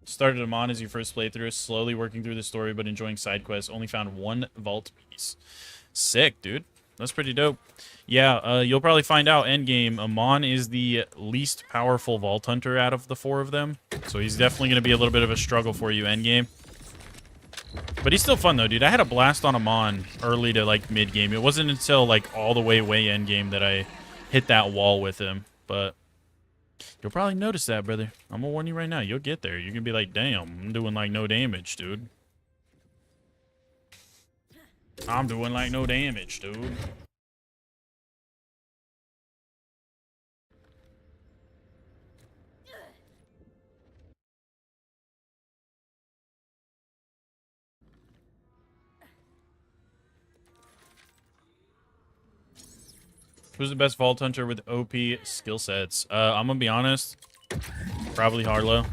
Started him on as your first playthrough, slowly working through the story, but enjoying side quests. Only found 1 vault piece. Sick, dude. That's pretty dope. Yeah, you'll probably find out endgame. Amon is the least powerful Vault Hunter out of the 4 of them. So he's definitely going to be a little bit of a struggle for you endgame. But he's still fun, though, dude. I had a blast on Amon early to, like, mid-game. It wasn't until, like, all the way endgame that I hit that wall with him. But you'll probably notice that, brother. I'm going to warn you right now. You'll get there. You're going to be like, damn, I'm doing, like, no damage, dude. I'm doing, like, no damage, dude. Who's the best Vault Hunter with OP skill sets? I'm gonna be honest. Probably Harlowe.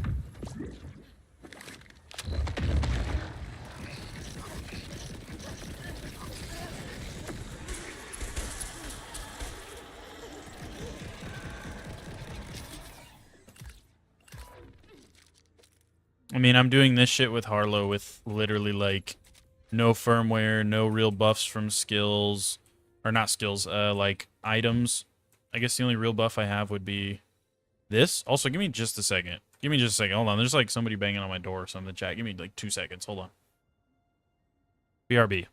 I mean, I'm doing this shit with Harlowe with literally, like, no firmware, no real buffs from skills. Or not skills, like, items. I guess the only real buff I have would be this. Also, give me just a second. Give me just a second. Hold on. There's, like, somebody banging on my door or something. Chat. Give me, like, 2 seconds. Hold on. BRB.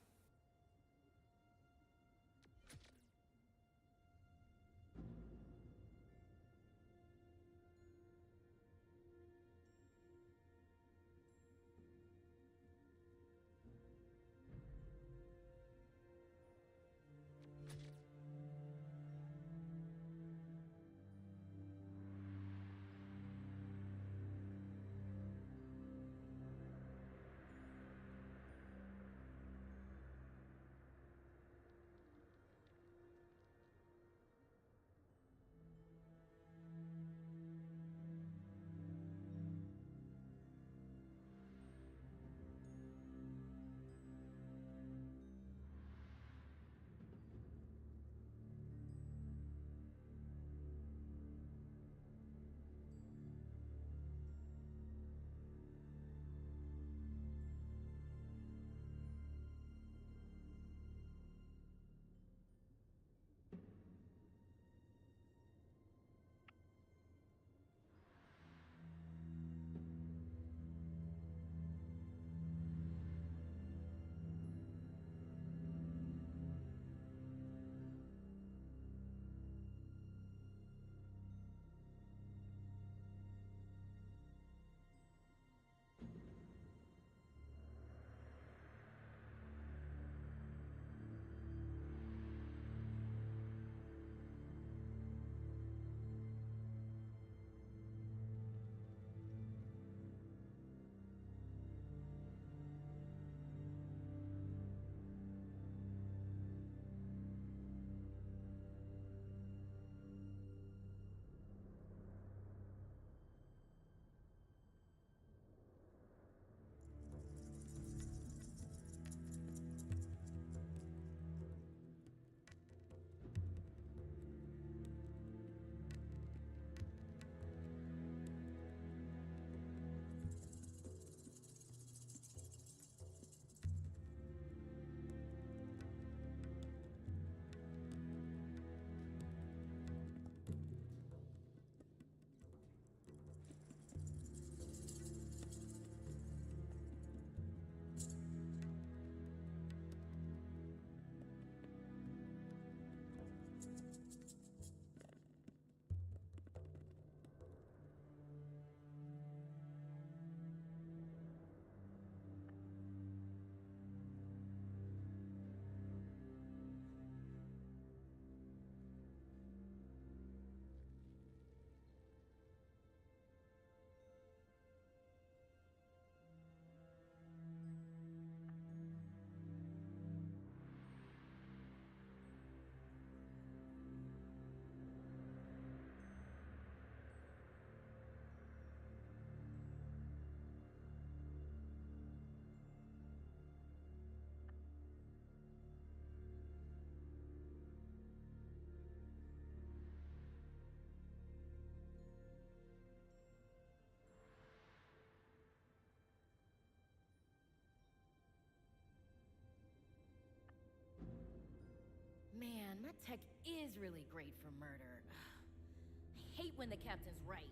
Man, my tech is really great for murder. I hate when the captain's right.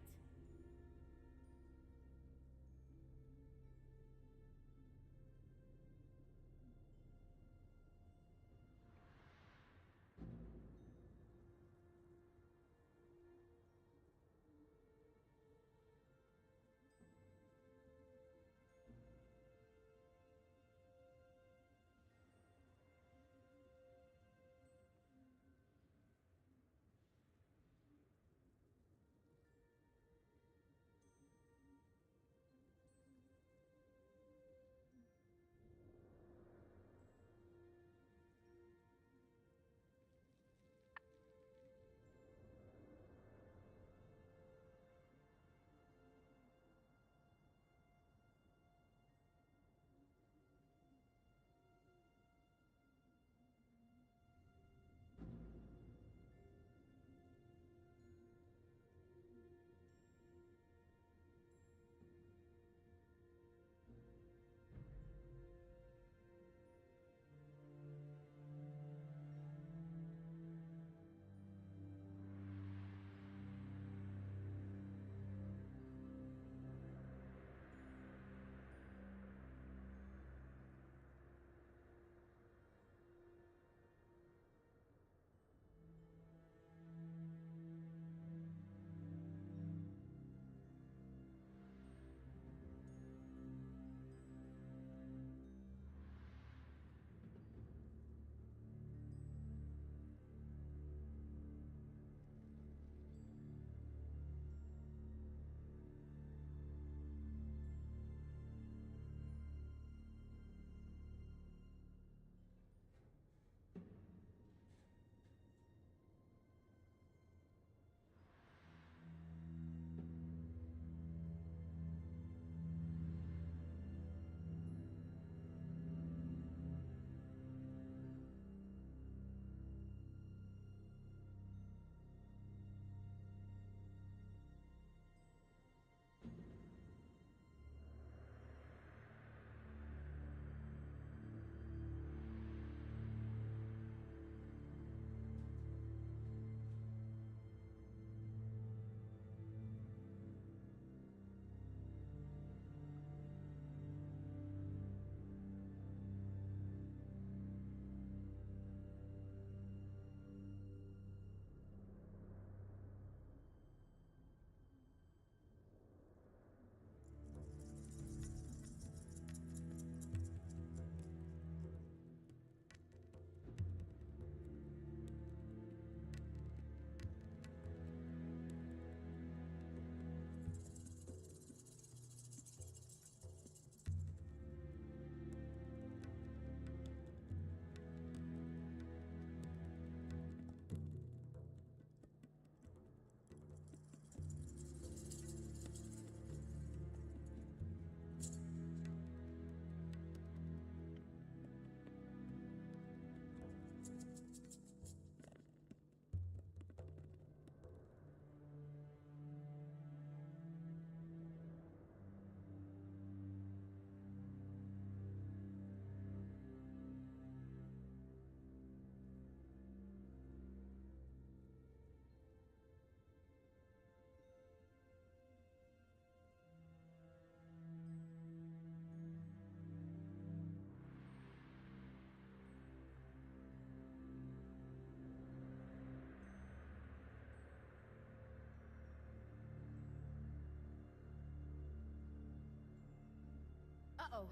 Uh-oh.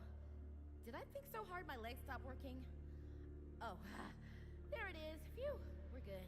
Did I think so hard my legs stopped working? Oh, there it is. Phew, we're good.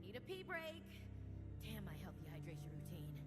Need a pee break. Damn my healthy hydration routine.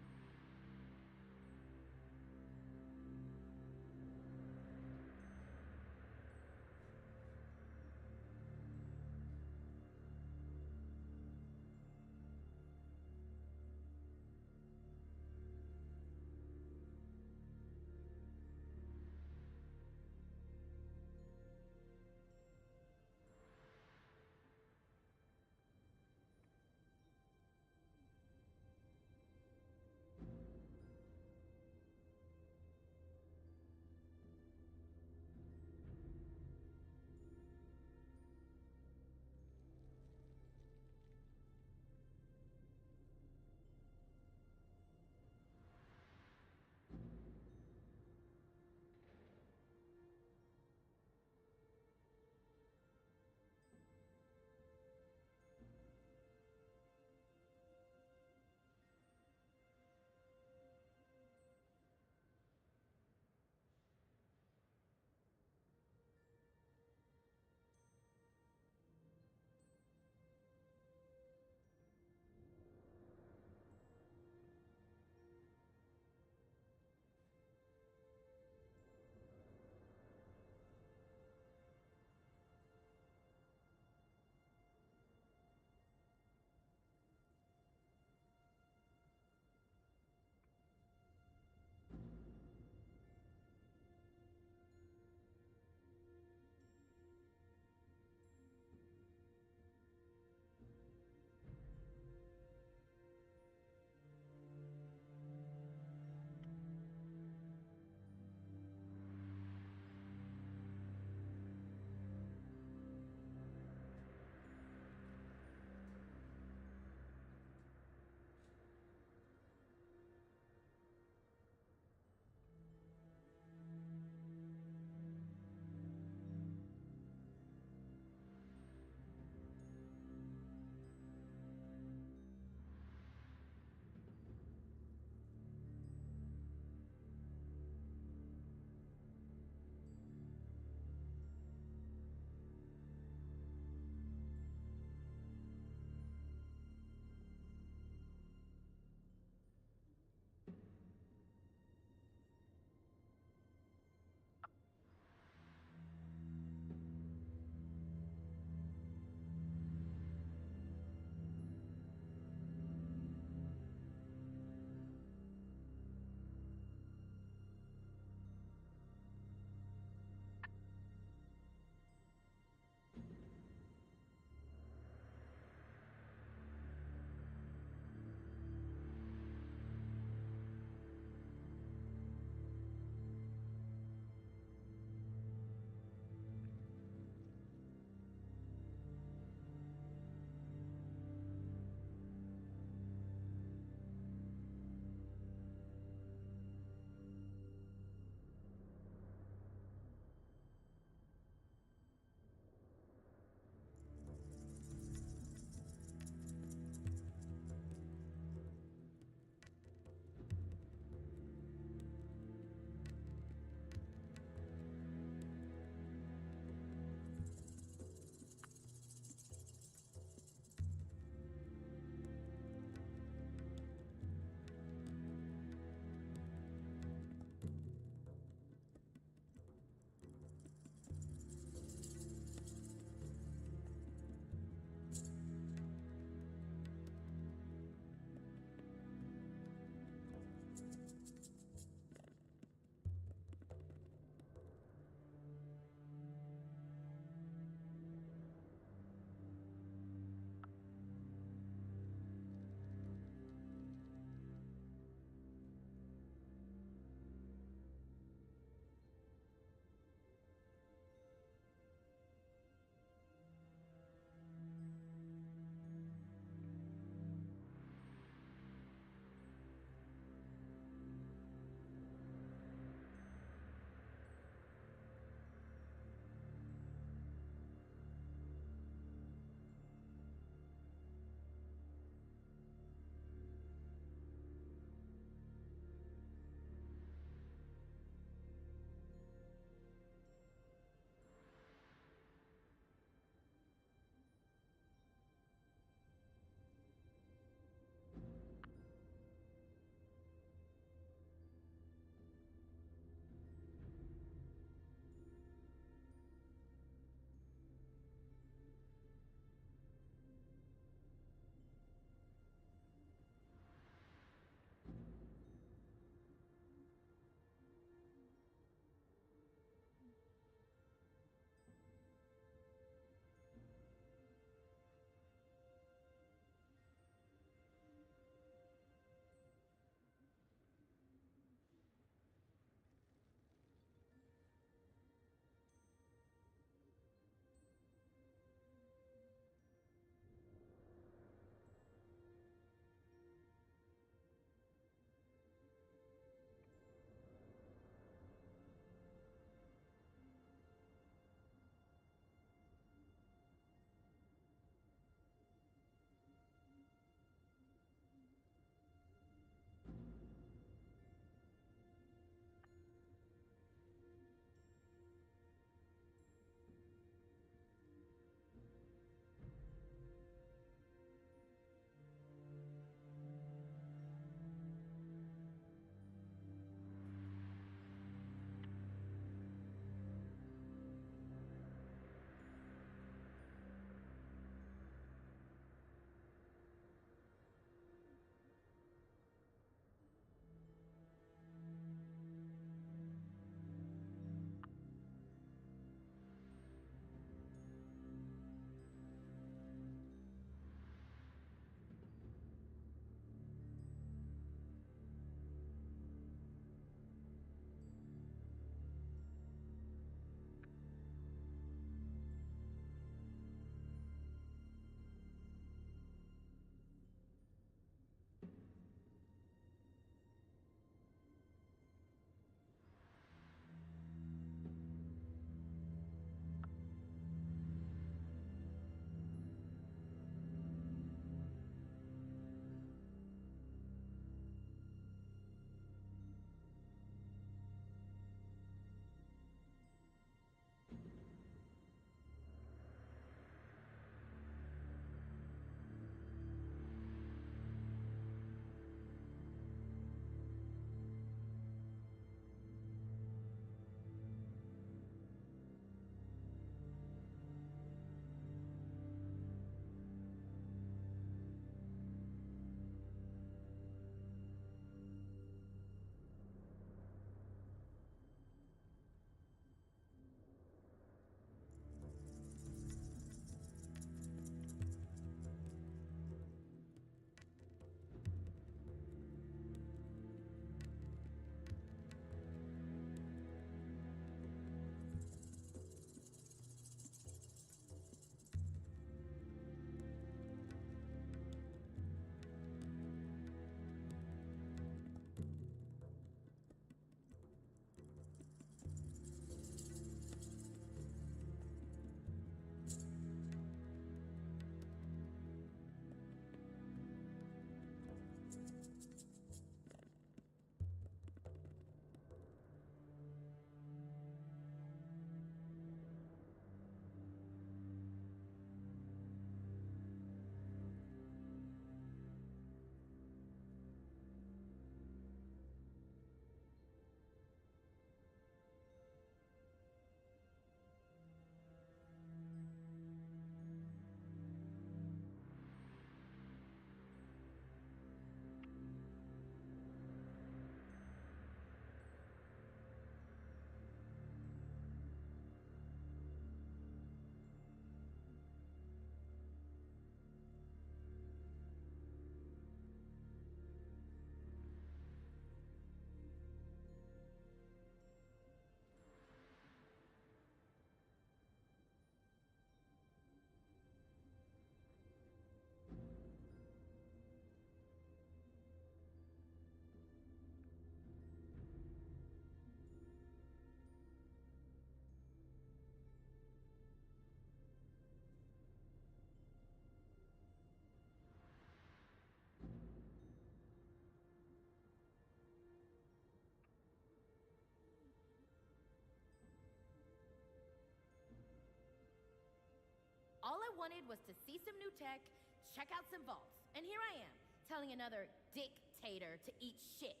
I wanted was to see some new tech, check out some vaults, and here I am, telling another dictator to eat shit.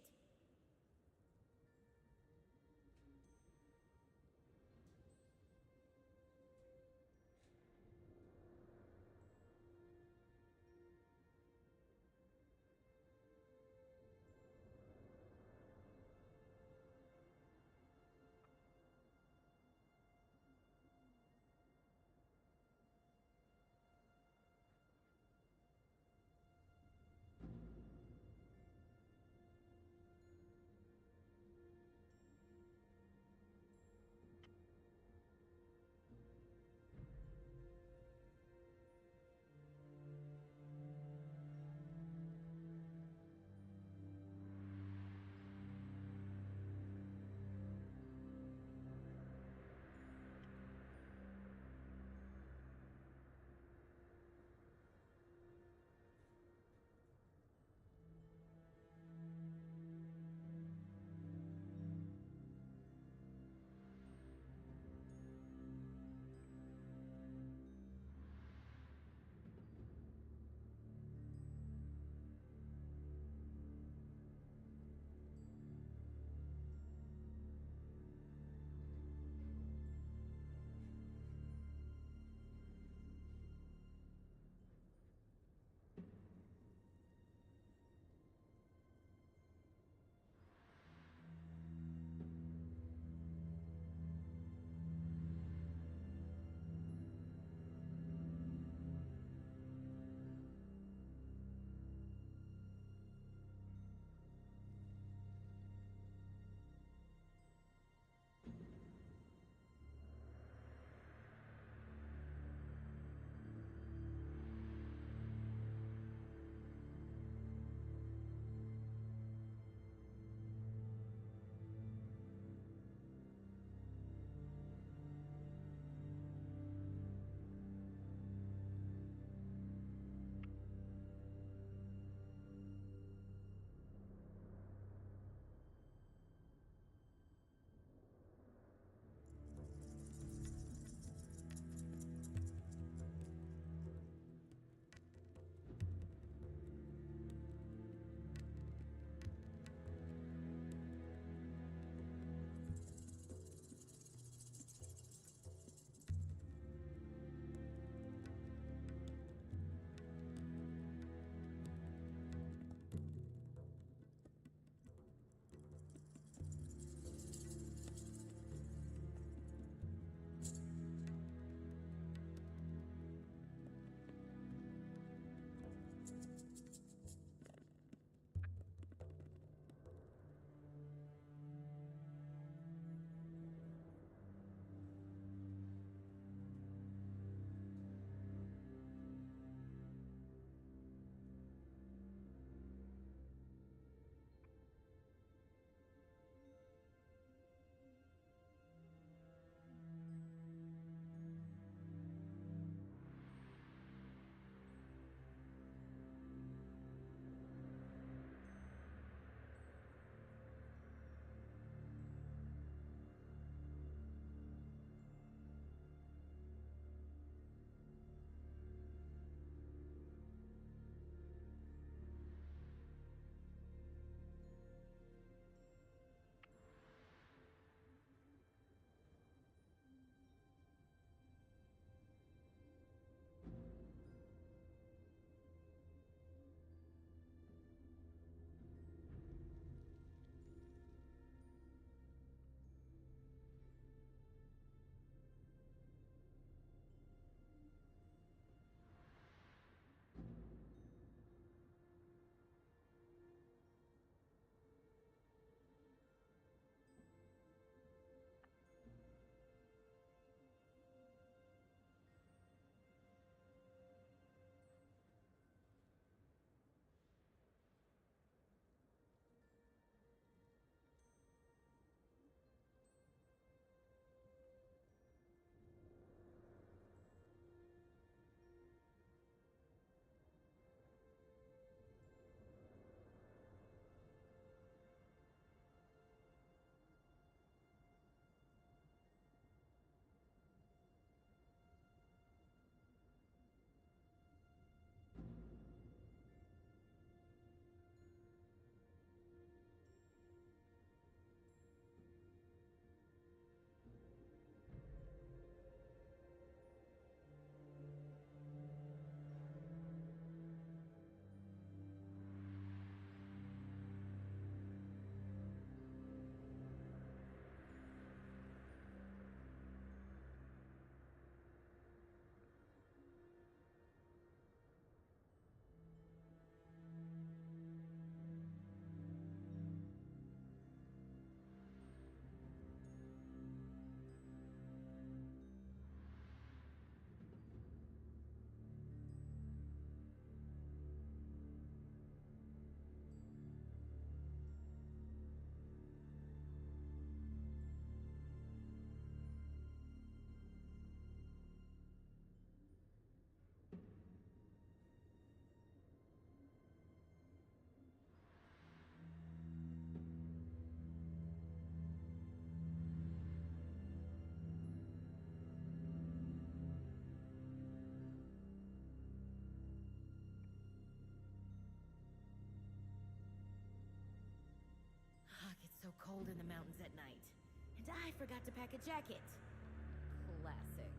cold in the mountains at night. And I forgot to pack a jacket. Classic.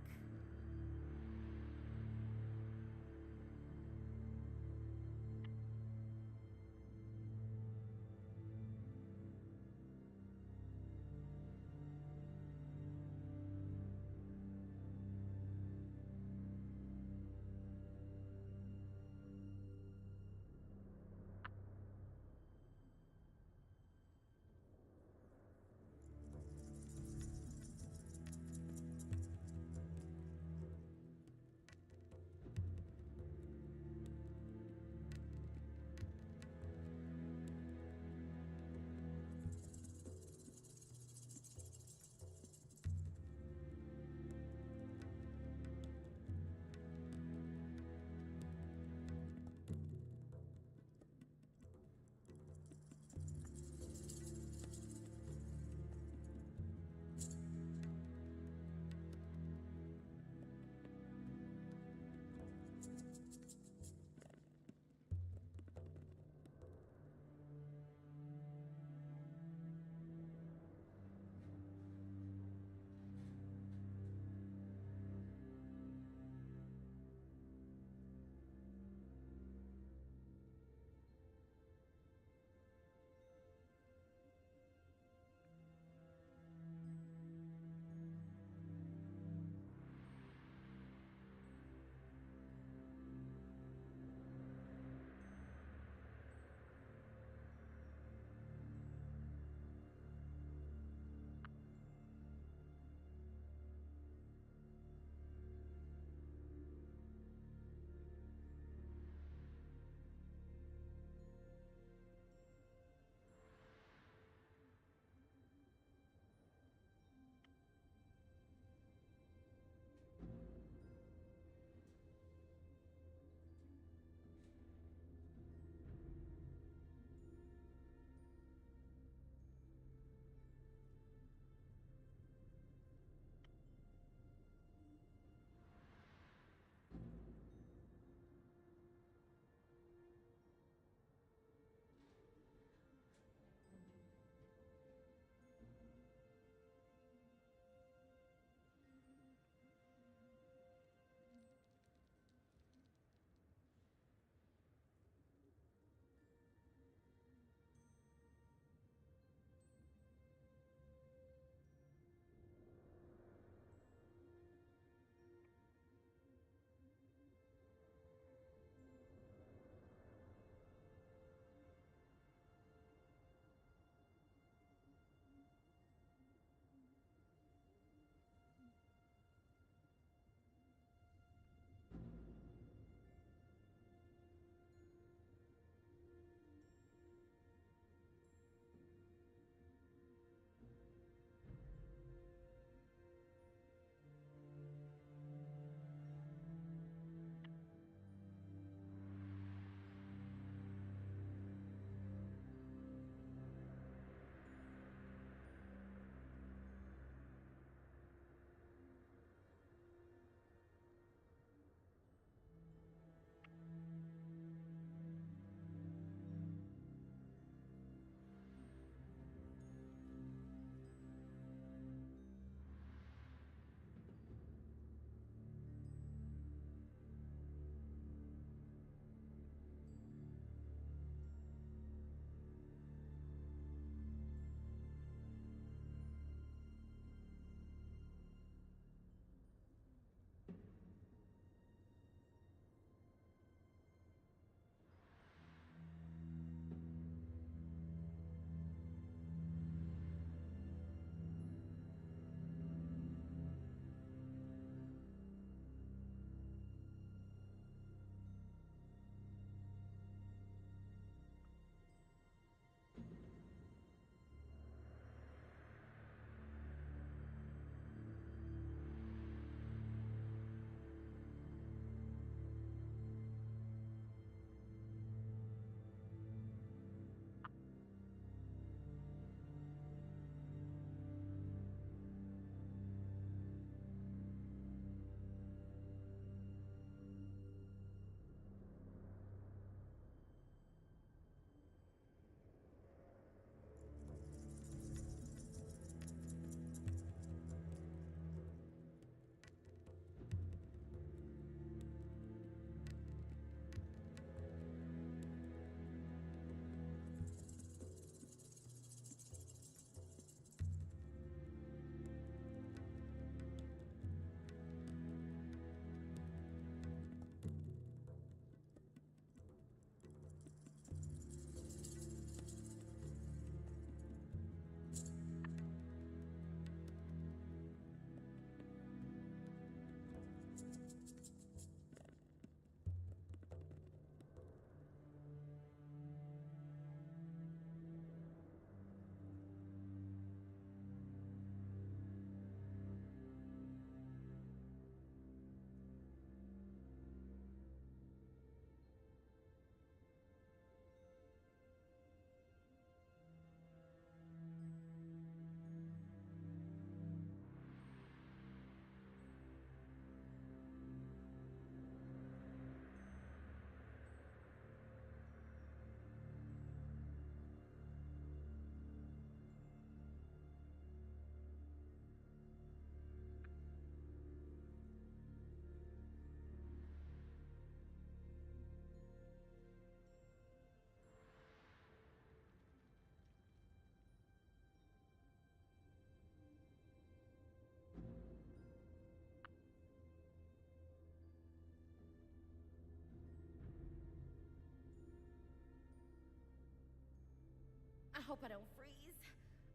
hope I don't freeze.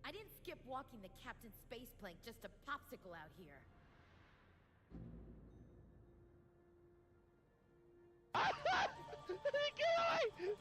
I didn't skip walking the captain's space plank just to popsicle out here. Get away!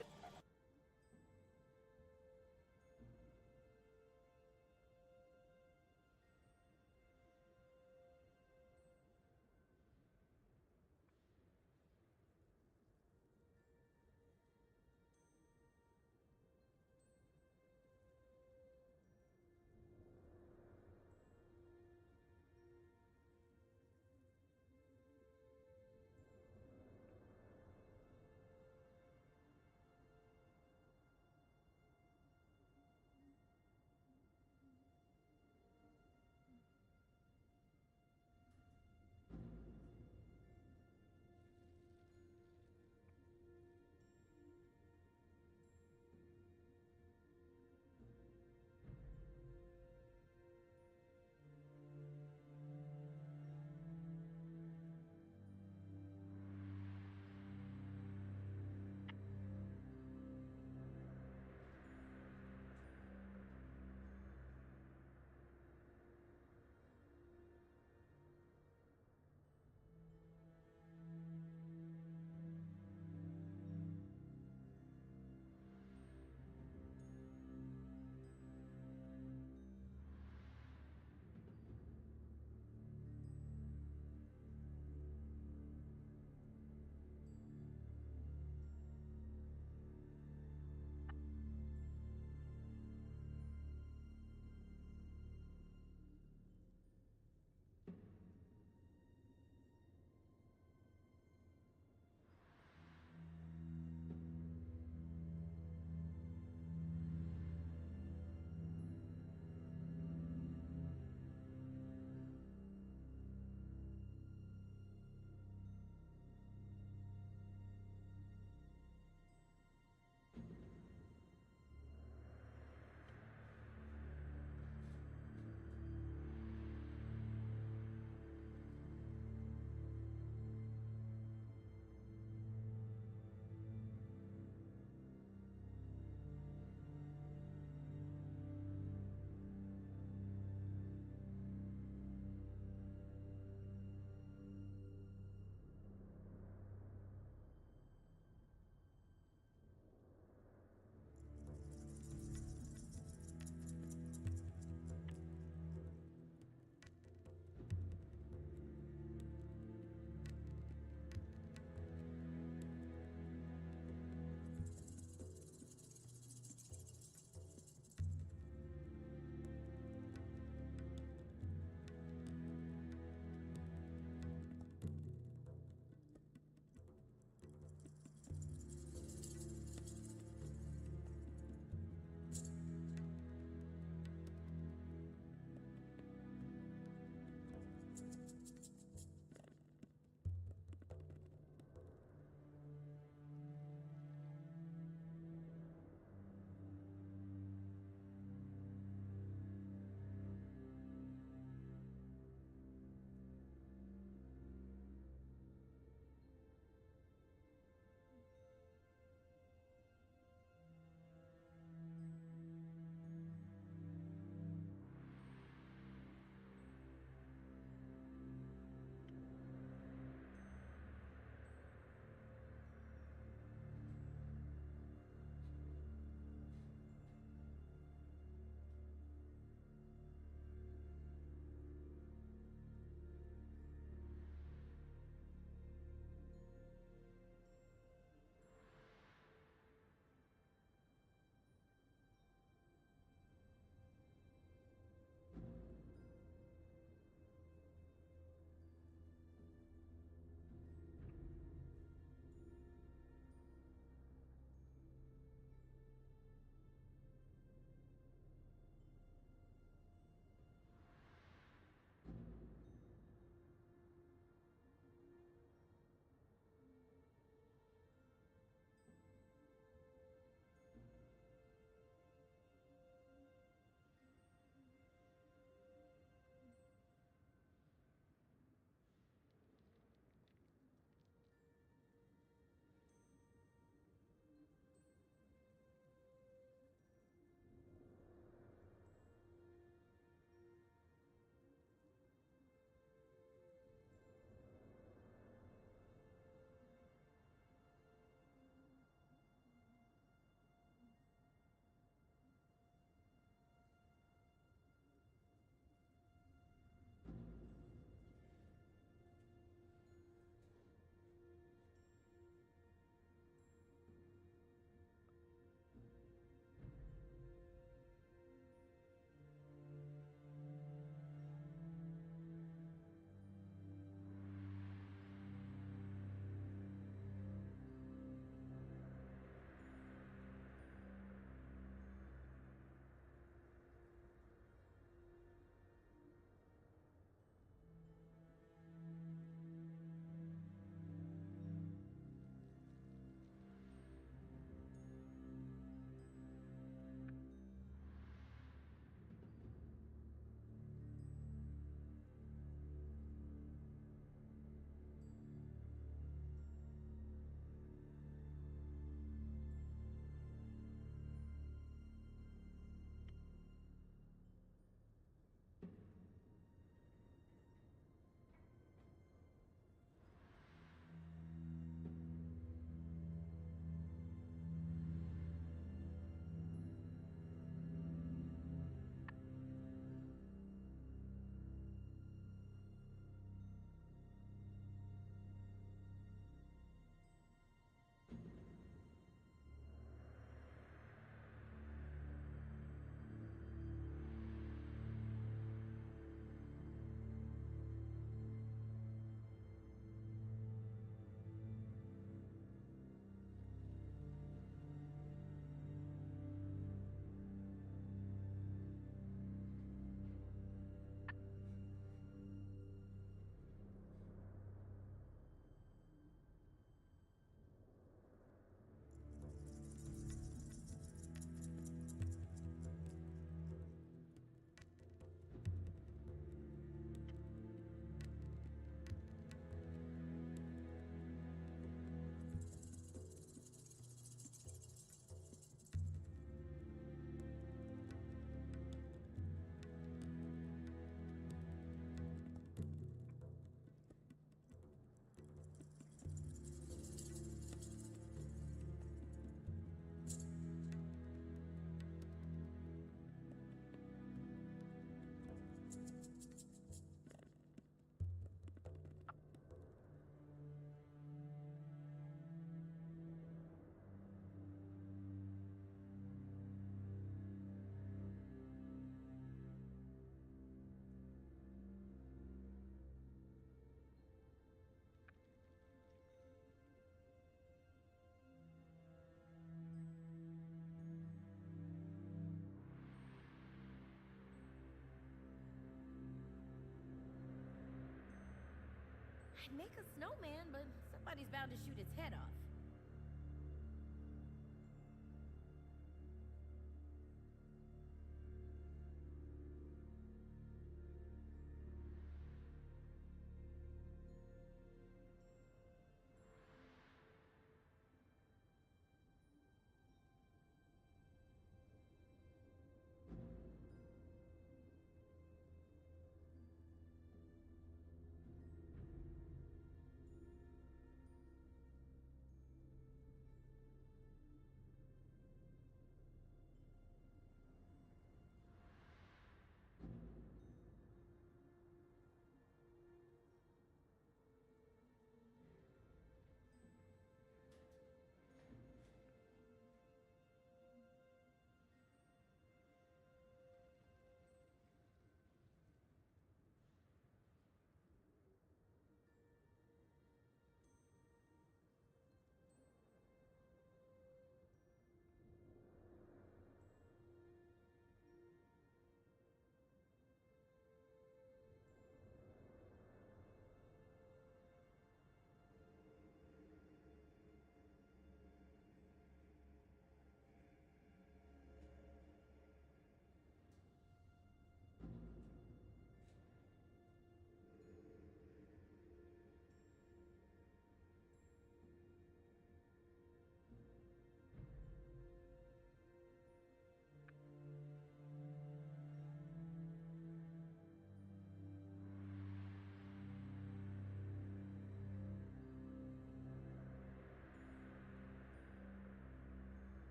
I'd make a snowman, but somebody's bound to shoot its head off.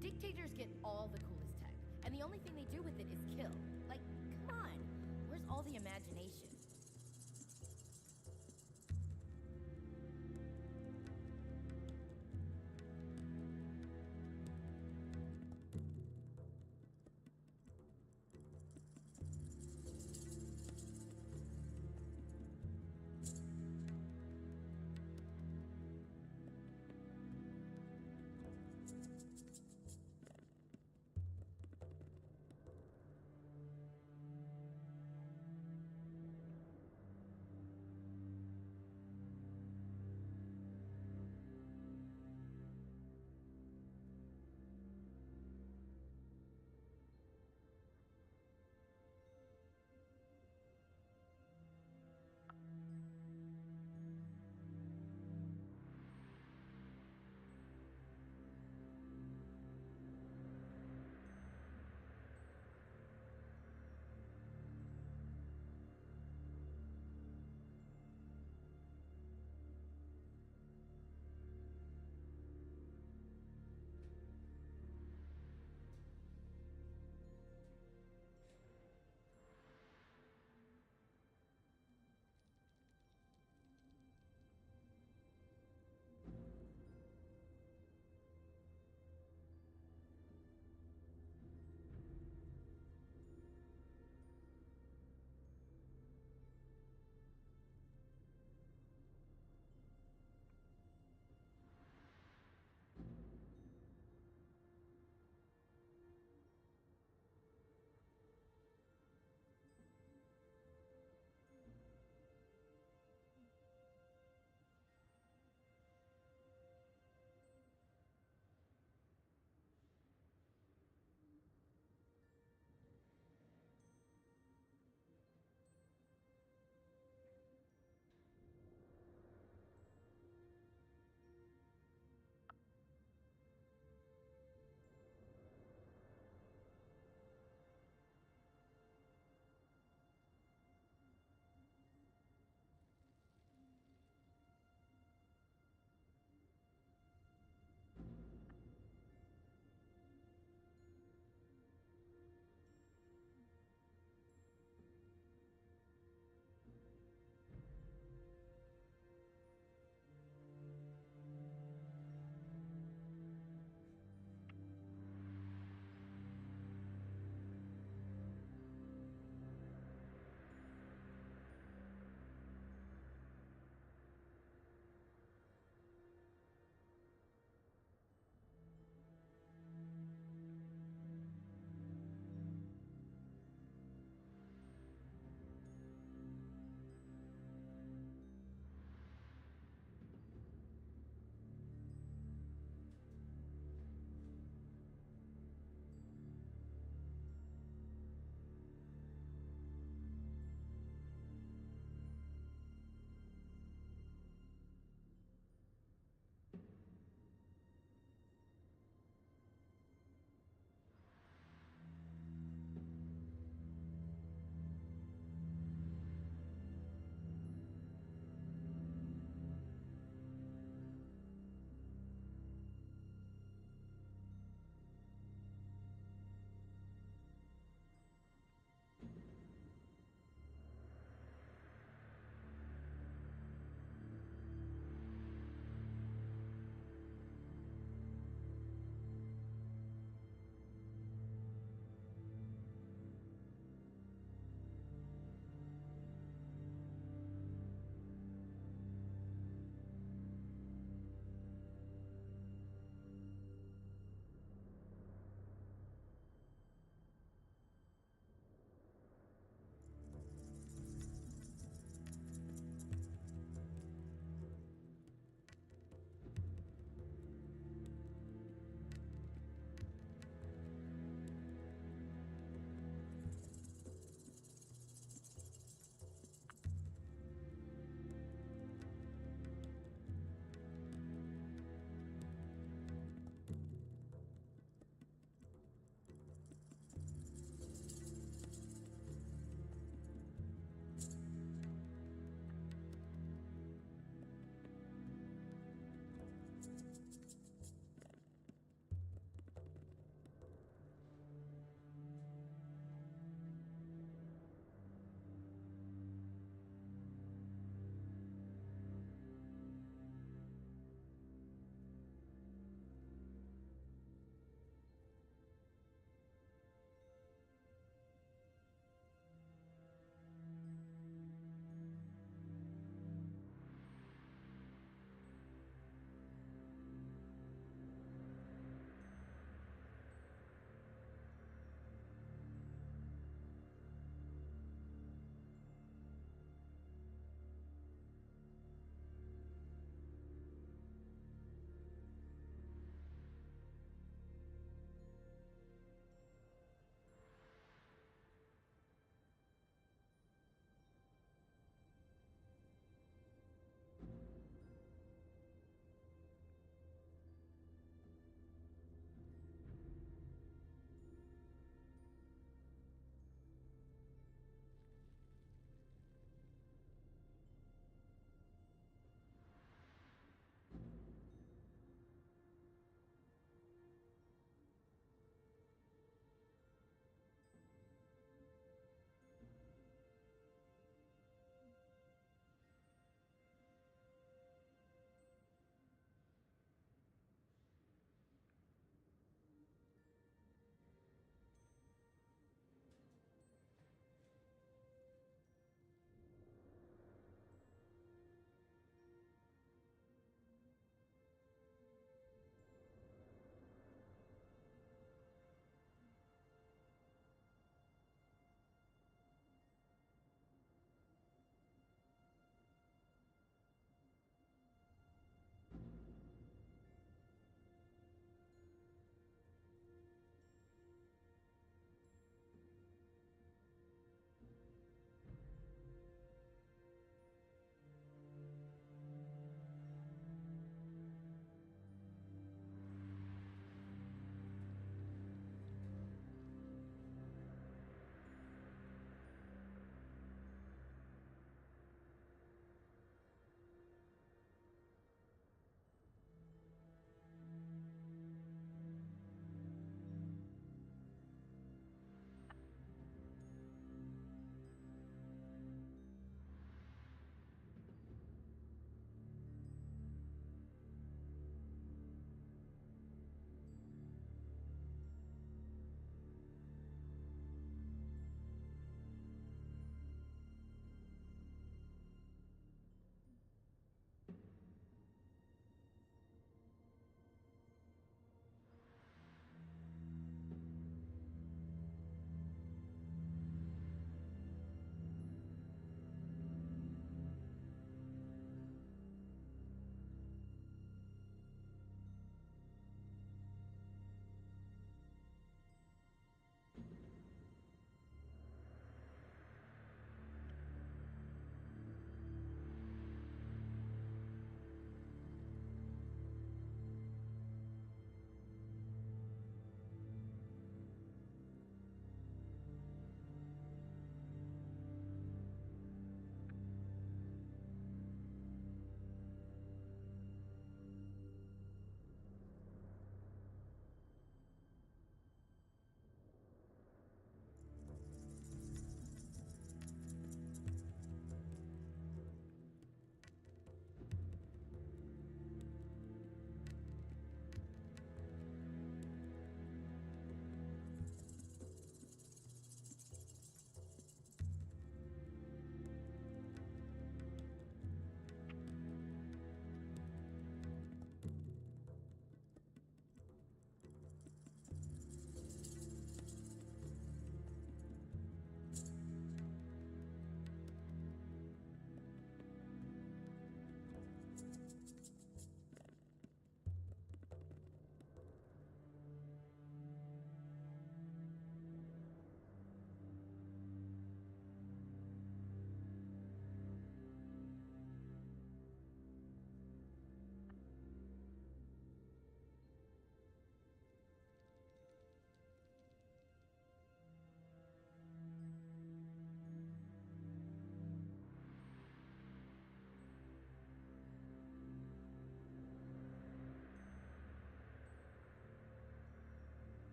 Dictators get all the coolest tech, and the only thing they do with it is kill. Like, come on, where's all the imagination?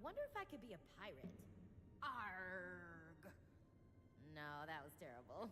wonder if I could be a pirate. Arg! No, that was terrible.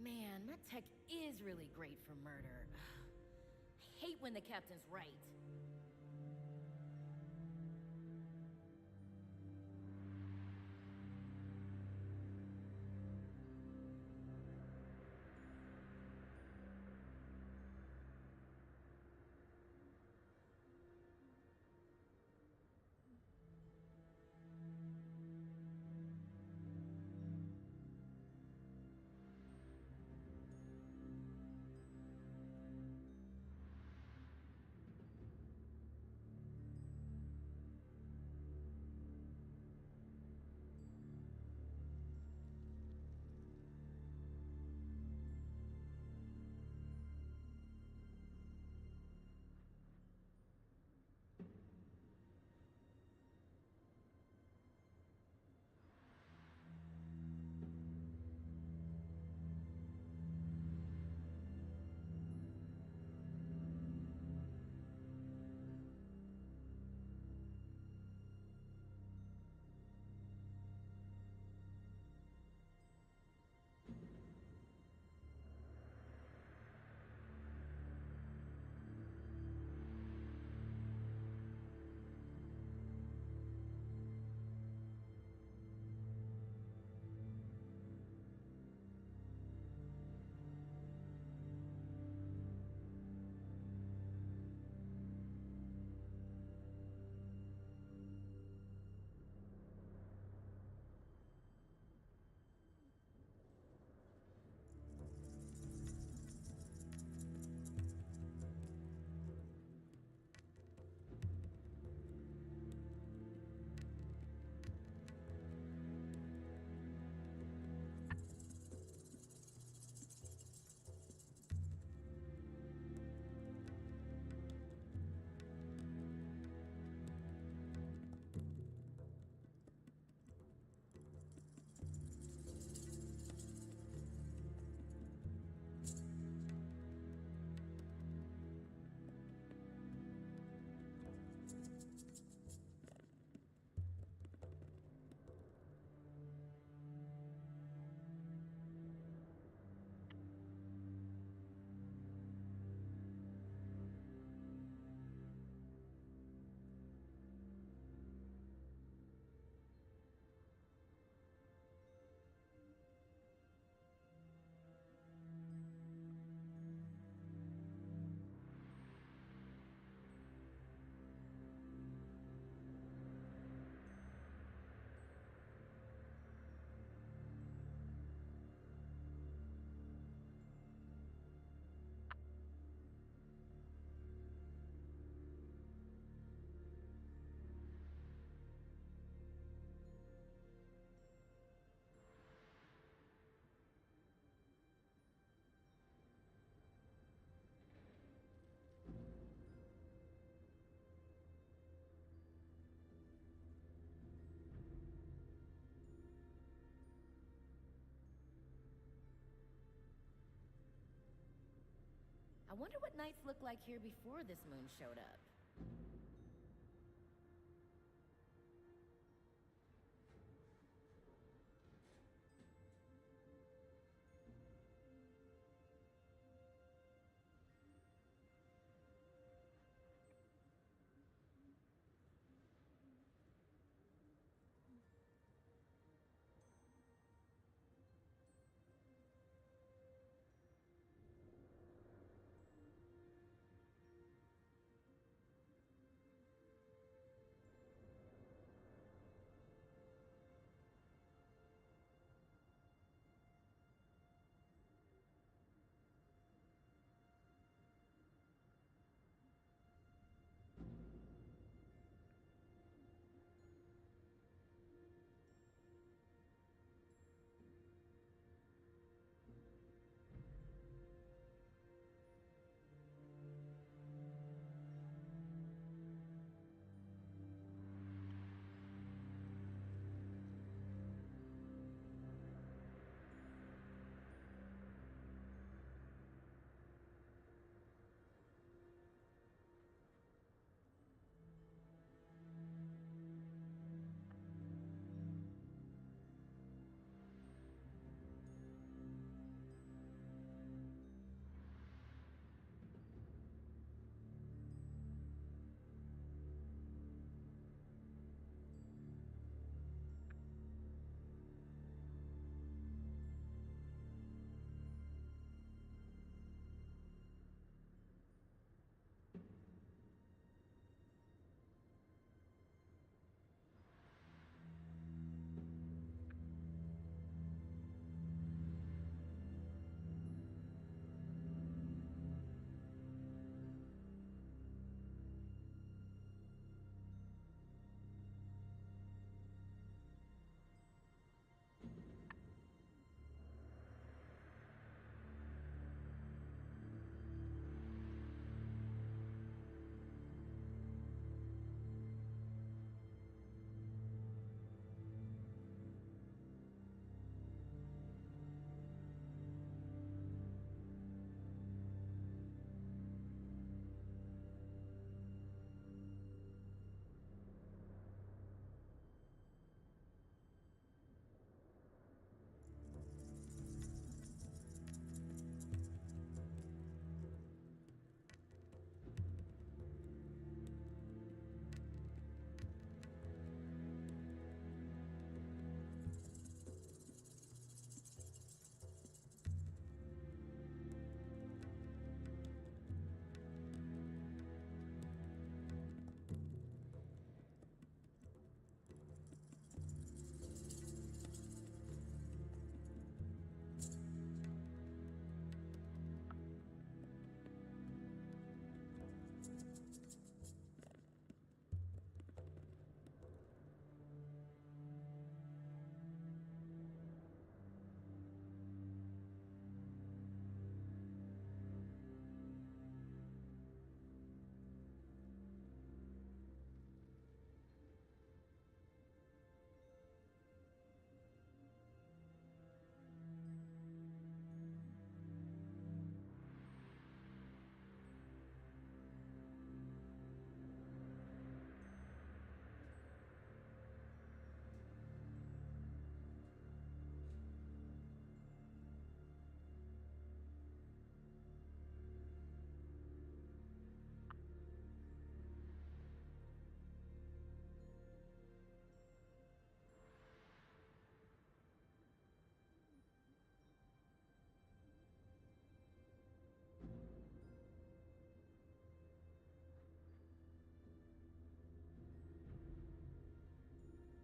Man, my tech is really great for murder. I hate when the captain's right. I wonder what nights looked like here before this moon showed up.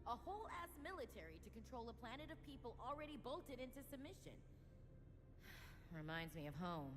A whole-ass military to control a planet of people already bolted into submission. Reminds me of home.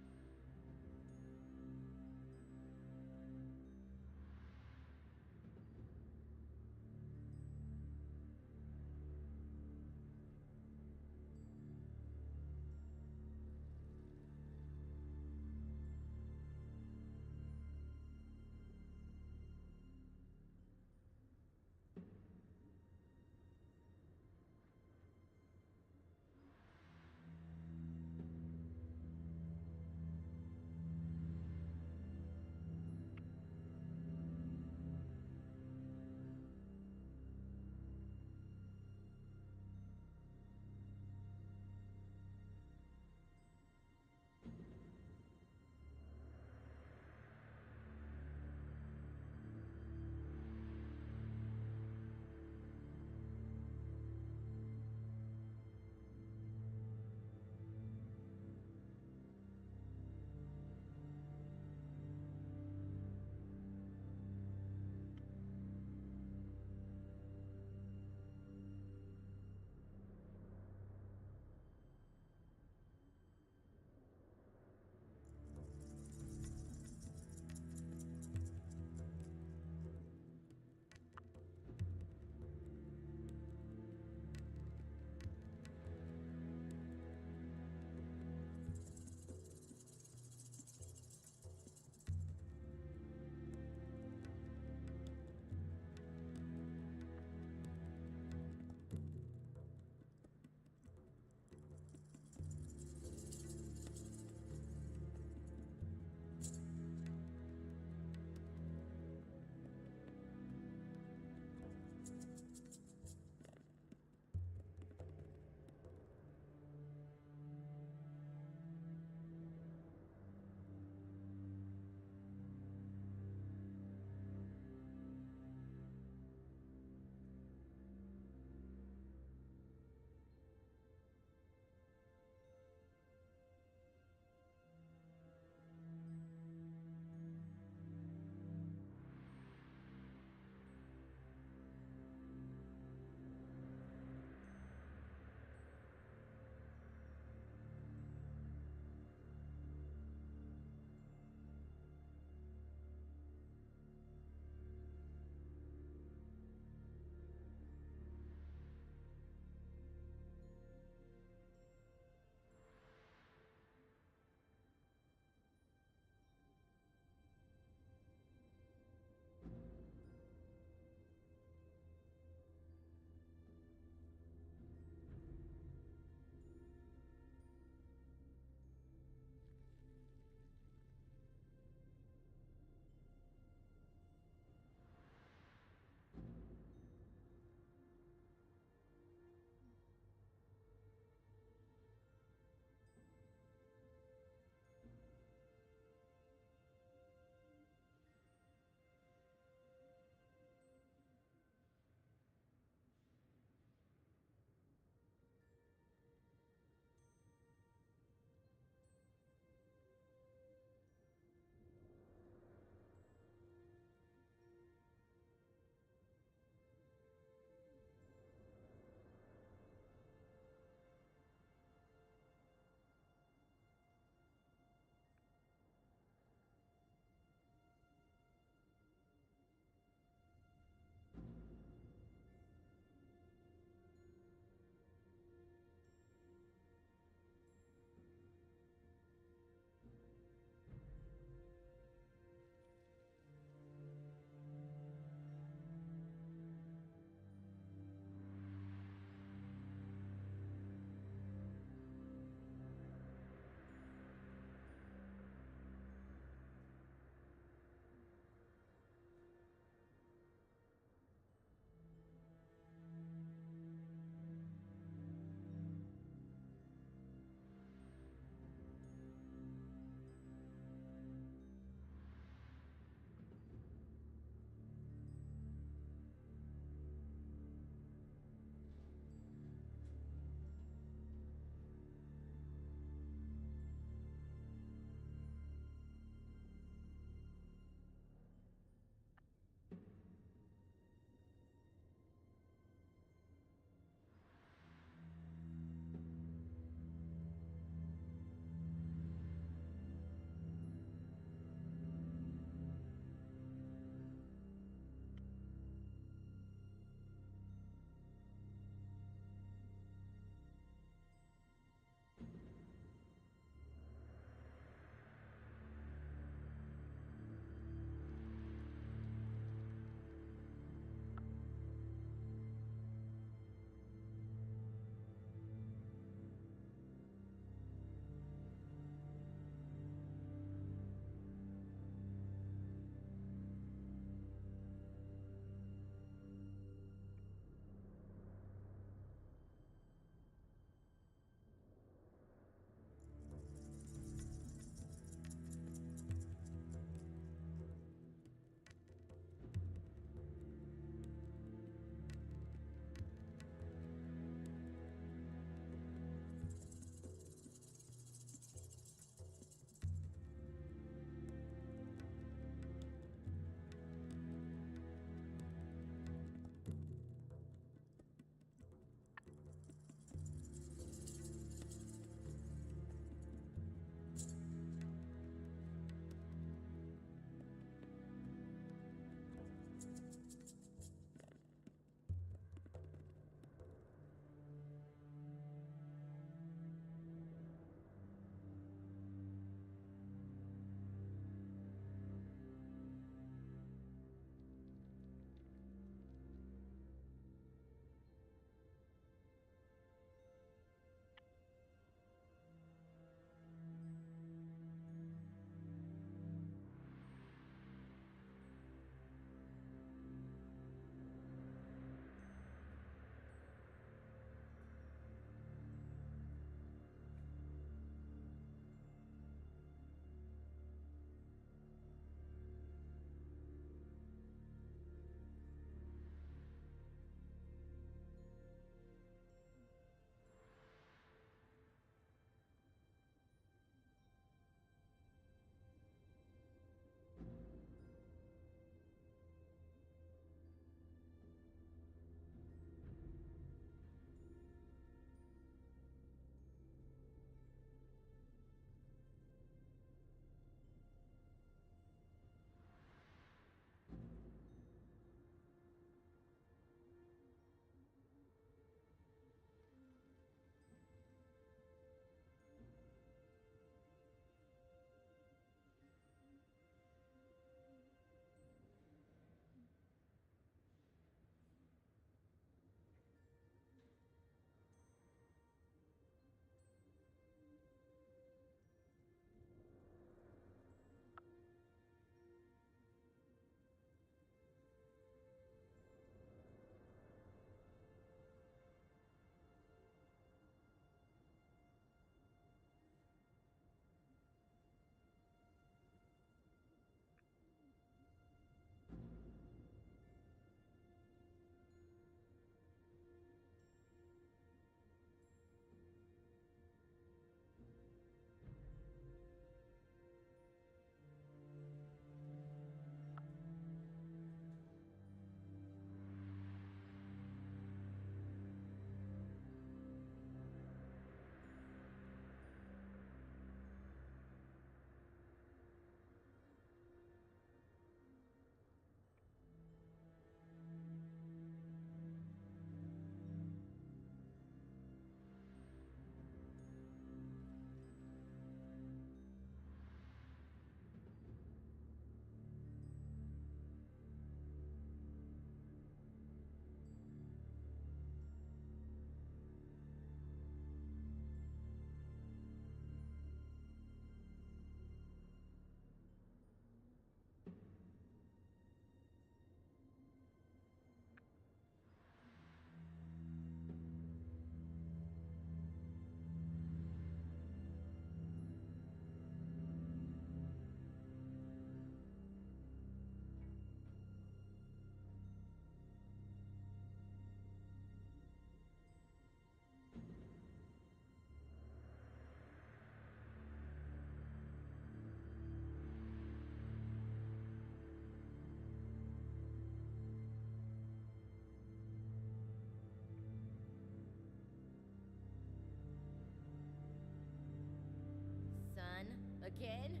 again?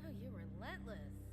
Oh, you're relentless.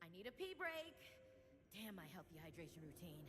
I need a pee break. Damn my healthy hydration routine.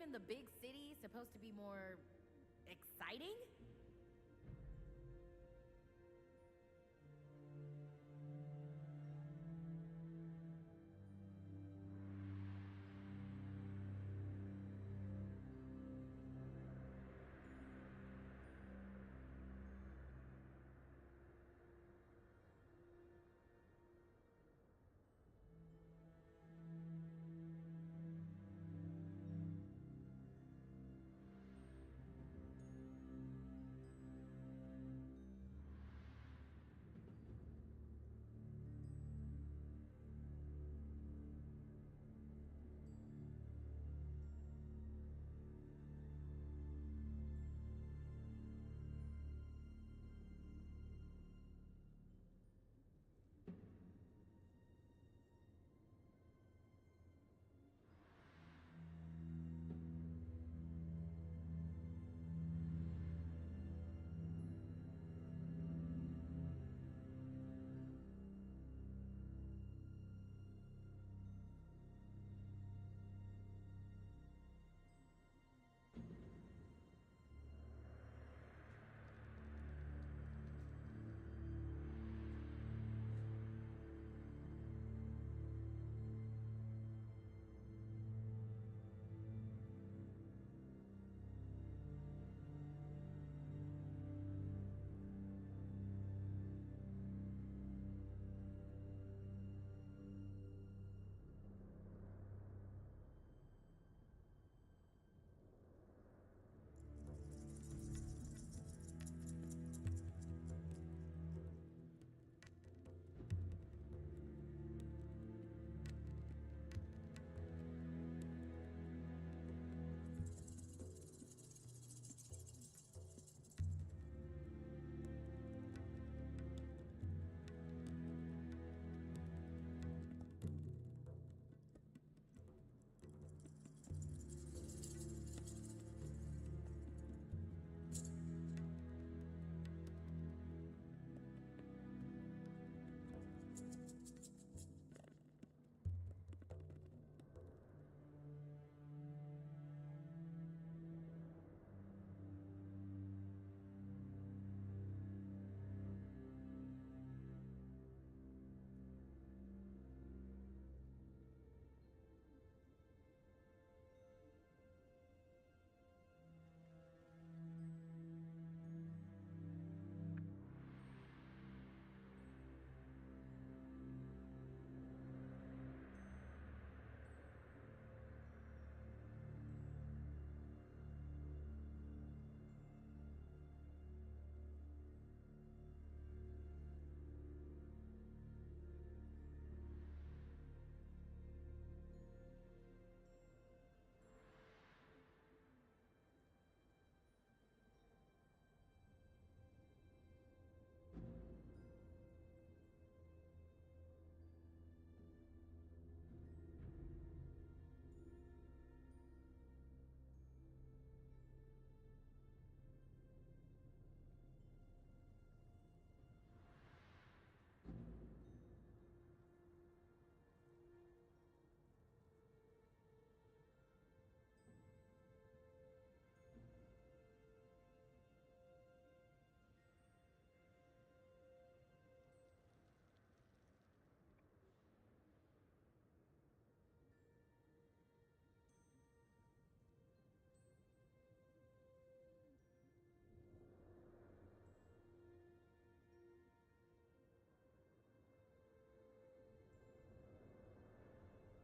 in the big city supposed to be more exciting?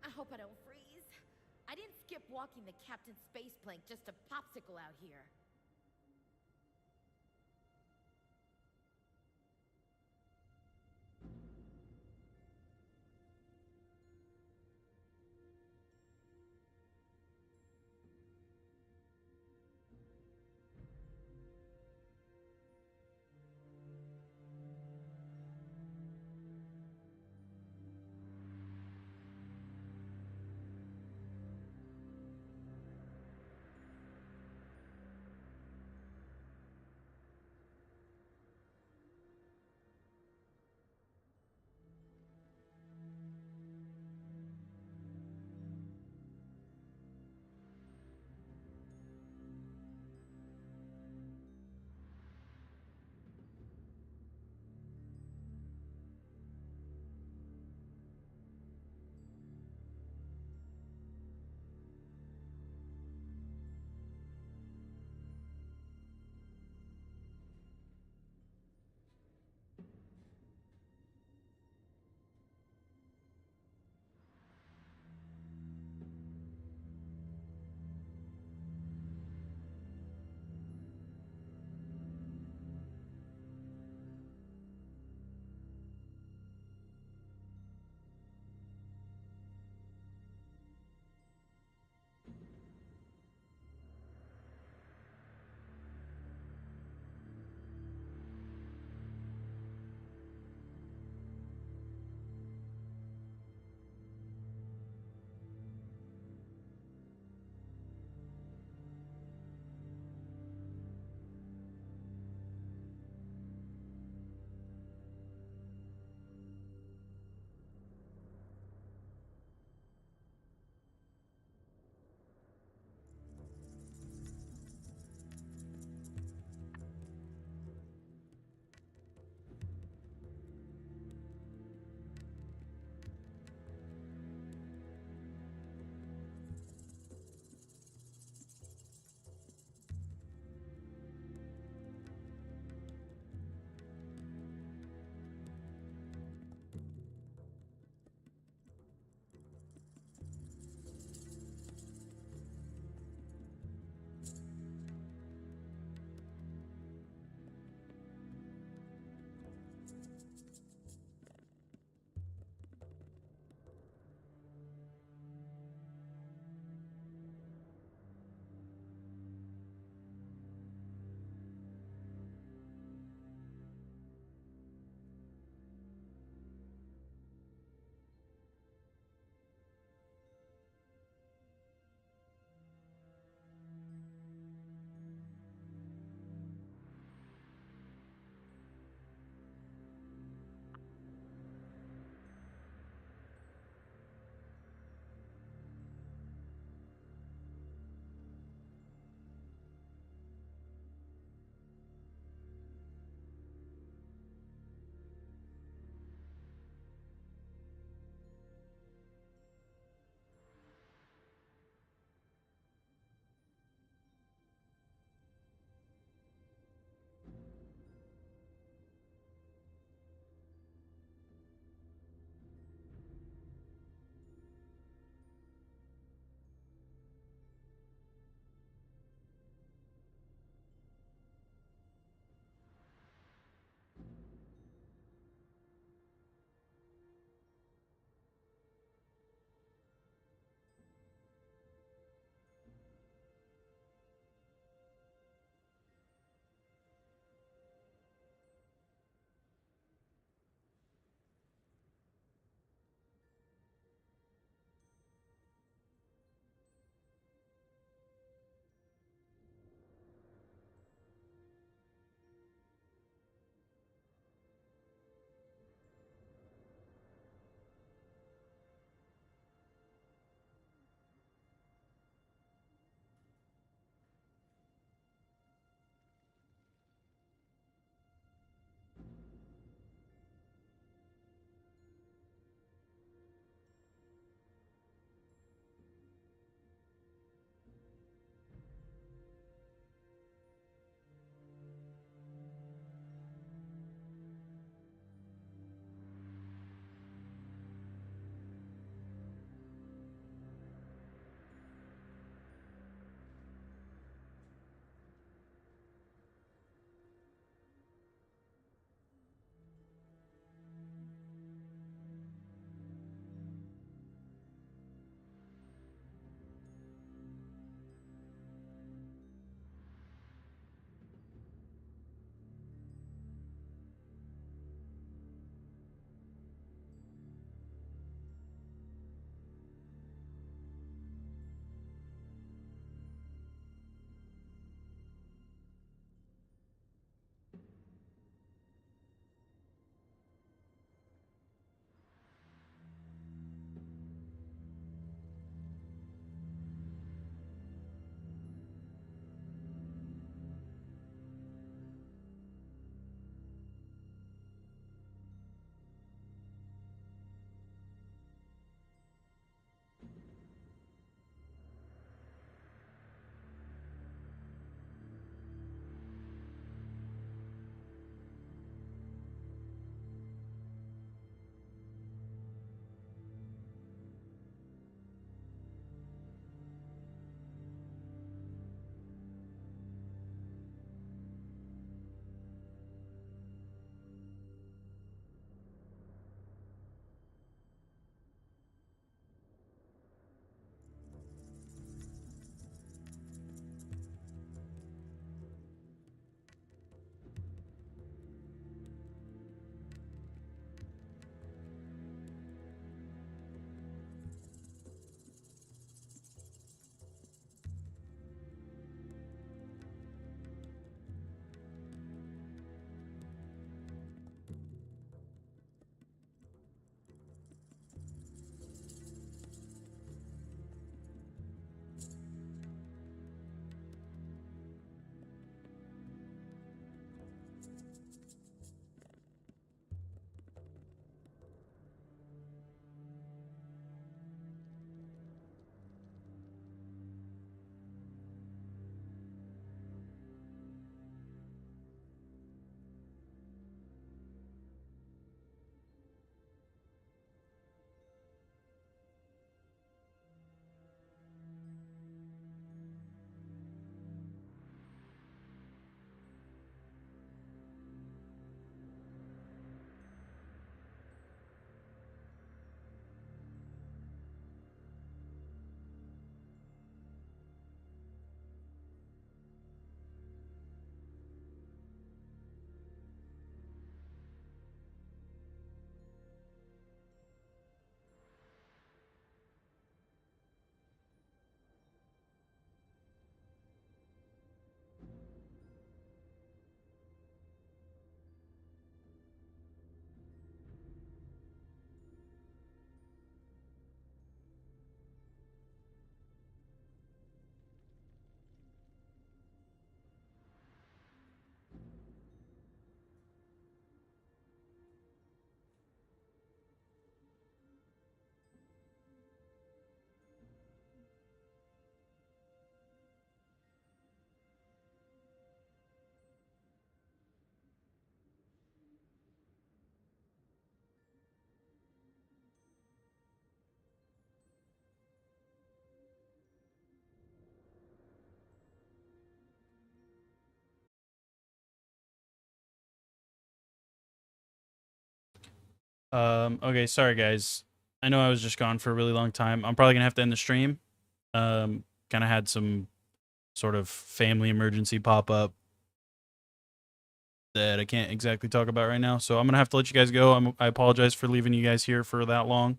I hope I don't freeze. I didn't skip walking the captain's space plank just to popsicle out here. Okay, sorry guys. I know I was just gone for a really long time. I'm probably gonna have to end the stream. Kind of had some sort of family emergency pop up that I can't exactly talk about right now. So I'm gonna have to let you guys go. I apologize for leaving you guys here for that long.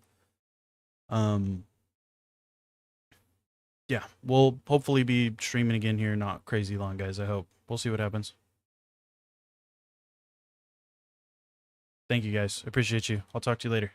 Yeah, we'll hopefully be streaming again here, not crazy long, guys. I hope. We'll see what happens. Thank you guys. I appreciate you. I'll talk to you later.